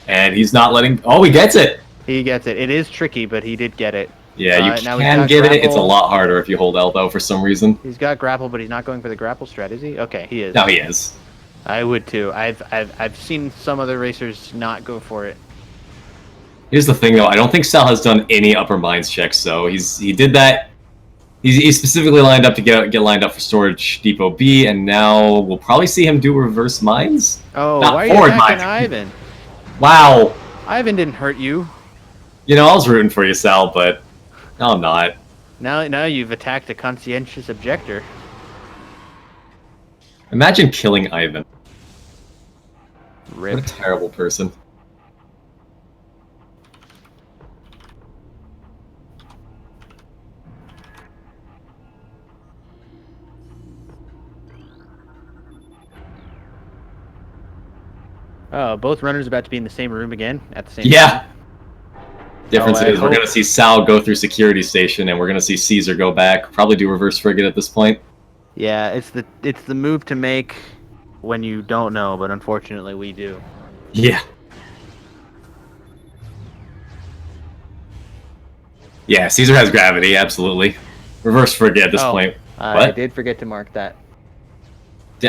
And he's not letting... Oh, he gets it!
He gets it. It is tricky, but he did get it.
Yeah, you can get it. It's a lot harder if you hold L, though, for some reason.
He's got grapple, but he's not going for the grapple strat, is he? Okay, he is.
No, he is.
I would, too. I've seen some other racers not go for it.
Here's the thing, though. I don't think Sal has done any upper mines checks, so he did that. He specifically lined up to get lined up for Storage Depot B, and now we'll probably see him do reverse mines.
Oh, why are you attacking Ivan?
Wow.
Ivan didn't hurt you.
You know, I was rooting for you, Sal, but no, I'm not.
Now you've attacked a conscientious objector.
Imagine killing Ivan.
Rip.
What a terrible person.
Oh, both runners about to be in the same room again at the same time?
Difference is we're going to see Sal go through security station, and we're going to see Caesar go back. Probably do reverse frigate at this point.
Yeah, it's the move to make when you don't know, but unfortunately we do.
Yeah. Yeah, Caesar has gravity, absolutely. Reverse frigate at this point.
I did forget to mark that.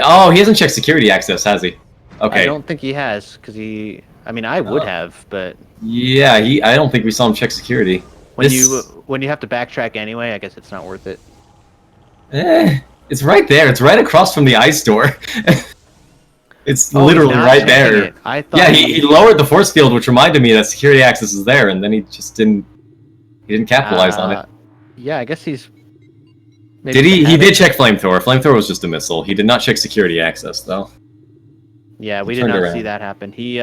Oh, he hasn't checked security access, has he? Okay.
I don't think he has, because I would have, but...
Yeah, I don't think we saw him check security.
When you have to backtrack anyway, I guess it's not worth it.
It's right there. It's right across from the ice door. It's literally right there.
I thought
he lowered the force field, which reminded me that security access is there, and then he just didn't capitalize on it.
Yeah, I guess he's...
Did he? He did check flamethrower. Flamethrower was just a missile. He did not check security access, though.
Yeah, we did not see that happen. He,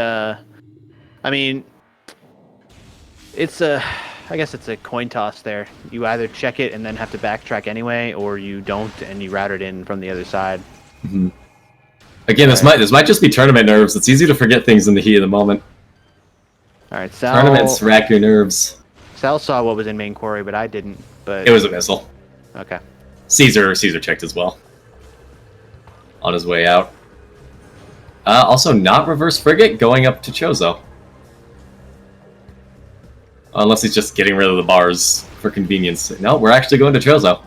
it's I guess it's a coin toss there. You either check it and then have to backtrack anyway, or you don't and you route it in from the other side.
Mm-hmm. Again, this might just be tournament nerves. It's easy to forget things in the heat of the moment.
All right, Sal.
Tournaments rack your nerves.
Sal saw what was in main quarry, but I didn't. But
it was a missile.
Okay.
Caesar checked as well. On his way out. Also, not reverse frigate, going up to Chozo. Unless he's just getting rid of the bars for convenience. No, we're actually going to Chozo.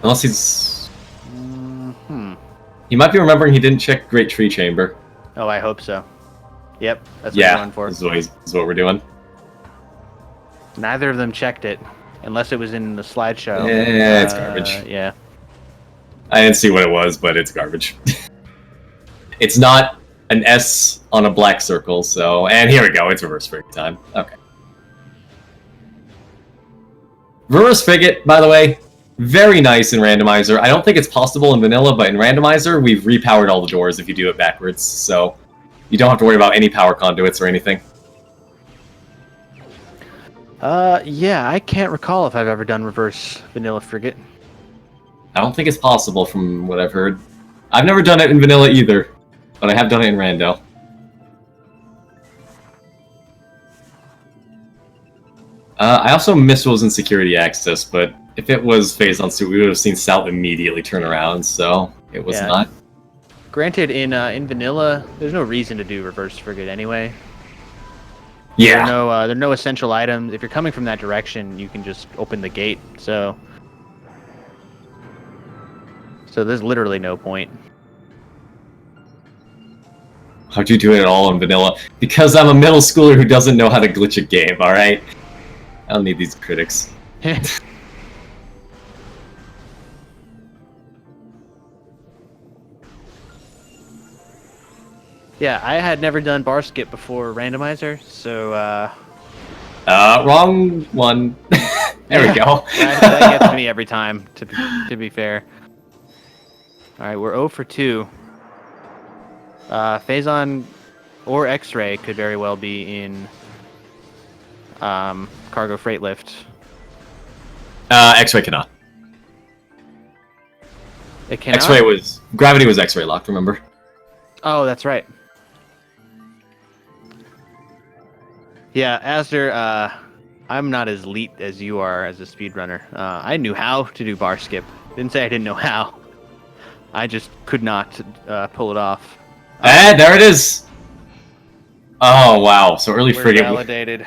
Unless he's... He might be remembering he didn't check Great Tree Chamber.
Oh, I hope so. Yep, that's what we're going for.
This is what we're doing.
Neither of them checked it, unless it was in the slideshow.
Yeah, it's garbage.
Yeah.
I didn't see what it was, but it's garbage. It's not an S on a black circle, so... And here we go, it's reverse frigate time. Okay. Reverse frigate, by the way, very nice in Randomizer. I don't think it's possible in Vanilla, but in Randomizer, we've repowered all the doors if you do it backwards, so you don't have to worry about any power conduits or anything.
Yeah, I can't recall if I've ever done reverse Vanilla frigate.
I don't think it's possible from what I've heard. I've never done it in Vanilla either, but I have done it in Rando. I also missed what was in security access, but if it was phased on suit, we would have seen Sal immediately turn around, so it was not.
Granted, in Vanilla, there's no reason to do reverse frigate anyway.
Yeah.
There are no essential items. If you're coming from that direction, you can just open the gate, so there's literally no point.
How'd you do it all in Vanilla? Because I'm a middle schooler who doesn't know how to glitch a game, alright? I don't need these critics.
Yeah, I had never done bar skip before Randomizer, so
wrong one. There we go.
that gets me every time, to be fair. Alright, we're 0 for 2. Phazon or X-Ray could very well be in cargo freight lift.
X-Ray cannot.
It cannot?
X-Ray was... Gravity was X-Ray locked, remember?
Oh, that's right. Yeah, Asder, I'm not as elite as you are as a speedrunner. I knew how to do bar skip. Didn't say I didn't know how. I just could not pull it off.
There it is! Oh, wow. So early
We're
frigate...
validated.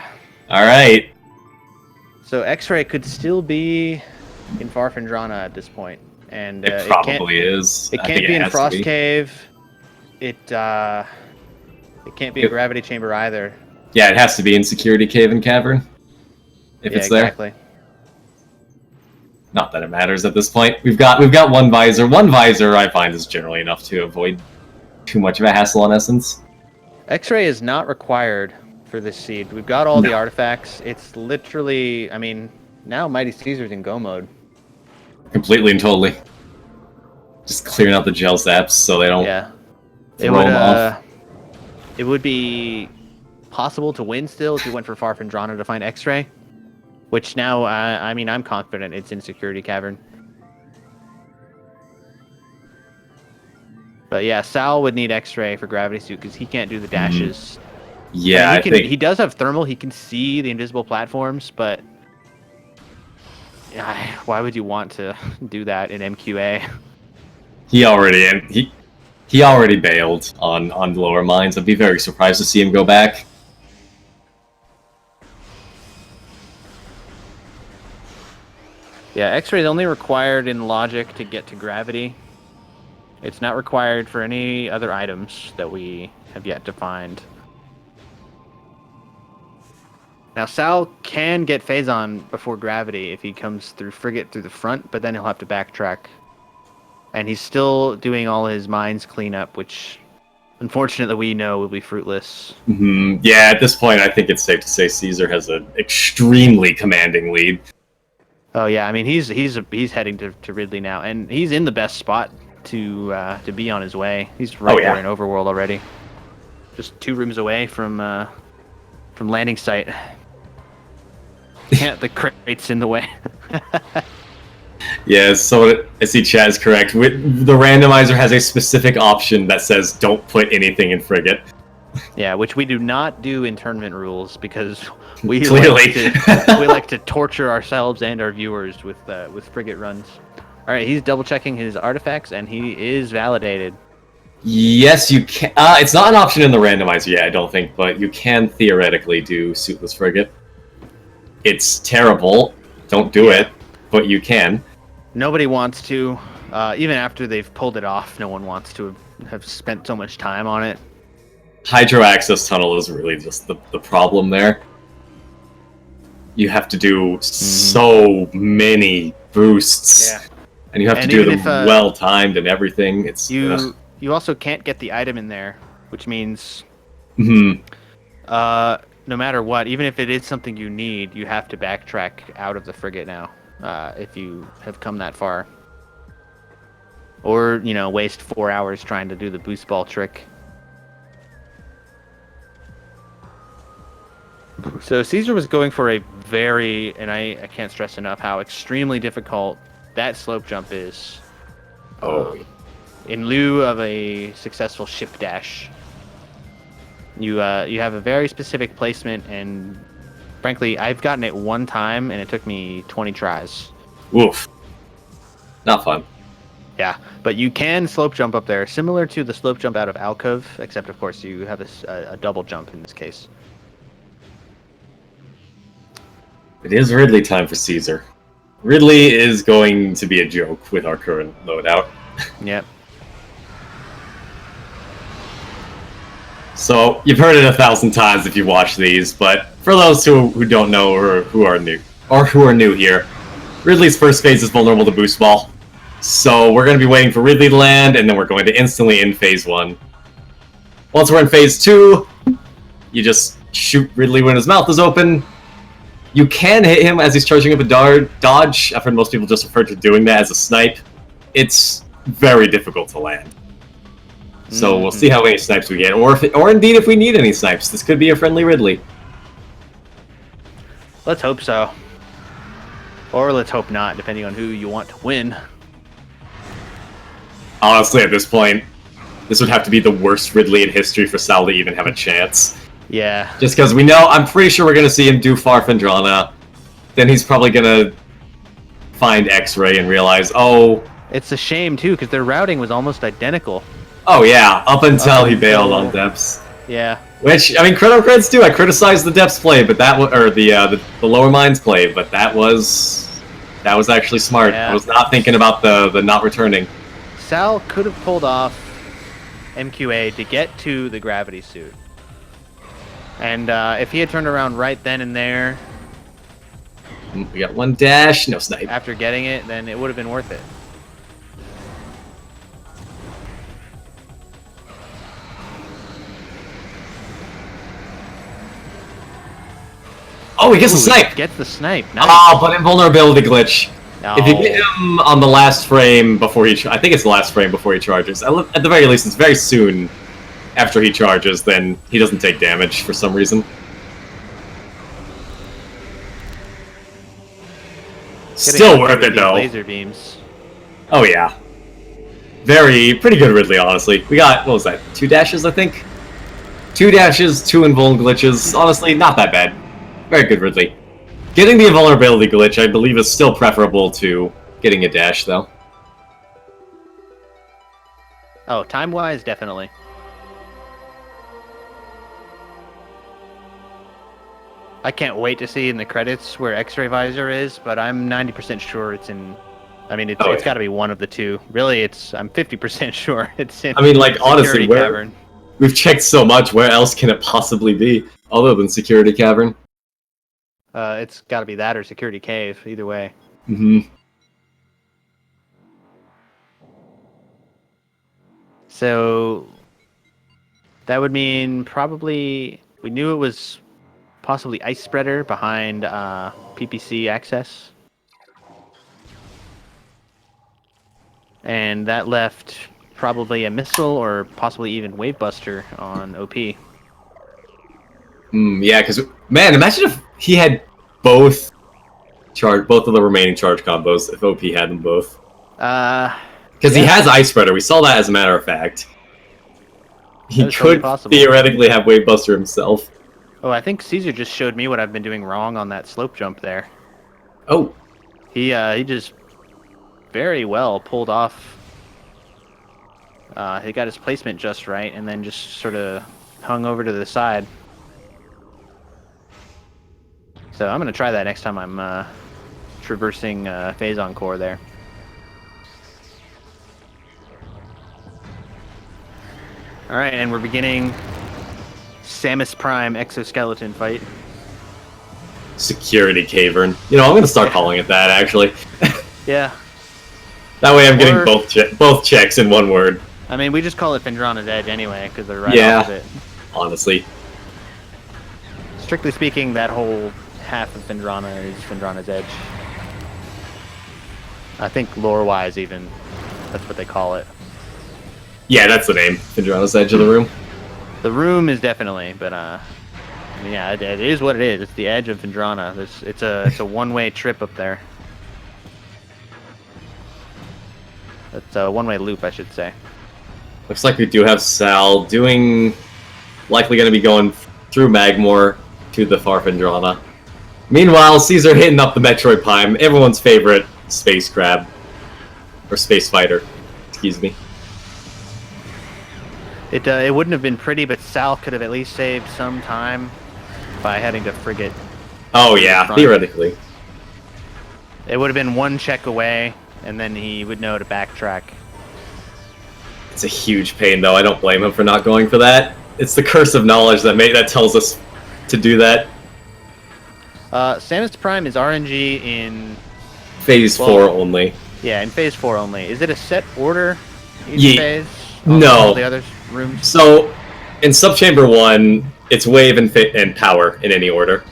Alright.
So X-Ray could still be in Farfandrana at this point. And
it probably is.
It can't be in Frost Cave. It can't be in Gravity Chamber either.
Yeah, it has to be in Security Cave and Cavern. If it's there.
Exactly.
Not that it matters at this point. We've got one visor. One visor I find is generally enough to avoid too much of a hassle on Essence.
X-Ray is not required for this seed. We've got all the artifacts. It's literally, I mean, now MightyCaesar's in go mode.
Completely and totally. Just clearing out the gel zaps so they don't throw them off.
It would be possible to win still if you went for Farfandrana to find X-Ray. Which now, I mean, I'm confident it's in Security Cavern. But yeah, Sal would need X-Ray for Gravity Suit because he can't do the dashes.
Yeah,
I mean, he does have thermal. He can see the invisible platforms, but why would you want to do that in MQA?
He already bailed on the lower mines. I'd be very surprised to see him go back.
Yeah, X-ray is only required in logic to get to gravity. It's not required for any other items that we have yet to find. Now, Sal can get Phazon before gravity if he comes through frigate through the front, but then he'll have to backtrack. And he's still doing all his mines cleanup, which, unfortunately, we know will be fruitless.
Mm-hmm. Yeah, at this point, I think it's safe to say Caesar has an extremely commanding lead.
Oh yeah, I mean he's heading to Ridley now, and he's in the best spot to be on his way. He's right there in Overworld already, just 2 rooms away from landing site. Can't the crates in the way?
Yeah, so I see Chad is correct. The randomizer has a specific option that says don't put anything in frigate.
Yeah, which we do not do in tournament rules because we
clearly
we like to torture ourselves and our viewers with frigate runs. All right, he's double checking his artifacts, and he is validated.
Yes, you can. It's not an option in the randomizer yet, I don't think, but you can theoretically do Suitless Frigate. It's terrible. Don't do it, but you can.
Nobody wants to. Even after they've pulled it off, no one wants to have spent so much time on it.
Hydro Access Tunnel is really just the problem there. You have to do so many boosts.
Yeah.
And you have to do them well-timed and everything. It's
You also can't get the item in there, which means
no
matter what, even if it is something you need, you have to backtrack out of the frigate now if you have come that far. Or, waste 4 hours trying to do the boost ball trick. So Caesar was going for a very, and I can't stress enough how extremely difficult that slope jump is. In lieu of a successful ship dash, you have a very specific placement, and frankly, I've gotten it one time, and it took me 20 tries.
Oof. Not fun.
Yeah, but you can slope jump up there, similar to the slope jump out of Alcove, except of course you have a double jump in this case.
It is Ridley time for Caesar. Ridley is going to be a joke with our current loadout.
Yep.
So, you've heard it 1,000 times if you watch these, but for those who don't know or who are new here, Ridley's first phase is vulnerable to boost ball. So we're going to be waiting for Ridley to land, and then we're going to instantly end phase 1. Once we're in phase 2, you just shoot Ridley when his mouth is open. You can hit him as he's charging up a dodge. I've heard most people just refer to doing that as a snipe. It's very difficult to land. So we'll see how many snipes we get, or indeed if we need any snipes. This could be a friendly Ridley.
Let's hope so. Or let's hope not, depending on who you want to win.
Honestly, at this point, this would have to be the worst Ridley in history for Sal to even have a chance.
Yeah.
Just because I'm pretty sure we're going to see him do Farfandrana. Then he's probably going to find X-Ray and realize, oh...
It's a shame, too, because their routing was almost identical.
Oh, yeah, up until he bailed on Depths.
Yeah.
Which, I mean, creds too. I criticized the Depths play, but the Lower Minds play, but that was actually smart.
Yeah.
I was not thinking about the not returning.
Sal could have pulled off MQA to get to the gravity suit. And if he had turned around right then and there...
We got one dash, no snipe.
After getting it, then it would have been worth it.
Oh, he gets the snipe!
Gets the snipe. Nice.
Oh, but invulnerability glitch.
No.
If you get him on the last frame before he... I think it's the last frame before he charges. At the very least, it's very soon after he charges, then he doesn't take damage for some reason. Still worth it, though.
Laser beams.
Oh, yeah. Pretty good Ridley, honestly. We got, what was that, 2 dashes, I think? 2 dashes, 2 invuln glitches. Honestly, not that bad. Very good Ridley. Getting the invulnerability glitch, I believe, is still preferable to getting a dash, though.
Oh, time-wise, definitely. I can't wait to see in the credits where X-Ray Visor is, but I'm 90% sure it's in... I mean, it's got to be one of the two. Really, I'm 50% sure it's in...
I mean, like, honestly,
Cavern.
We've checked so much, where else can it possibly be, other than Security Cavern?
It's got to be that or Security Cave, either way.
Mm-hmm.
So... that would mean probably... We knew it was... possibly Ice Spreader behind PPC access. And that left probably a missile or possibly even Wave Buster on OP.
Yeah, because, man, imagine if he had both of the remaining charge combos, if OP had them both. Because he has Ice Spreader, we saw that as a matter of fact. He could theoretically have Wave Buster himself.
Oh, I think Caesar just showed me what I've been doing wrong on that slope jump there.
Oh.
He just very well pulled off. He got his placement just right, and then just sort of hung over to the side. So I'm going to try that next time I'm traversing Phase Encore there. All right, and we're beginning Samus Prime exoskeleton fight.
Security cavern. You know, I'm gonna start calling it that, actually.
Yeah.
That way I'm getting both checks in one word.
I mean, we just call it Phendrana's Edge anyway, because they're right off of it.
Honestly.
Strictly speaking, that whole half of Phendrana is Phendrana's Edge. I think lore-wise, even, that's what they call it.
Yeah, that's the name. Phendrana's Edge of the room.
The room is definitely, but yeah, it is what it is. It's the edge of Phendrana. It's a one-way trip up there. It's a one-way loop, I should say.
Looks like we do have Sal likely going to be going through Magmore to the far Phendrana. Meanwhile, Caesar hitting up the Metroid Prime, everyone's favorite space crab. Or space fighter. Excuse me.
It wouldn't have been pretty, but Sal could have at least saved some time by heading to Frigate.
Oh yeah, theoretically.
It would have been one check away, and then he would know to backtrack.
It's a huge pain, though. I don't blame him for not going for that. It's the curse of knowledge that tells us to do that.
Samus Prime is RNG in
Phase 4 only.
Yeah, in Phase 4 only. Is it a set order each phase?
No.
All the other rooms?
So, in Subchamber 1, it's Wave and Power in any order.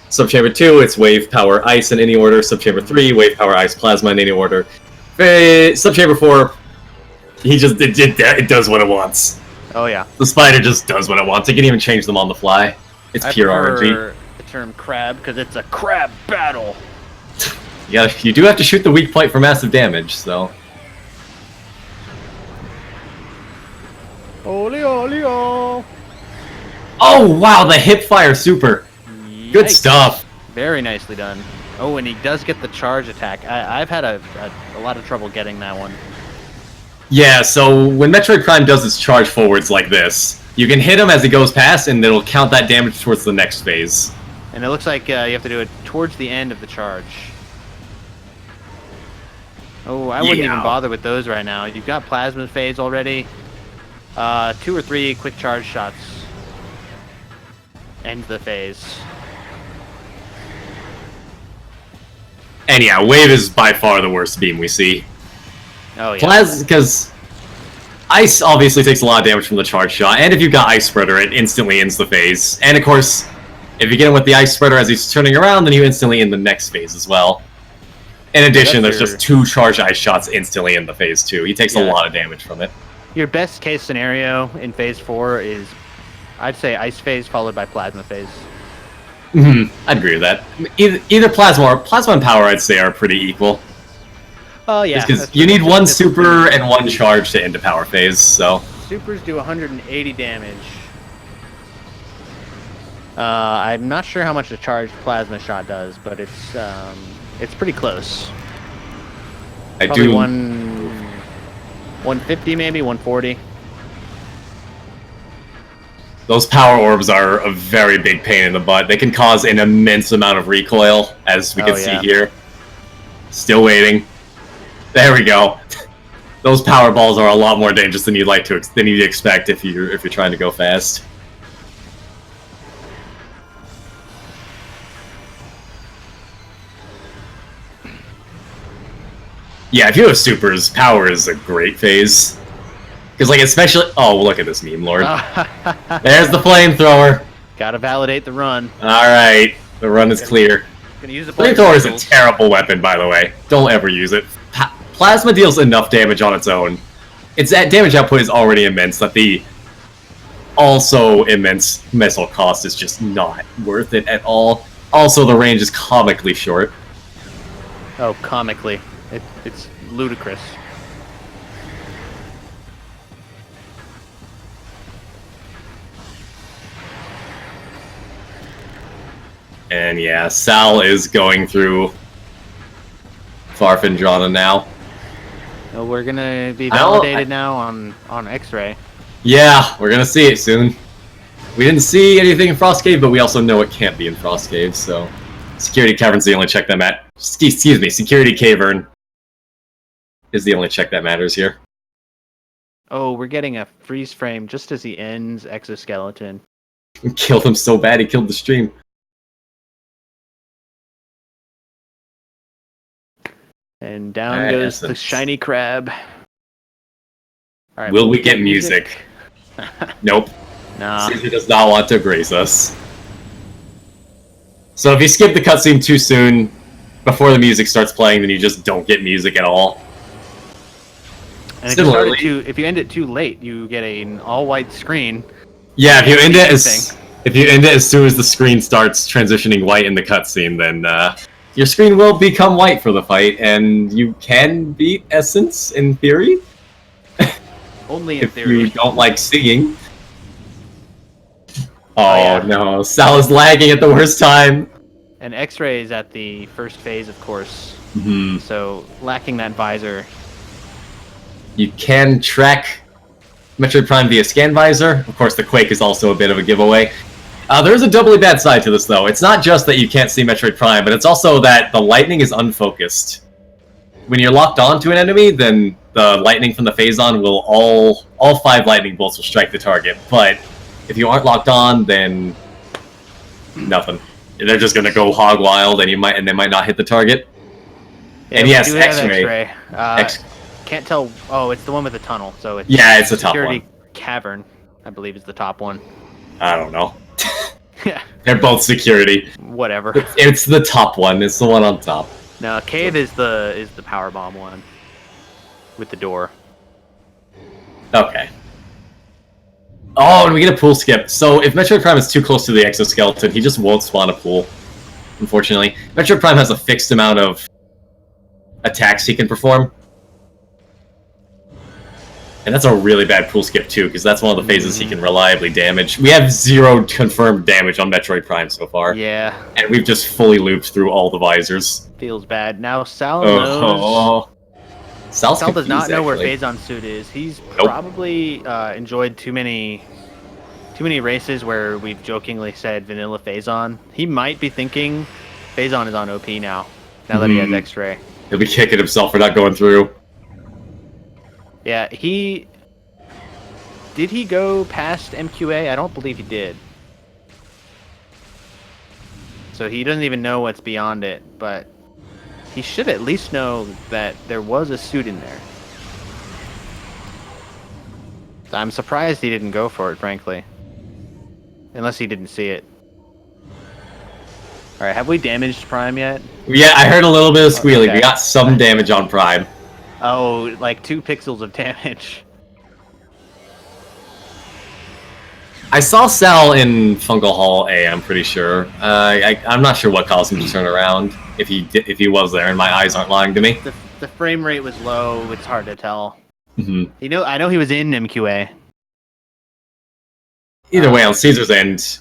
Subchamber 2, it's Wave, Power, Ice in any order. Subchamber 3, Wave, Power, Ice, Plasma in any order. Subchamber 4, it does what it wants.
Oh yeah.
The spider just does what it wants. It can even change them on the fly. It's pure RNG.
The term crab, because it's a crab battle.
Yeah, you do have to shoot the weak point for massive damage, so...
Olio!
Oh wow, the hip fire super. Yikes. Good stuff.
Very nicely done. Oh, and he does get the charge attack. I've had a lot of trouble getting that one.
Yeah, so when Metroid Prime does its charge forwards like this, you can hit him as he goes past, and it'll count that damage towards the next phase.
And it looks like you have to do it towards the end of the charge. Oh, I wouldn't even bother with those right now. You've got Plasma Phase already. 2 or 3 quick charge shots. End the phase.
And yeah, Wave is by far the worst beam we see.
Oh yeah.
Because Ice obviously takes a lot of damage from the charge shot, and if you've got Ice Spreader, it instantly ends the phase. And of course, if you get him with the Ice Spreader as he's turning around, then you instantly end the next phase as well. In addition, there's just 2 charge Ice shots instantly in the phase too. He takes a lot of damage from it.
Your best case scenario in Phase 4 is, I'd say, Ice Phase followed by Plasma Phase.
I'd agree with that. Either Plasma and Power, I'd say, are pretty equal.
Oh yeah.
Because you need 1 super and 1 charge to end a Power Phase, so...
Supers do 180 damage. I'm not sure how much a charged Plasma shot does, but it's pretty close. Probably 150 maybe, 140.
Those power orbs are a very big pain in the butt. They can cause an immense amount of recoil, as we can see here. Still waiting. There we go. Those power balls are a lot more dangerous than you'd expect if you're trying to go fast. Yeah, if you have supers, power is a great phase. Because, like, especially... Oh, look at this meme, Lord. There's the flamethrower.
Gotta validate the run.
Alright, the run is clear. Flamethrower is a terrible weapon, by the way. Don't ever use it. Plasma deals enough damage on its own. Its damage output is already immense, that the also immense missile cost is just not worth it at all. Also, the range is comically short.
Oh, comically. It's ludicrous.
And yeah, Sal is going through Far Phendrana now.
Well, we're gonna be
I don't-
validated now on X-ray.
Yeah, we're gonna see it soon. We didn't see anything in Frost Cave, but we also know it can't be in Frost Cave, so... Security Cavern's the only check that matters. Excuse me, Security Cavern is the only check that matters here.
Oh, we're getting a freeze frame just as he ends exoskeleton.
Killed him so bad he killed the stream.
And down goes the shiny crab. All right,
Will we get music? Nope.
Nah.
Caesar does not want to grace us. So if you skip the cutscene too soon, before the music starts playing, then you just don't get music at all.
And if you end it too late, you get an all-white screen.
Yeah, if you end it as soon as the screen starts transitioning white in the cutscene, then your screen will become white for the fight, and you can beat Essence in theory.
Only in
if
theory.
you don't like singing. Oh,
yeah.
No, Sal is lagging at the worst time.
And X-ray is at the first phase, of course.
Mm-hmm.
So lacking that visor.
You can track Metroid Prime via scan visor. Of course, the Quake is also a bit of a giveaway. There's a doubly bad side to this, though. It's not just that you can't see Metroid Prime, but it's also that the lightning is unfocused. When you're locked onto an enemy, then the lightning from the Phazon will all 5 lightning bolts will strike the target. But if you aren't locked on, then nothing. They're just gonna go hog wild, and they might not hit the target.
Yeah,
and yes,
X-ray. Can't tell. Oh, it's the one with the tunnel. So it's
it's the top one.
Security Cavern, I believe, is the top one.
I don't know.
Yeah.
They're both security.
Whatever.
It's the top one. It's the one on top.
No, Cave is the power bomb one with the door.
Okay. Oh, and we get a pool skip. So if Metroid Prime is too close to the exoskeleton, he just won't spawn a pool. Unfortunately, Metroid Prime has a fixed amount of attacks he can perform. And that's a really bad pool skip, too, because that's one of the phases he can reliably damage. We have 0 confirmed damage on Metroid Prime so far.
Yeah.
And we've just fully looped through all the visors.
Feels bad. Now Sal knows...
Sal
does not know where Phazon's suit is. He's probably enjoyed too many races where we've jokingly said vanilla Phazon. He might be thinking Phazon is on OP now that he has X-ray.
He'll be kicking himself for not going through.
Yeah, did he go past MQA? I don't believe he did. So he doesn't even know what's beyond it, but he should at least know that there was a suit in there. I'm surprised he didn't go for it, frankly. Unless he didn't see it. Alright, have we damaged Prime yet?
Yeah, I heard a little bit of squealing.
Okay.
We got some damage on Prime.
Oh, like 2 pixels of damage.
I saw Sal in Fungal Hall A, I'm pretty sure. I'm not sure what caused him to turn around, if he was there, and my eyes aren't lying to me.
The frame rate was low, it's hard to tell.
Mm-hmm.
I know he was in MQA.
Either way, on Caesar's end,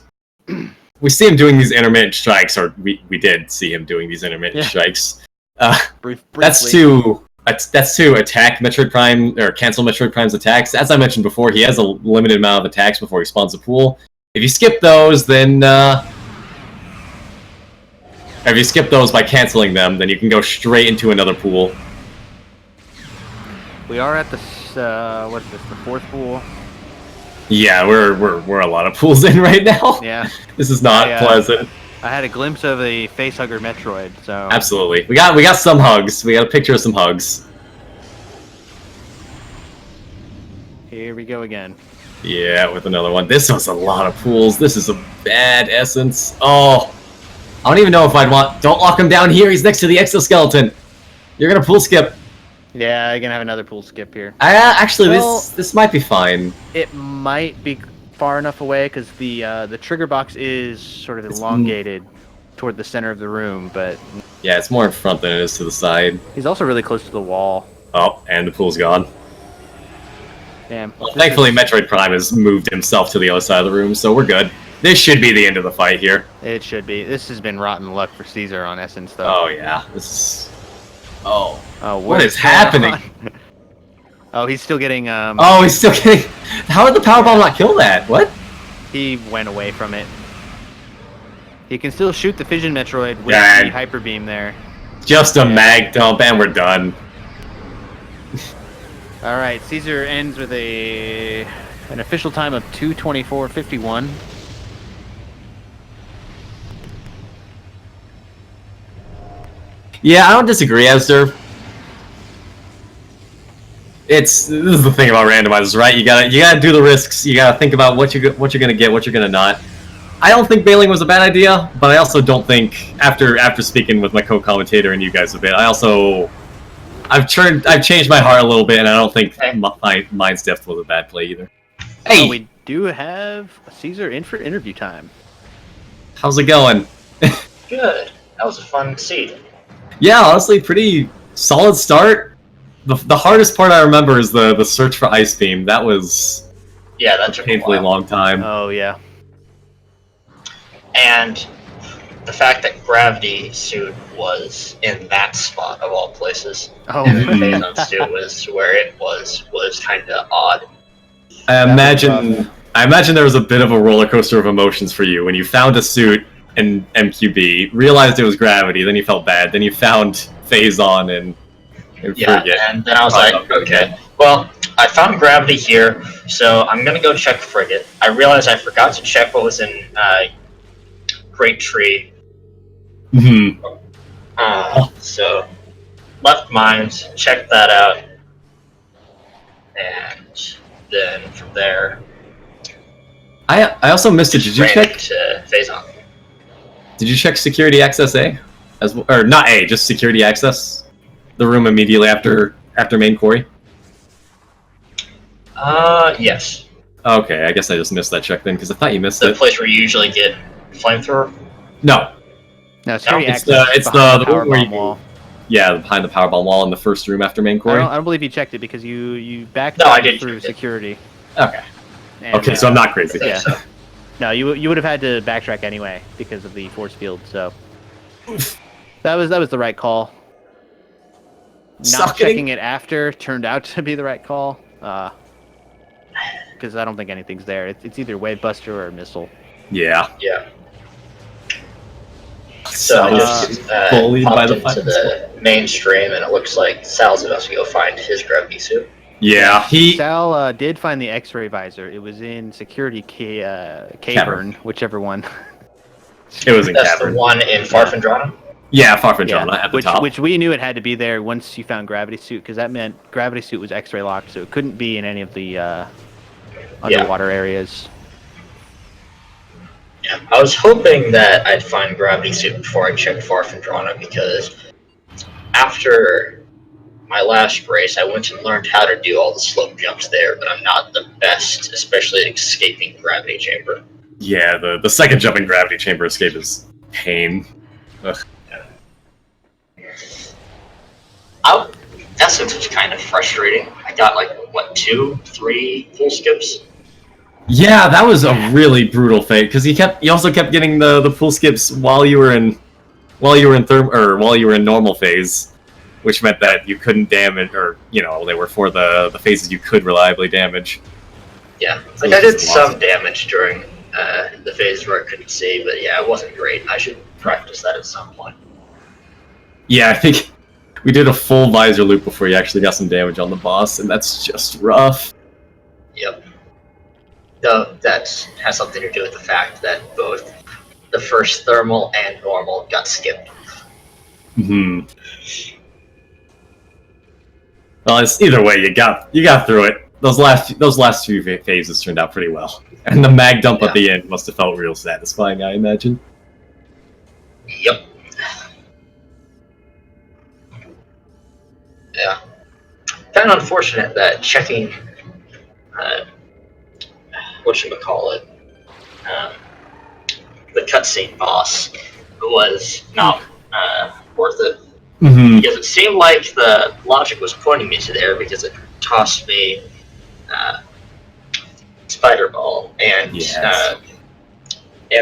we see him doing these intermittent strikes, or we did see him doing these intermittent strikes. That's to attack Metroid Prime, or cancel Metroid Prime's attacks. As I mentioned before, he has a limited amount of attacks before he spawns a pool. If you skip those, then... if you skip those by canceling them, then you can go straight into another pool.
We are at the, what is this, the 4th pool?
Yeah, we're a lot of pools in right now.
Yeah.
This is not pleasant.
I had a glimpse of a facehugger Metroid, so...
Absolutely. We got some hugs. We got a picture of some hugs.
Here we go again.
Yeah, with another one. This was a lot of pools. This is a bad essence. Oh, I don't even know if I'd want... Don't lock him down here. He's next to the exoskeleton. You're going to pool skip.
Yeah, I'm going to have another pool skip here.
Actually, this might be fine.
It might be far enough away because the trigger box is sort of elongated toward the center of the room, but...
Yeah, it's more in front than it is to the side.
He's also really close to the wall.
Oh, and the pool's gone.
Damn.
Well, thankfully, Metroid Prime has moved himself to the other side of the room, so we're good. This should be the end of the fight here.
It should be. This has been rotten luck for Caesar on Essence, though.
Oh, yeah. This is... Oh.
Oh,
what is happening?
Oh, he's still getting.
Oh, he's still getting. How did the Powerbomb not kill that? What?
He went away from it. He can still shoot the Fission Metroid with the Hyper Beam there.
Just a mag dump, and we're done.
All right, Caesar ends with an official time of 2:24:51.
Yeah, I don't disagree, Esther. This is the thing about randomizers, right? You gotta do the risks. You gotta think about what you're gonna get, what you're gonna not. I don't think bailing was a bad idea, but I also don't think after speaking with my co-commentator and you guys a bit, I've changed my heart a little bit, and I don't think my Mind's Depth was a bad play either. Hey,
we do have Caesar in for interview time.
How's it going?
Good. That was a fun seed.
Yeah, honestly, pretty solid start. The hardest part I remember is the search for Ice Beam. That was
that took
painfully long time.
Oh yeah.
And the fact that Gravity Suit was in that spot of all places, and the Phazon Suit was where it was kind of odd.
I imagine there was a bit of a roller coaster of emotions for you when you found a suit in MQB, realized it was Gravity, then you felt bad, then you found Phazon and Frigate.
And then I was like, okay, well, I found Gravity here, so I'm gonna go check Frigate. I realized I forgot to check what was in Great Tree. So left Mines, checked that out, and then from there,
I also missed it. Did you check
to Phazon?
Did you check Security Access A, or not A, just Security Access, the room immediately after main quarry?
Yes.
Okay, I guess I just missed that check then because I thought you missed it.
The place where you usually get flamethrower.
No,
Security
it's
Access.
the room where
wall.
Yeah, behind the Powerbomb wall in the first room after main quarry.
I don't believe you checked it because you backed through security.
Okay.
And,
okay, so I'm not crazy.
Yeah. No, you would have had to backtrack anyway because of the force field. So that was the right call. Not checking it after turned out to be the right call. Because I don't think anything's there. It's either Wave Buster or Missile.
Yeah.
Yeah. So I just
bullied by
popped into the mainstream, and it looks like Sal's about to go find his gravity suit.
Yeah,
Sal did find the X-ray visor. It was in security cavern, whichever one.
It was in
That's
cavern.
The one in Farfandrana?
Yeah, Farfandrana at the top.
Which we knew it had to be there once you found gravity suit, because that meant gravity suit was X-ray locked, so it couldn't be in any of the underwater areas.
Yeah, I was hoping that I'd find gravity suit before I checked Farfandrana, because after my last race, I went and learned how to do all the slope jumps there, but I'm not the best, especially at escaping gravity chamber.
Yeah, the second jumping gravity chamber escape is pain. Ugh.
That seems kind of frustrating. I got like, what, 2, 3 full skips?
Yeah, that was a really brutal fate because you also kept getting the full skips while you were in normal phase, which meant that you couldn't damage, or they were for the phases you could reliably damage.
Yeah, like I did some damage during the phase where I couldn't see, but yeah, it wasn't great. I should practice that at some point.
Yeah, I think we did a full visor loop before you actually got some damage on the boss, and that's just rough.
Yep. Though that has something to do with the fact that both the first thermal and normal got skipped.
Well, it's either way, you got through it. Those last few phases turned out pretty well, and the mag dump at the end must have felt real satisfying, I imagine.
Yep. Yeah. Kind of unfortunate that checking, whatchamacallit, the cutscene boss was not worth it. Because it seemed like the logic was pointing me to there, because it tossed me Spider Ball and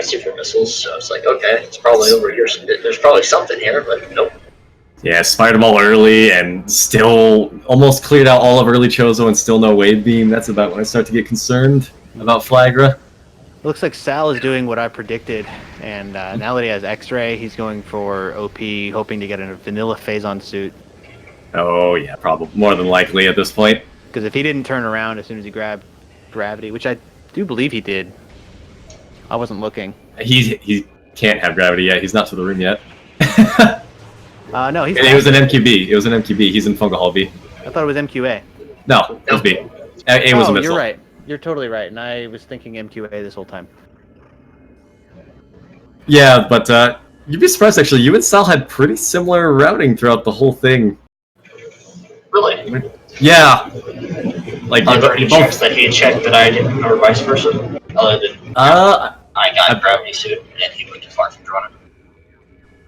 Super Missiles, so it's like, okay, it's probably over here. There's probably something here, but nope.
Yeah, spied them all early and still almost cleared out all of early Chozo and still no wave beam. That's about when I start to get concerned about Flagra.
Looks like Sal is doing what I predicted, and now that he has X-Ray, he's going for OP, hoping to get a vanilla Phazon suit.
Oh yeah, probably more than likely at this point.
Because if he didn't turn around as soon as he grabbed Gravity, which I do believe he did, I wasn't looking.
He can't have Gravity yet. He's not to the room yet.
No, he's.
It was an MQB. It was an MQB. He's in Fungal Hall B.
I thought it was MQA.
No, it was B. A was a missile.
You're right. You're totally right, and I was thinking MQA this whole time.
Yeah, but you'd be surprised actually. You and Sal had pretty similar routing throughout the whole thing.
Really?
Yeah. Like
are there any checks that he checked that I didn't, or vice versa? Other than I got Gravity Suit and he went too far from Drona.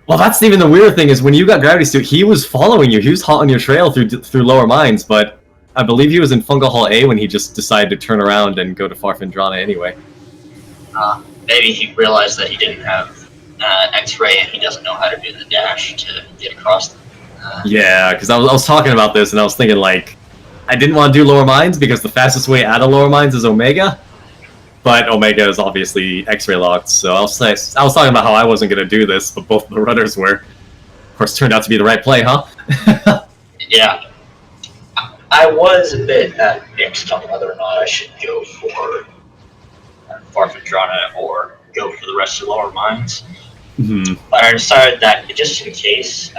Well, that's even the weird thing is when you got Gravity Suit, he was following you. He was hot on your trail through Lower Mines, but I believe he was in Fungal Hall A when he just decided to turn around and go to Farfandrana anyway.
Maybe he realized that he didn't have X-Ray and he doesn't know how to do the dash to get across.
Yeah, because I was talking about this and I was thinking like, I didn't want to do Lower Mines because the fastest way out of Lower Mines is Omega, but Omega is obviously X-Ray locked. So I was talking about how I wasn't going to do this, but both of the runners were. Of course, turned out to be the right play, huh?
Yeah. I was a bit mixed on whether or not I should go for Farfandrana or go for the rest of Lower Mines.
Mm-hmm.
But I decided that just in case,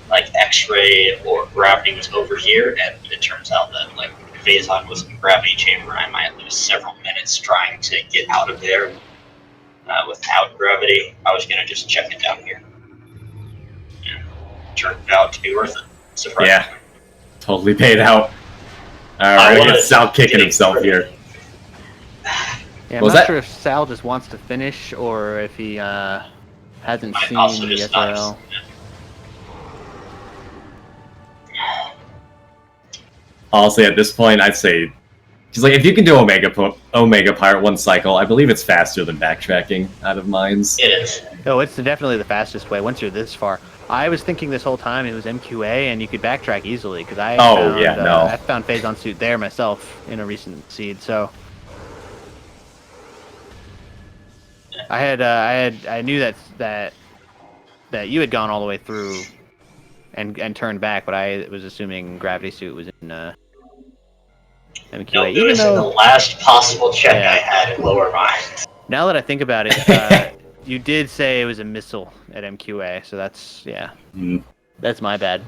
like X-Ray or Gravity was over here, and it turns out that like Phazon was in the Gravity Chamber, I might lose several minutes trying to get out of there without Gravity. I was going to just check it down here. And it turned out to be worth it. Surprisingly.
Yeah. Totally paid out. Alright, we're Sal kicking himself here.
Yeah, I'm not sure if Sal just wants to finish or if he hasn't seen the SRL.
Honestly, at this point, I'd say, because like if you can do Omega Pirate one cycle, I believe it's faster than backtracking out of mines.
It is.
Oh, it's definitely the fastest way once you're this far. I was thinking this whole time it was MQA and you could backtrack easily because I found Phazon suit there myself in a recent seed. So I knew that you had gone all the way through and turned back, but I was assuming Gravity Suit was in MQA.
No, it was in the last possible check I had in Lower Mines.
Now that I think about it, you did say it was a missile at MQA, so that's that's my bad.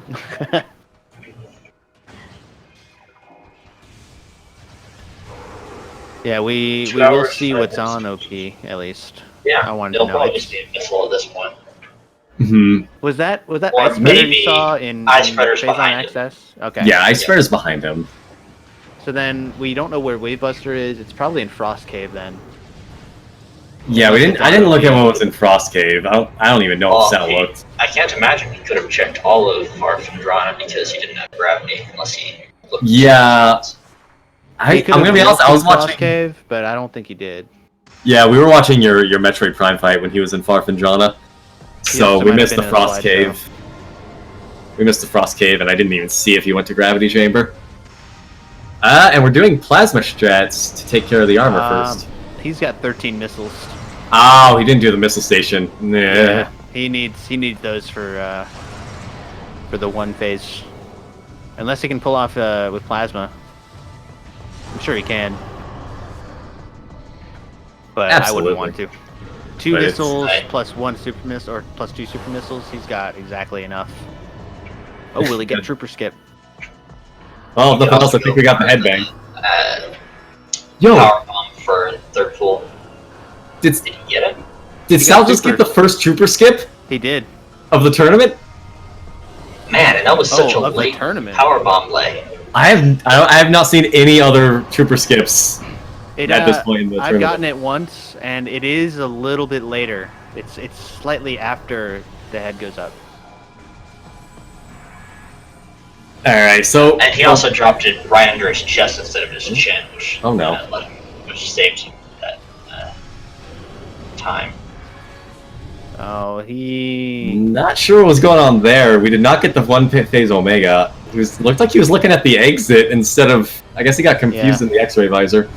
Yeah, we will see what's on OP at least.
Yeah,
I wanted to know.
Probably just be a missile at this point.
Mm-hmm.
Was that
Or
Ice Spreader you saw in
Ice-Spreader's
Phazon
behind
Access? Okay.
Yeah, Ice Spreader's behind him.
So then we don't know where Wavebuster is. It's probably in Frost Cave then.
Yeah, I didn't look at what was in Frost Cave. I don't even know if Sal looked.
I can't imagine he could have checked all of Farfandrana because he didn't have Gravity unless he looked.
Yeah. I'm gonna be honest, I was
Frost
watching
Cave, but I don't think he did.
Yeah, we were watching your Metroid Prime fight when he was in Farfandrana. So we missed the Frost Cave. We missed the Frost Cave, and I didn't even see if he went to Gravity Chamber. And we're doing Plasma Strats to take care of the armor first.
He's got 13 missiles.
Oh, he didn't do the missile station. Nah.
Yeah, he needs those for the one phase. Unless he can pull off with Plasma. I'm sure he can. But
Absolutely.
I wouldn't want to. Two missiles plus one super missile, or plus two super missiles, he's got exactly enough. Oh, will he get Trooper Skip?
Well, if nothing else, I think we got the headbang.
Yo! Power bomb for third pool. Did he get it?
Did Sal just get the first Trooper Skip?
He did.
Of the tournament?
Man, and that was such a late power bomb lay.
I have not seen any other Trooper Skips at this point in the tournament.
I've gotten it once, and it is a little bit later. It's slightly after the head goes up.
Alright, so...
And he also dropped it right under his chest instead of his chin, which,
oh no.
Which saved him that time.
Oh, he...
Not sure what was going on there. We did not get the one phase Omega. Looked like he was looking at the exit instead of... I guess he got confused in the X-ray visor.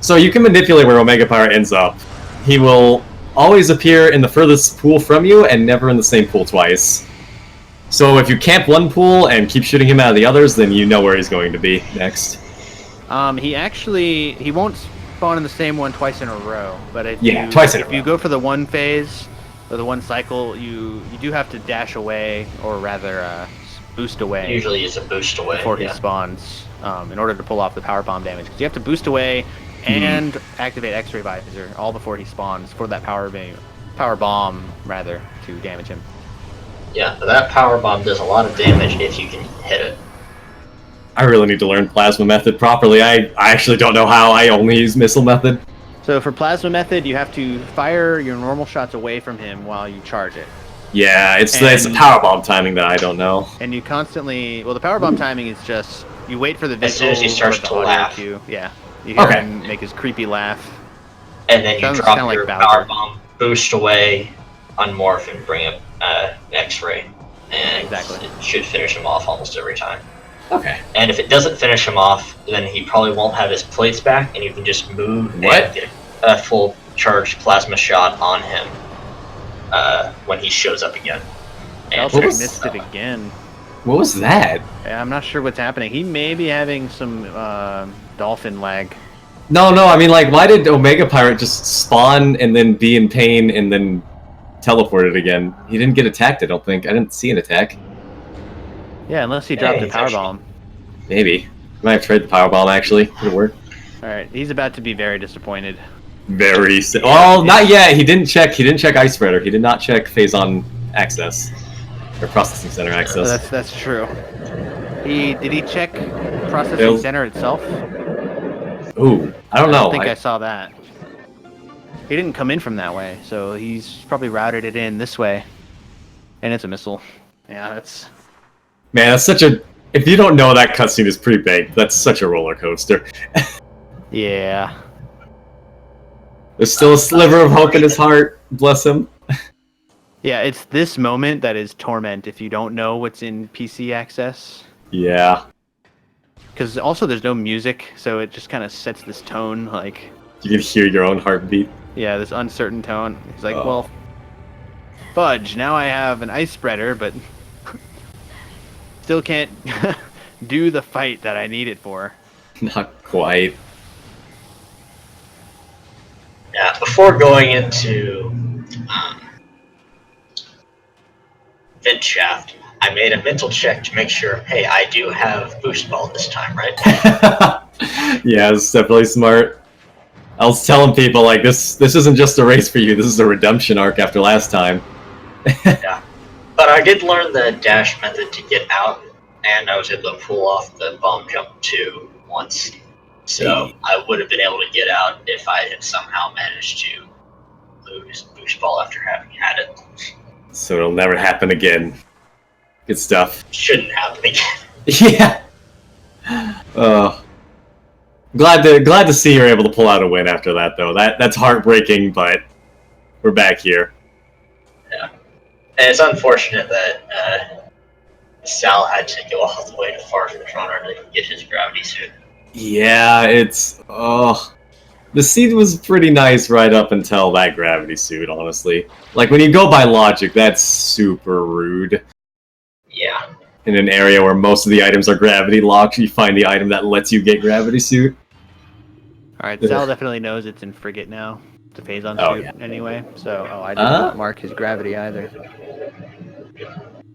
So you can manipulate where Omega Pirate ends up. He will always appear in the furthest pool from you and never in the same pool twice. So if you camp one pool and keep shooting him out of the others, then you know where he's going to be next.
He won't spawn in the same one twice in a row. But if you go for the one phase... or the one cycle, you do have to dash away, or rather boost away.
Usually it's a boost away
before he spawns, in order to pull off the power bomb damage. Because you have to boost away and activate X-ray visor all before he spawns for that power bomb rather to damage him.
Yeah, that power bomb does a lot of damage if you can hit it.
I really need to learn plasma method properly. I actually don't know how. I only use missile method.
So for plasma method, you have to fire your normal shots away from him while you charge it.
Yeah, it's the power bomb timing that I don't know.
And you constantly... Well, the power bomb timing is just... You wait for the visual...
As soon as he starts to laugh.
Cue. Yeah. You hear him make his creepy laugh.
And then you drop your power bomb, boost away, unmorph, and bring up X-ray. And it should finish him off almost every time.
Okay.
And if it doesn't finish him off, then he probably won't have his plates back, and you can just move and get a full charged plasma shot on him when he shows up again.
And missed it again.
What was that?
Yeah, I'm not sure what's happening. He may be having some dolphin lag.
No, I mean, like, why did Omega Pirate just spawn and then be in pain and then teleport it again? He didn't get attacked, I don't think. I didn't see an attack.
Yeah, unless he dropped the power bomb.
Maybe. Might have tried the power bomb, actually. Could work.
Alright, he's about to be very disappointed.
Well, not yet. He didn't check Ice Spreader. He did not check Phazon access. Or Processing Center access.
That's true. Did he check Processing Center itself?
Ooh, I don't know.
I don't think I saw that. He didn't come in from that way, so he's probably routed it in this way. And it's a missile. Yeah, that's...
Man, that's such a... If you don't know, that cutscene is pretty big. That's such a roller coaster.
Yeah.
There's still a sliver of hope in his heart. Bless him.
Yeah, it's this moment that is torment if you don't know what's in PC access.
Yeah.
Because also there's no music, so it just kind of sets this tone, like...
You can hear your own heartbeat.
Yeah, this uncertain tone. He's like, well, fudge, now I have an ice spreader, but... still can't do the fight that I need it for.
Not quite.
Yeah, before going into Vent Shaft, I made a mental check to make sure, hey, I do have Boost Ball this time, right?
Yeah, it's definitely smart. I was telling people, like, this isn't just a race for you, this is a redemption arc after last time.
Yeah. But I did learn the dash method to get out, and I was able to pull off the bomb jump too once. So I would have been able to get out if I had somehow managed to lose Boost Ball after having had it.
So it'll never happen again. Good stuff.
Shouldn't happen again.
Yeah. Glad to see you're able to pull out a win after that, though. That's heartbreaking, but we're back here.
Yeah. And it's unfortunate that Sal had to go all the way to Far from Toronto to get his gravity suit.
Yeah, it's... The seed was pretty nice right up until that gravity suit, honestly. Like, when you go by logic, that's super rude.
Yeah.
In an area where most of the items are gravity locked, you find the item that lets you get gravity suit.
Alright, Sal definitely knows it's in Frigate now. The Phazon suit, anyway. So, I did not mark his gravity either.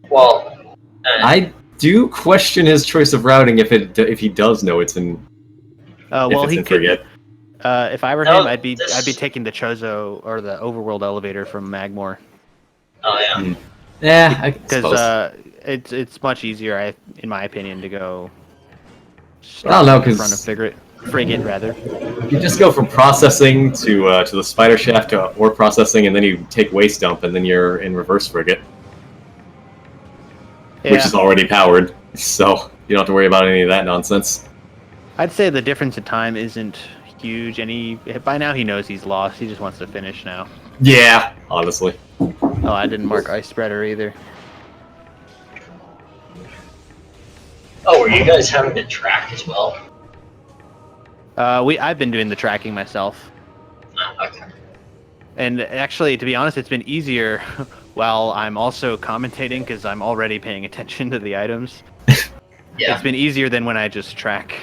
Well...
I do question his choice of routing if he does know it's in...
well, he could... if I were him, I'd be taking the Chozo or the Overworld elevator from Magmore.
Oh yeah.
Yeah, I suppose.
Because it's much easier, in my opinion, to go.
I don't know, because
in front of frigate rather.
You just go from processing to the spider shaft to ore processing, and then you take waste dump, and then you're in reverse frigate, which is already powered, so you don't have to worry about any of that nonsense.
I'd say the difference in time isn't huge, and by now he knows he's lost. He just wants to finish now.
Yeah, honestly.
Oh, I didn't mark ice spreader either.
Oh, were you guys having to track as well?
I've been doing the tracking myself.
Oh, okay.
And actually, to be honest, it's been easier while I'm also commentating because I'm already paying attention to the items.
Yeah.
It's been easier than when I just track,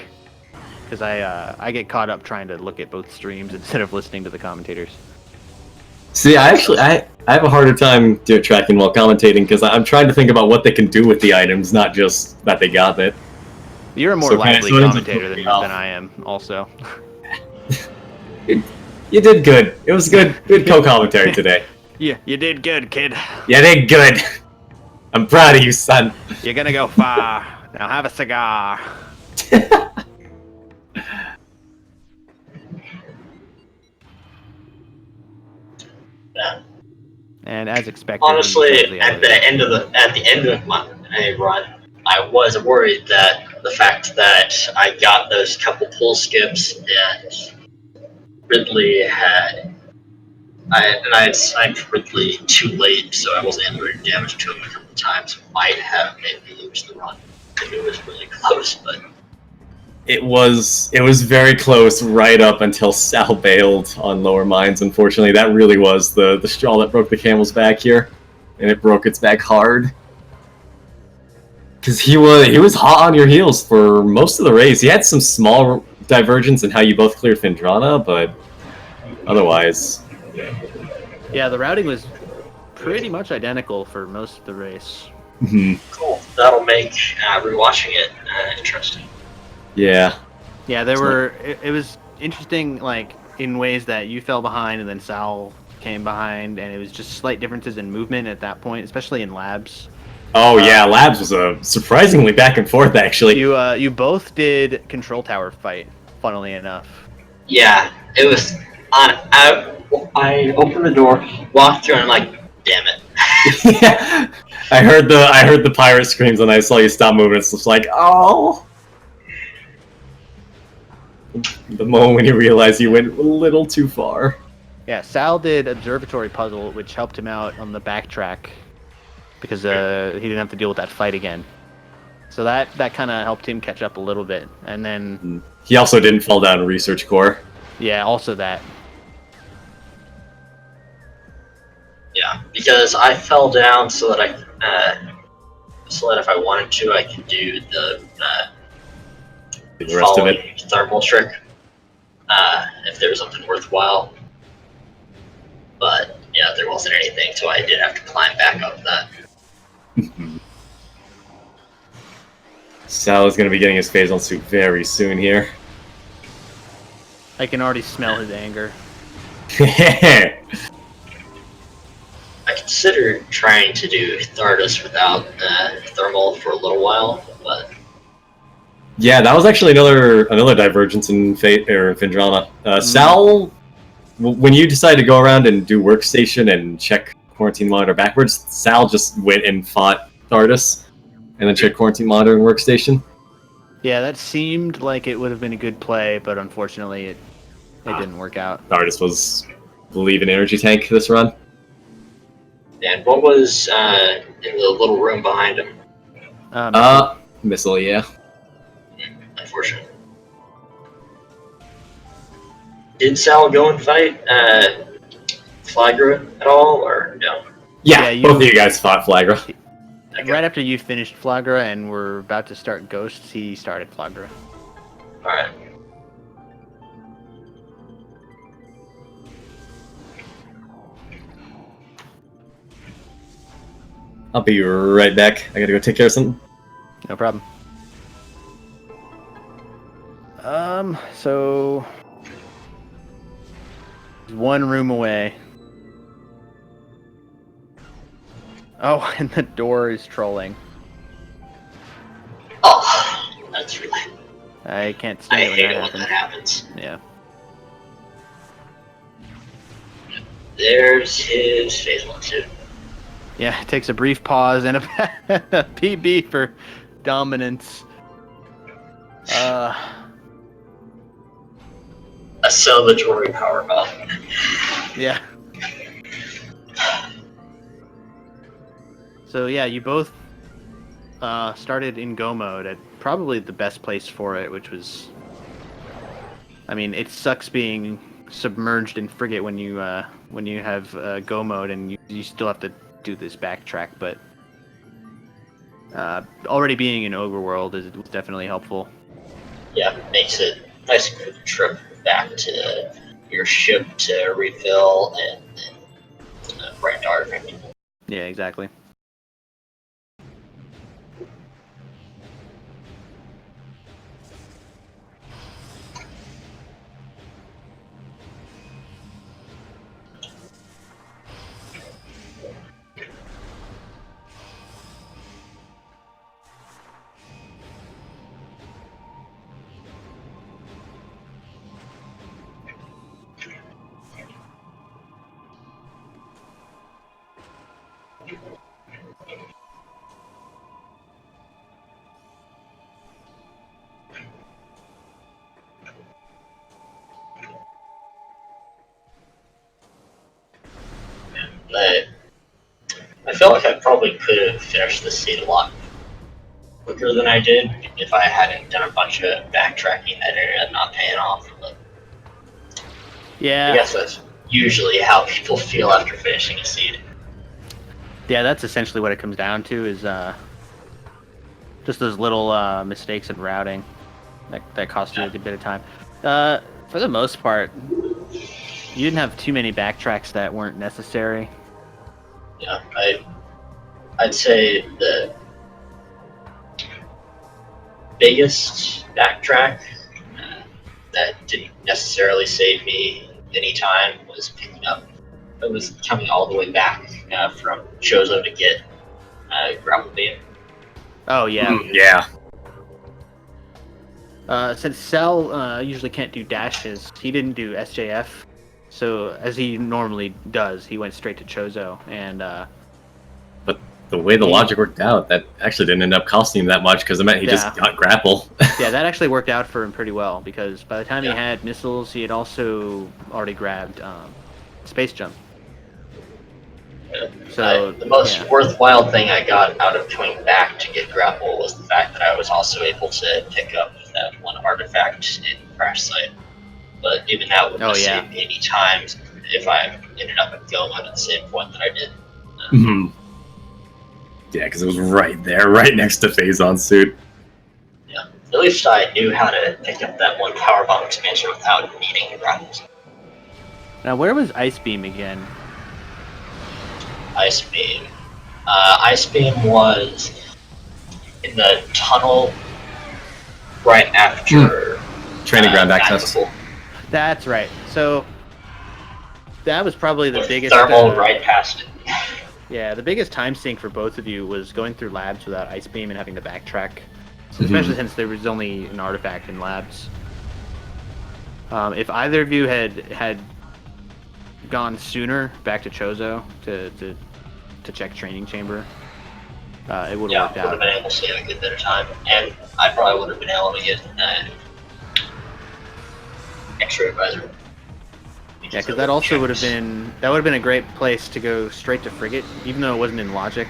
because I get caught up trying to look at both streams instead of listening to the commentators.
See, I have a harder time doing tracking while commentating because I'm trying to think about what they can do with the items, not just that they got it.
You're a more
So
lively
so it ends up
commentator
throwing
than
me off.
I am, also.
You did good. It was good co-commentary today.
Yeah, you did good, kid.
You did good. I'm proud of you, son.
You're gonna go far. Now have a cigar.
Yeah.
And as expected,
Honestly, at the end of my run, I was worried that the fact that I got those couple pull skips and Ridley had I had sniped Ridley too late, so I wasn't able to do damage to him a couple times. Might have made me lose the run if it was really close, but
It was very close right up until Sal bailed on lower mines. Unfortunately, that really was the straw that broke the camel's back here, and it broke its back hard. Because he was hot on your heels for most of the race. He had some small divergence in how you both cleared Findrana, but otherwise,
Yeah, the routing was pretty much identical for most of the race.
cool. That'll make rewatching it interesting.
yeah.
Yeah, it was interesting, like, in ways that you fell behind and then Sal came behind, and it was just slight differences in movement at that point, especially in labs.
Oh yeah, Labs was a surprisingly back and forth actually.
You both did control tower fight, funnily enough.
Yeah, it was on. I opened the door, walked through, and I'm like, damn it.
Yeah. I heard the pirate screams and I saw you stop moving. It's just like, oh. The moment when you realize you went a little too far.
Yeah, Sal did observatory puzzle, which helped him out on the backtrack because he didn't have to deal with that fight again. So that kind of helped him catch up a little bit. And then
He also didn't fall down in research core.
yeah, also that.
Yeah, because I fell down so that if I wanted to, I could do the
The rest of it.
thermal trick if there was something worthwhile. But yeah, there wasn't anything, so I did have to climb back up that.
Sal is going to be getting his phase-on suit very soon here.
I can already smell his anger.
I considered trying to do Thardus without thermal for a little while, but
Yeah, that was actually another divergence in Fate or Findrana. Sal, when you decided to go around and do workstation and check quarantine monitor backwards, Sal just went and fought Thardus, and then checked quarantine monitor and workstation.
Yeah, that seemed like it would have been a good play, but unfortunately it didn't work out.
Thardus was, I believe, an energy tank this run.
and what was in the little room behind him?
Missile, yeah.
Unfortunate. Did Sal go and fight Flagra at all, or no?
Yeah, both of you guys fought Flagra.
Okay.
Right after you finished Flagra and were about to start Ghosts, he started Flagra.
Alright.
I'll be right back. I gotta go take care of something.
No problem. So one room away. Oh, and the door is trolling.
Oh, that's really.
I can't
I
stand
hate
it
it
when
when
that
that
happens.
happens.
Yeah.
There's his phase 1 suit.
Yeah, it takes a brief pause and a PB for dominance.
A celebratory power up.
Yeah. So yeah, you both started in go mode at probably the best place for it, which was, I mean, it sucks being submerged in frigate when you have go mode and you still have to do this backtrack, but already being in overworld is definitely helpful.
Yeah, makes it a nice quick trip back to your ship to refill and Rando.
Yeah, exactly.
I feel like I probably could have finished the seed a lot quicker than I did if I hadn't done a bunch of backtracking that ended up not paying off. But
yeah,
I guess that's usually how people feel after finishing a seed.
Yeah, that's essentially what it comes down to is just those little mistakes in routing that cost you a good bit of time. For the most part, you didn't have too many backtracks that weren't necessary.
Yeah, I'd say the biggest backtrack that didn't necessarily save me any time was picking up. It was coming all the way back from Chozo to get grapple beam.
Oh yeah,
Yeah.
Since Cell usually can't do dashes, he didn't do SJF. So as he normally does, he went straight to Chozo, and
But the way the logic worked out, that actually didn't end up costing him that much because it meant he just got grapple.
yeah, that actually worked out for him pretty well because by the time he had missiles, he had also already grabbed space jump. So
the most worthwhile thing I got out of coming back to get grapple was the fact that I was also able to pick up that one artifact in Crash Site. But even that wouldn't have saved me any times if I ended up at Go mode at the same point that I did.
Yeah, because it was right there, right next to Phazon's suit.
Yeah, at least I knew how to pick up that one power bomb expansion without needing grapples.
Now, where was Ice Beam again?
Ice Beam. Ice Beam was in the tunnel right after
training ground access.
That's right. So that was probably the biggest
thermal right past it.
Yeah, the biggest time sink for both of you was going through labs without Ice Beam and having to backtrack, especially since there was only an artifact in labs. If either of you had gone sooner back to Chozo to check training chamber, it would have worked out.
Would have been able to save a good bit of time, and I probably would have been able to get extra advisor.
Yeah, because that also would have been a great place to go straight to frigate, even though it wasn't in logic.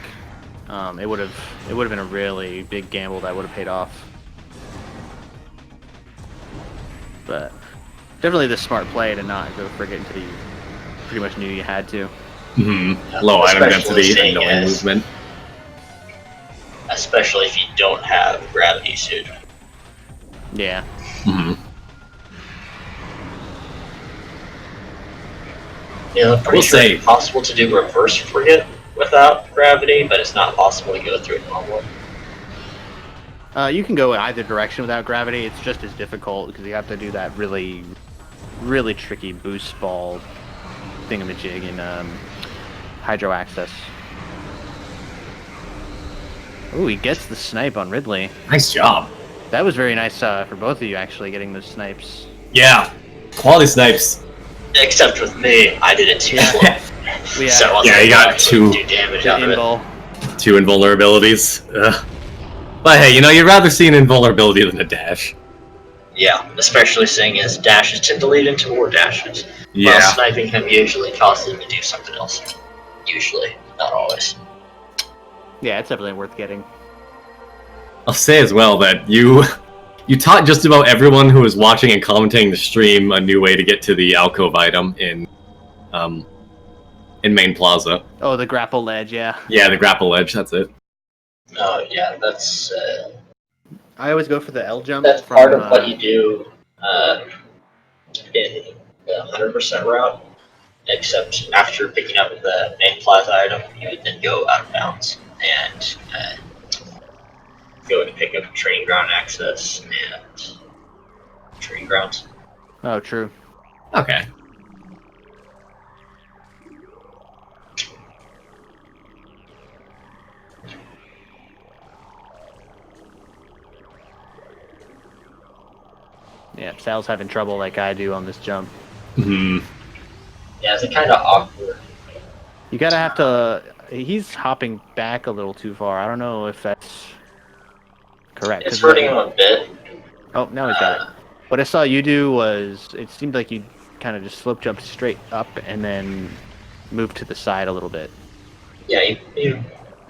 It would have been a really big gamble that would have paid off. But definitely the smart play to not go frigate until you pretty much knew you had to.
Low item density and no movement.
Especially if you don't have gravity suit.
Yeah.
Yeah, I'm pretty sure it's possible to do reverse frigate without gravity, but it's not possible to go through it normally.
You can go either direction without gravity. It's just as difficult because you have to do that really, really tricky boost ball thingamajig in Hydro Access. Ooh, he gets the snipe on Ridley.
Nice job.
That was very nice for both of you, actually, getting those snipes.
Yeah, quality snipes.
Except with me, I did it too slow. So
you got two
damage out of
it. Two invulnerabilities. But hey, you'd rather see an invulnerability than a dash.
Yeah, especially seeing as dashes tend to lead into more dashes.
Yeah.
While sniping him usually causes him to do something else. Usually, not always.
Yeah, it's definitely worth getting.
I'll say as well that you taught just about everyone who was watching and commenting the stream a new way to get to the alcove item in Main Plaza.
Oh, the grapple ledge, yeah.
Yeah, the grapple ledge. That's it.
Oh yeah, that's
I always go for the L jump.
that's part of what you do in the 100% route. Except after picking up the main plaza item, you would then go out of bounds and go and pick up training ground access and training grounds.
Oh, true.
Okay.
Yeah, Sal's having trouble like I do on this jump.
Hmm.
Yeah, it's kind of awkward.
You gotta have to. He's hopping back a little too far. I don't know if that's correct.
It's hurting him a bit.
Oh, now he's got it. What I saw you do was it seemed like you kind of just slope jumped straight up and then moved to the side a little bit.
Yeah,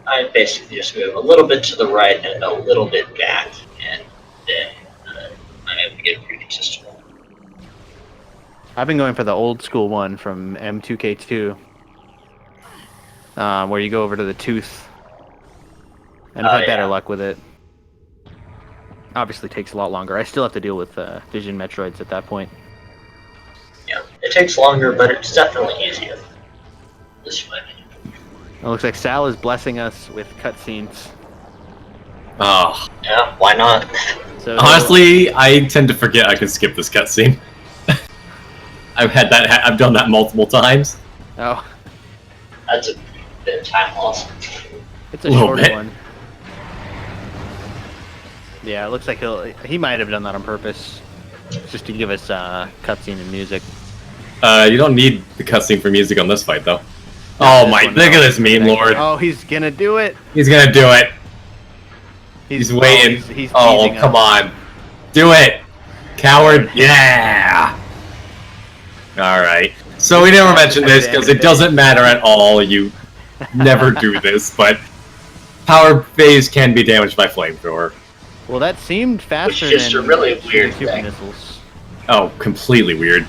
I basically just move a little bit to the right and a little bit back, and then I'm able to get pretty consistent.
I've been going for the old school one from M2K2, where you go over to the tooth, and I've had better luck with it. Obviously takes a lot longer. I still have to deal with Vision Metroids at that point.
Yeah, it takes longer, but it's definitely easier. This way.
It looks like Sal is blessing us with cutscenes.
Oh.
Yeah, why not?
So
Honestly, I tend to forget I can skip this cutscene. I've done that multiple times.
Oh,
That's a bit of time loss.
it's a
Little
shorter
bit.
one. Yeah, it looks like he might have done that on purpose, just to give us cutscene and music.
You don't need the cutscene for music on this fight, though. Oh my! Look at this meme lord.
Oh, he's gonna do it.
He's gonna do it. He's waiting.
He's
Oh,
teasing
come
us.
on. Do it! Coward! Yeah! Alright. So we never mentioned this because it doesn't matter at all. You never do this, but power phase can be damaged by flamethrower.
Well, that seemed faster
Which is
than
a really
shooting
weird
super
thing.
missiles.
Oh, completely weird.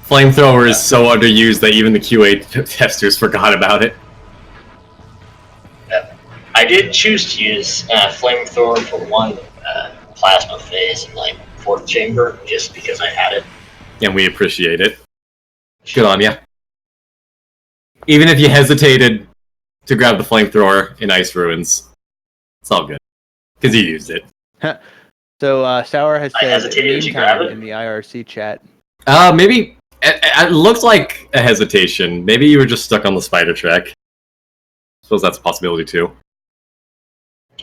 Flamethrower is so underused that even the QA testers forgot about it.
I did choose to use flamethrower for one plasma phase in like fourth chamber, just because I had it.
And we appreciate it. Good on ya. Even if you hesitated to grab the flamethrower in Ice Ruins, it's all good. Because you used it.
So, Sour has
I
said
hesitated to
meme
grab
time
it.
in the IRC chat.
Maybe... It looked like a hesitation. Maybe you were just stuck on the spider track. Suppose that's a possibility too.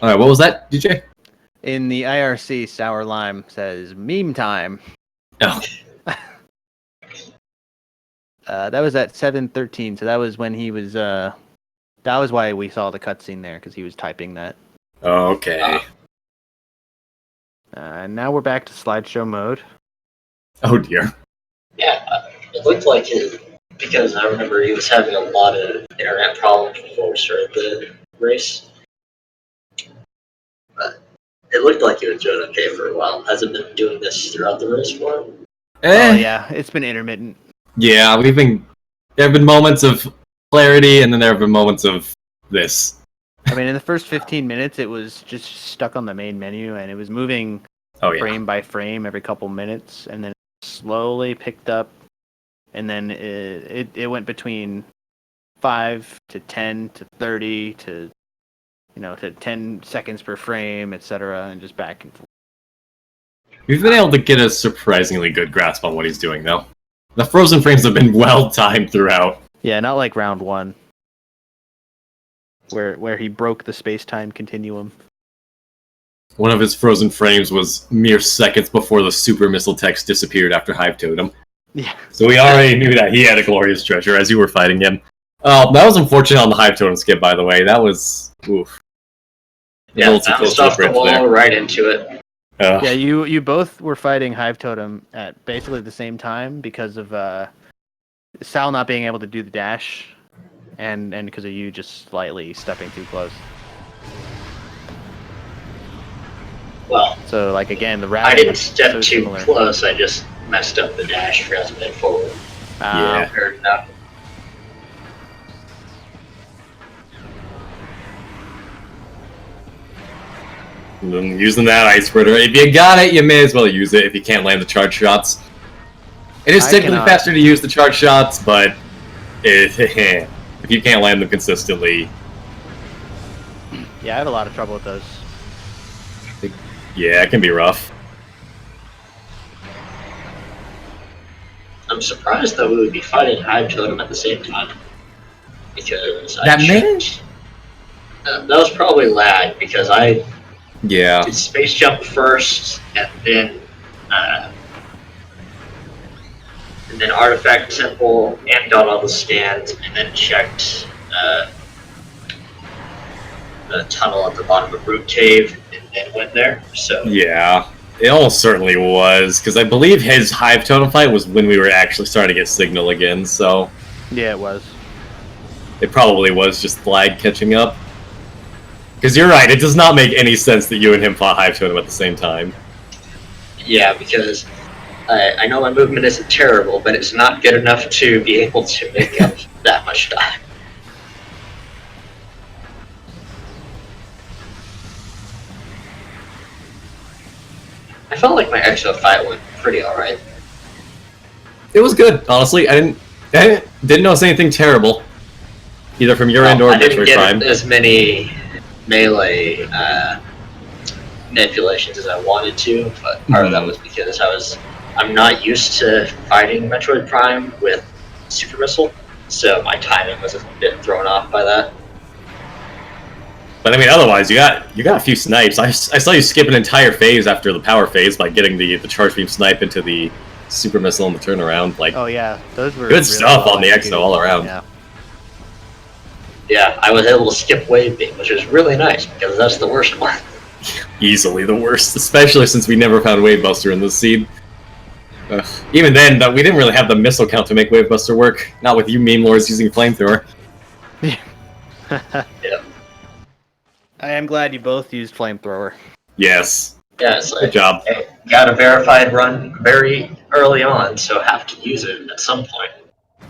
Alright, what was that, DJ?
In the IRC, Sour Lime says meme time.
Oh.
That was at 7:13, so that was when he was. That was why we saw the cutscene there, because he was typing that.
Okay.
And now we're back to slideshow mode.
Oh dear.
Yeah, it looked like it, because I remember he was having a lot of internet problems before we started the race. But it looked like he was doing okay for a while. Has it been doing this throughout the race for him?
Oh yeah, it's been intermittent.
Yeah, there have been moments of clarity, and then there have been moments of this.
I mean, in the first 15 minutes, it was just stuck on the main menu, and it was moving
Oh yeah.
frame by frame every couple minutes, and then it slowly picked up, and then it went between 5 to 10 to 30 to to 10 seconds per frame, etc., and just back and forth.
We've been able to get a surprisingly good grasp on what he's doing, though. The frozen frames have been well timed throughout.
Yeah, not like round 1, where he broke the space-time continuum.
One of his frozen frames was mere seconds before the super missile text disappeared after Hive Totem.
Yeah.
So we already knew that he had a glorious treasure as you were fighting him. Oh, that was unfortunate on the Hive Totem skip, by the way. That was... oof.
Yeah, bounced off the wall right into it.
Yeah, you both were fighting Hive Totem at basically the same time because of Sal not being able to do the dash, and because of you just slightly stepping too close.
Well,
So like again, the route
I didn't
is
step
so
too
similar.
close. I just messed up the dash, forgot to move forward.
Yeah.
Fair enough.
Using that ice spreader. If you got it, you may as well use it if you can't land the charge shots. It is
I
typically
cannot.
faster to use the charge shots, but if you can't land them consistently,
Yeah, I have a lot of trouble with those.
yeah, it can be rough.
I'm surprised that we would be fighting Hive Totem at the same time. Because I
That
checked. That was probably lag because I
Yeah.
did space jump first and then artifact temple and done all the scans and then checked the tunnel at the bottom of Root Cave and then went there. So
Yeah. It almost certainly was, because I believe his Hive Totem fight was when we were actually starting to get signal again, so
Yeah, it was.
it probably was just lag catching up. Because you're right, it does not make any sense that you and him fought Hive Totem at the same time.
yeah, because I know my movement isn't terrible, but it's not good enough to be able to make up that much time. I felt like my Exo fight went pretty alright.
It was good, honestly. I didn't notice anything terrible, either from your end or
I didn't
Metroid
get
Prime.
as many melee manipulations as I wanted to, but part of that was because I'm not used to fighting Metroid Prime with Super Missile, so my timing was a bit thrown off by that.
But I mean, otherwise, you got a few snipes. I saw you skip an entire phase after the power phase by getting the charge beam snipe into the super missile and the turnaround. Like,
Oh yeah, those were
good
really
stuff
well
on the
executed.
Exo all around.
Yeah.
Yeah, I was able to skip wave beam, which was really nice because that's the worst one.
Easily the worst, especially since we never found Wave Buster in this seed. Even then, we didn't really have the missile count to make Wave Buster work. Not with you meme lords using flamethrower.
Yeah.
I am glad you both used flamethrower.
Yes.
Yeah, it's like,
Good job.
hey, got a verified run very early on, so have to use it at some point.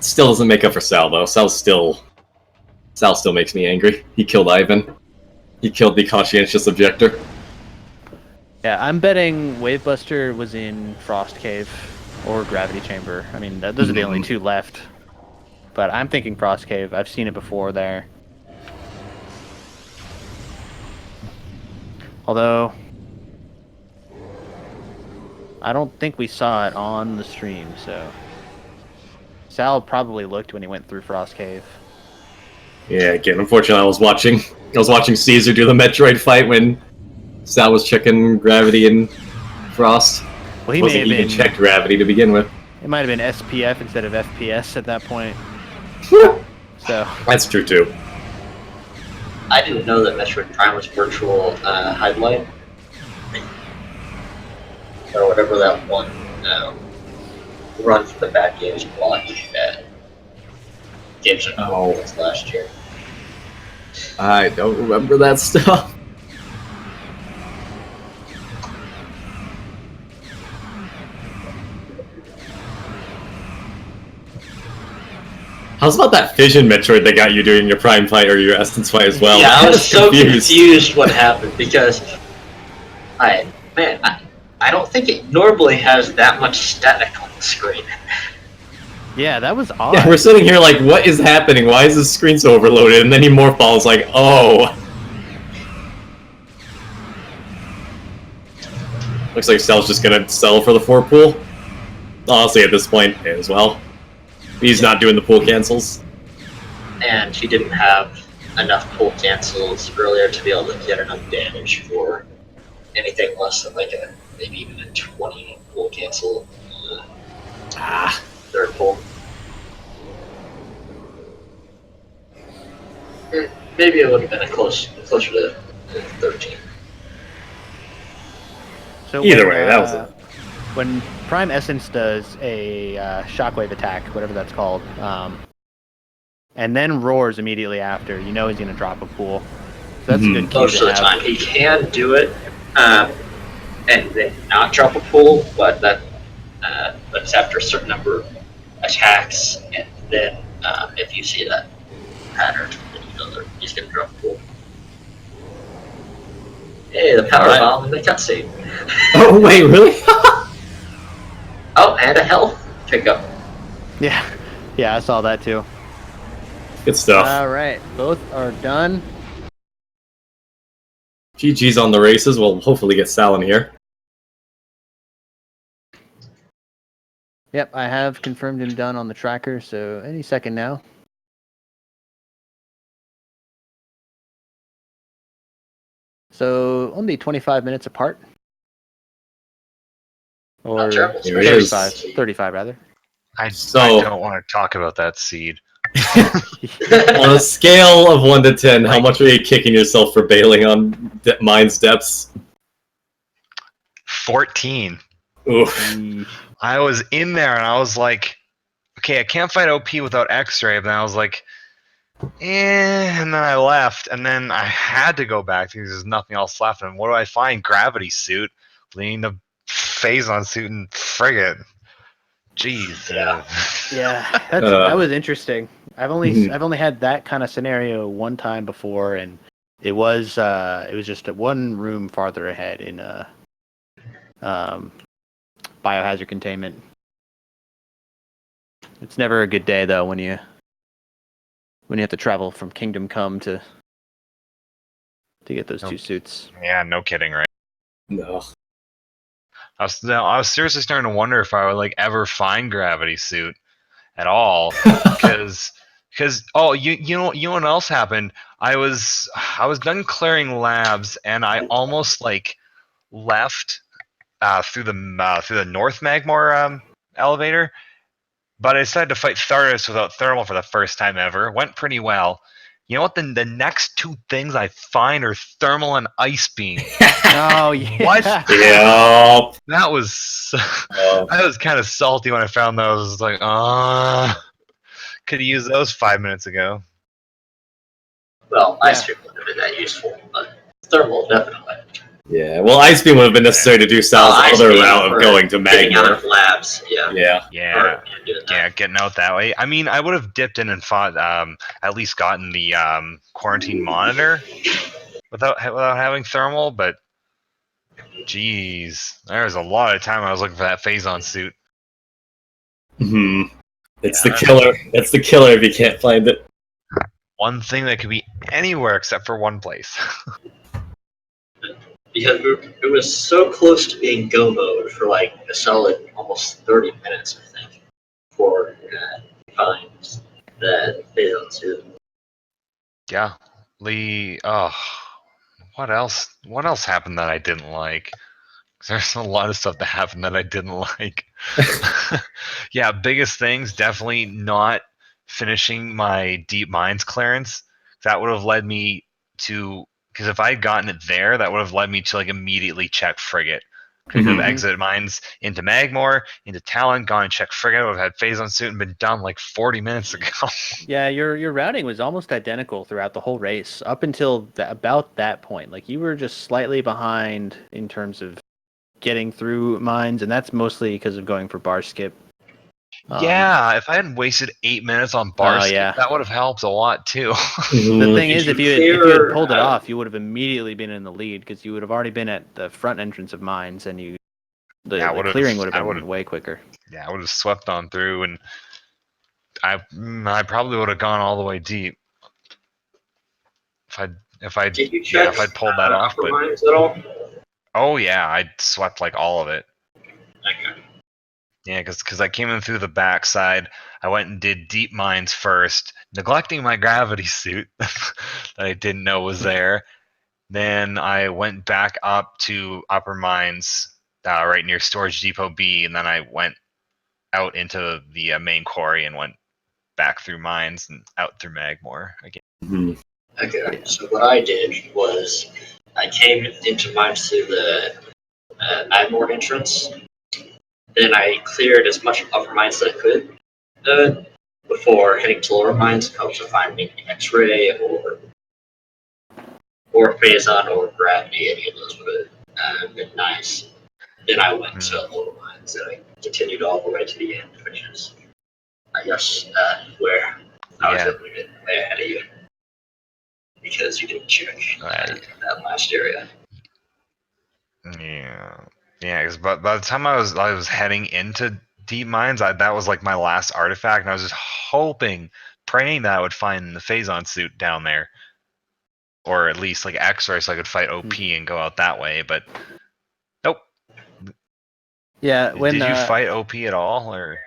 Still doesn't make up for Sal though. Sal still makes me angry. He killed Ivan. He killed the conscientious objector.
Yeah, I'm betting Wavebuster was in Frost Cave or Gravity Chamber. I mean, those are the only two left. But I'm thinking Frost Cave. I've seen it before there. Although, I don't think we saw it on the stream, so... Sal probably looked when he went through Frost Cave.
Yeah, again, unfortunately, I was watching Caesar do the Metroid fight when Sal was checking gravity and Frost.
Well, he may
Wasn't
have
even
been...
checked gravity to begin with.
It might have been SPF instead of FPS at that point. So...
That's true, too.
I didn't know that Metroid Prime was virtual highlight. Or whatever that one run for the bad games block that Games was last year.
I don't remember that stuff. How's about that fission Metroid that got you doing your Prime fight or your Essence fight as well?
Yeah, I was so confused what happened because I don't think it normally has that much static on the screen.
Yeah, that was odd.
Yeah, we're sitting here like, what is happening? Why is this screen so overloaded? And then he morphballs like, oh. Looks like Sal's just gonna settle for the 4 pool. Honestly, at this point, as well. He's not doing the pool cancels.
And he didn't have enough pull cancels earlier to be able to get enough damage for anything less than like maybe even a 20 pull cancel third pull. Maybe it would have been closer to 13.
So
Either way, that was it.
When Prime Essence does a shockwave attack, whatever that's called, and then roars immediately after. You know he's going to drop a pool. So that's a good cue
Most
to
of the
have.
time, he can do it, and then not drop a pool, but it's after a certain number of attacks, and then if you see that pattern, then you know that he's going to drop a pool. Hey, the power bomb in the cutscene.
Oh wait, really?
Oh, and a health pickup.
Yeah, I saw that too.
Good stuff.
All right, both are done.
GG's on the races. We'll hopefully get Sal in here.
Yep, I have confirmed him done on the tracker, so any second now. So only 25 minutes apart. Or 35, 35 rather.
I don't want to talk about that seed.
On a scale of 1 to 10, how much are you kicking yourself for bailing on Mine's depths?
14.
Oof.
I was in there and I was like, okay, I can't fight OP without X-ray, but then I was like, and then I left, and then I had to go back because there's nothing else left. And what do I find? Gravity suit, leading to Phazon suit and frigate. Jeez.
Yeah, that was interesting. I've only had that kind of scenario one time before, and it was just one room farther ahead in biohazard containment. It's never a good day though when you have to travel from Kingdom Come to get those two suits.
Yeah, no kidding, right?
No.
I was seriously starting to wonder if I would ever find gravity suit at all, because you know what else happened? I was done clearing labs and I almost left through the North Magmore elevator, but I decided to fight Thardos without thermal for the first time ever. Went pretty well. You know what? The next two things I find are thermal and ice beam.
Oh yeah.
What?
Yeah.
That was I was kind of salty when I found those. I was like, could have used those 5 minutes ago.
Well, ice beam wouldn't have been that useful, but thermal definitely.
Yeah, well, Ice Beam would have been necessary to do Sal's other route of going to
getting out of
Magmore.
labs,
Yeah,
yeah.
getting out that way. I mean, I would have dipped in and fought, at least gotten the quarantine monitor without having thermal, but jeez, there was a lot of time I was looking for that Phazon suit.
It's the killer. It's the killer if you can't find it.
One thing that could be anywhere except for one place.
Because it was so close to being go mode for a solid almost 30 minutes, I think, before finds that Phazon suit.
Yeah, Lee. Oh, what else? What else happened that I didn't like? There's a lot of stuff that happened that I didn't like. Yeah, biggest things definitely not finishing my deep mines clearance. That would have led me to, because if I had gotten it there, that would have led me to immediately check frigate. Could have exited mines into Magmore, into Talon, gone and checked frigate. I would have had Phazon suit and been done 40 minutes ago.
Yeah, your routing was almost identical throughout the whole race up until about that point. You were just slightly behind in terms of getting through mines, and that's mostly because of going for bar skip.
Yeah, if I hadn't wasted 8 minutes on bar skip, that would have helped a lot too.
The thing is, if you had pulled it off, you would have immediately been in the lead because you would have already been at the front entrance of mines, and the clearing would have been way quicker.
Yeah, I would have swept on through, and I probably would have gone all the way deep if I'd pulled that off. But
mines at all?
Oh yeah, I swept all of it.
Okay.
Yeah, because I came in through the backside. I went and did deep mines first, neglecting my gravity suit that I didn't know was there. Then I went back up to upper mines, right near Storage Depot B, and then I went out into the main quarry and went back through mines and out through Magmore again.
Okay, so what I did was I came into mines through the Magmore entrance. Then I cleared as much upper mines as I could. before heading to lower mines, I was to find maybe X-ray or Phazon or Gravity. Any of those would have been nice. Then I went to lower mines and I continued all the way to the end, which is, I guess, where I was able to get way ahead of you because you didn't check that last area.
Yeah, because by the time I was heading into deep mines, that was like my last artifact, and I was just hoping, praying that I would find the Phazon suit down there, or at least like X-ray, so I could fight OP and go out that way. But nope.
Yeah,
Did you fight OP at all, or?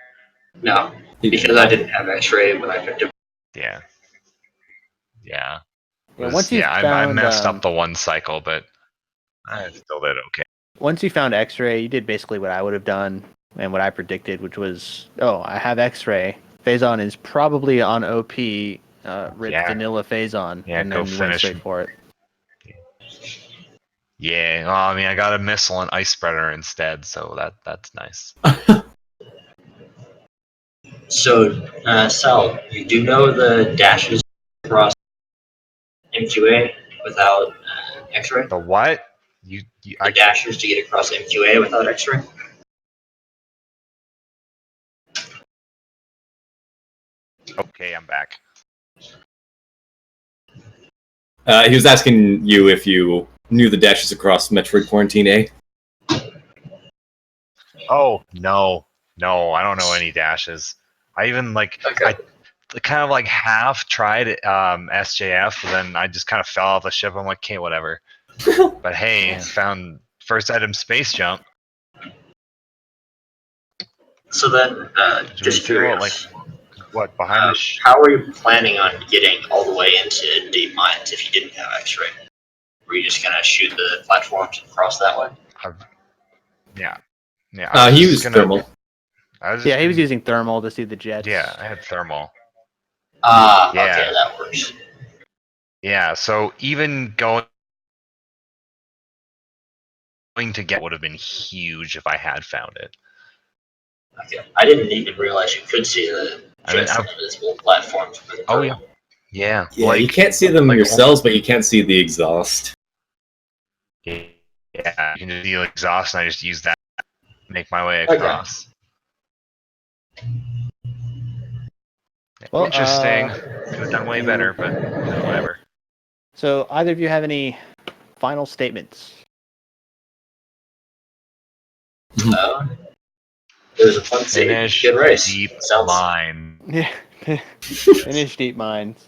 No, because I didn't have X-ray when I picked up.
Yeah.
I
messed up the one cycle, but I still did okay.
Once you found X-ray, you did basically what I would have done and what I predicted, which was, I have X-ray. Phazon is probably on OP, vanilla Phazon, and then you went straight for it.
Yeah, well, I mean, I got a missile and ice spreader instead, so that's nice.
So, Sal, you do know the dashes across MQA without X-ray?
The what?
The dashers to get across MQA without X-ray?
Okay, I'm back.
He was asking you if you knew the dashes across Metroid Quarantine A.
Oh, no, I don't know any dashes. I even I kind of like half tried SJF, but then I just kind of fell off the ship. I'm like, okay, whatever. But hey, I found first item space jump.
So then, just curious.
Like, what, behind the
how are you planning on getting all the way into deep mines if you didn't have X-ray? Were you just gonna shoot the platforms across that way?
Yeah.
He used thermal.
He was using thermal to see the jets.
Yeah, I had thermal.
Okay, that works.
Yeah, so even going to get would have been huge if I had found it.
Okay. I didn't even realize you could see the jets on invisible platforms.
Yeah.
Yeah, you can't see them yourselves, but you can't see the exhaust.
Yeah, you can see the exhaust, and I just use that to make my way across.
Well,
interesting. Could have done way better, but whatever.
So, either of you have any final statements?
It was a fun good race.
Deep mine.
Yeah, finish deep mines.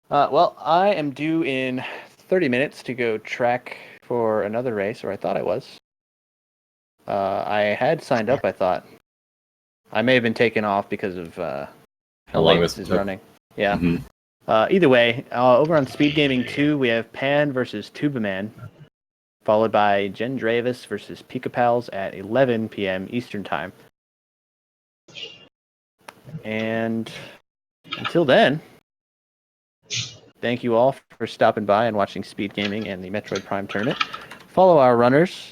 Well, I am due in 30 minutes to go track for another race, or I thought I was. I had signed up, I thought. I may have been taken off because of how long this is running. Yeah.
Mm-hmm.
Either way, over on SpeedGaming 2, we have Pan versus Tubaman, followed by Jen Dravis versus Pika Pals at 11 p.m. Eastern Time. And until then, thank you all for stopping by and watching SpeedGaming and the Metroid Prime tournament. Follow our runners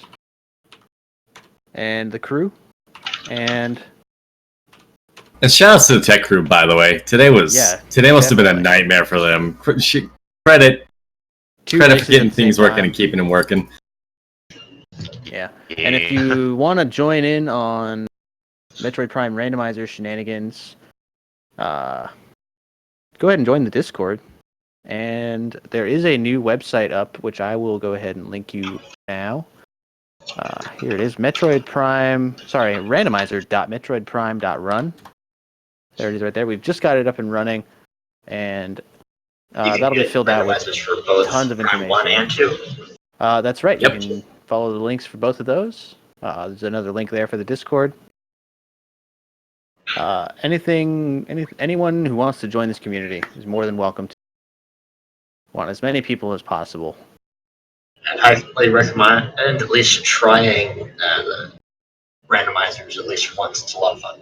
and the crew. And
shout out to the tech crew, by the way. Today must have been a nightmare for them. Credit for getting things working and keeping them working.
Yeah. And if you want to join in on Metroid Prime Randomizer shenanigans, go ahead and join the Discord. And there is a new website up, which I will go ahead and link you now. Here it is, randomizer.metroidprime.run. There it is right there. We've just got it up and running, and that'll be filled out with tons of information.
1 and 2.
That's right.
Yep.
You can follow the links for both of those. There's another link there for the Discord. Anyone who wants to join this community is more than welcome to. Want as many people as possible.
And I highly recommend at least trying the randomizers at least once. It's a lot of fun.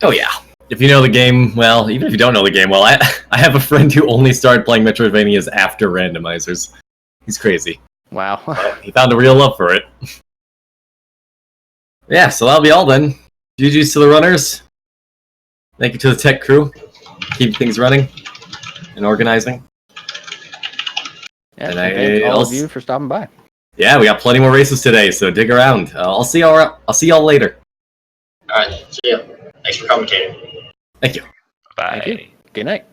Oh yeah. If you know the game well, even if you don't know the game well, I have a friend who only started playing Metroidvanias after randomizers. He's crazy.
Wow.
He found a real love for it. Yeah, so that'll be all then. GG's to the runners. Thank you to the tech crew, keeping things running and organizing.
Yeah,
And
and thank all of
also-
you for stopping by.
Yeah, we got plenty more races today, so dig around. I'll see y'all later.
All right, see ya. Thanks for commentating.
Thank you.
Bye.
Thank you. Good night.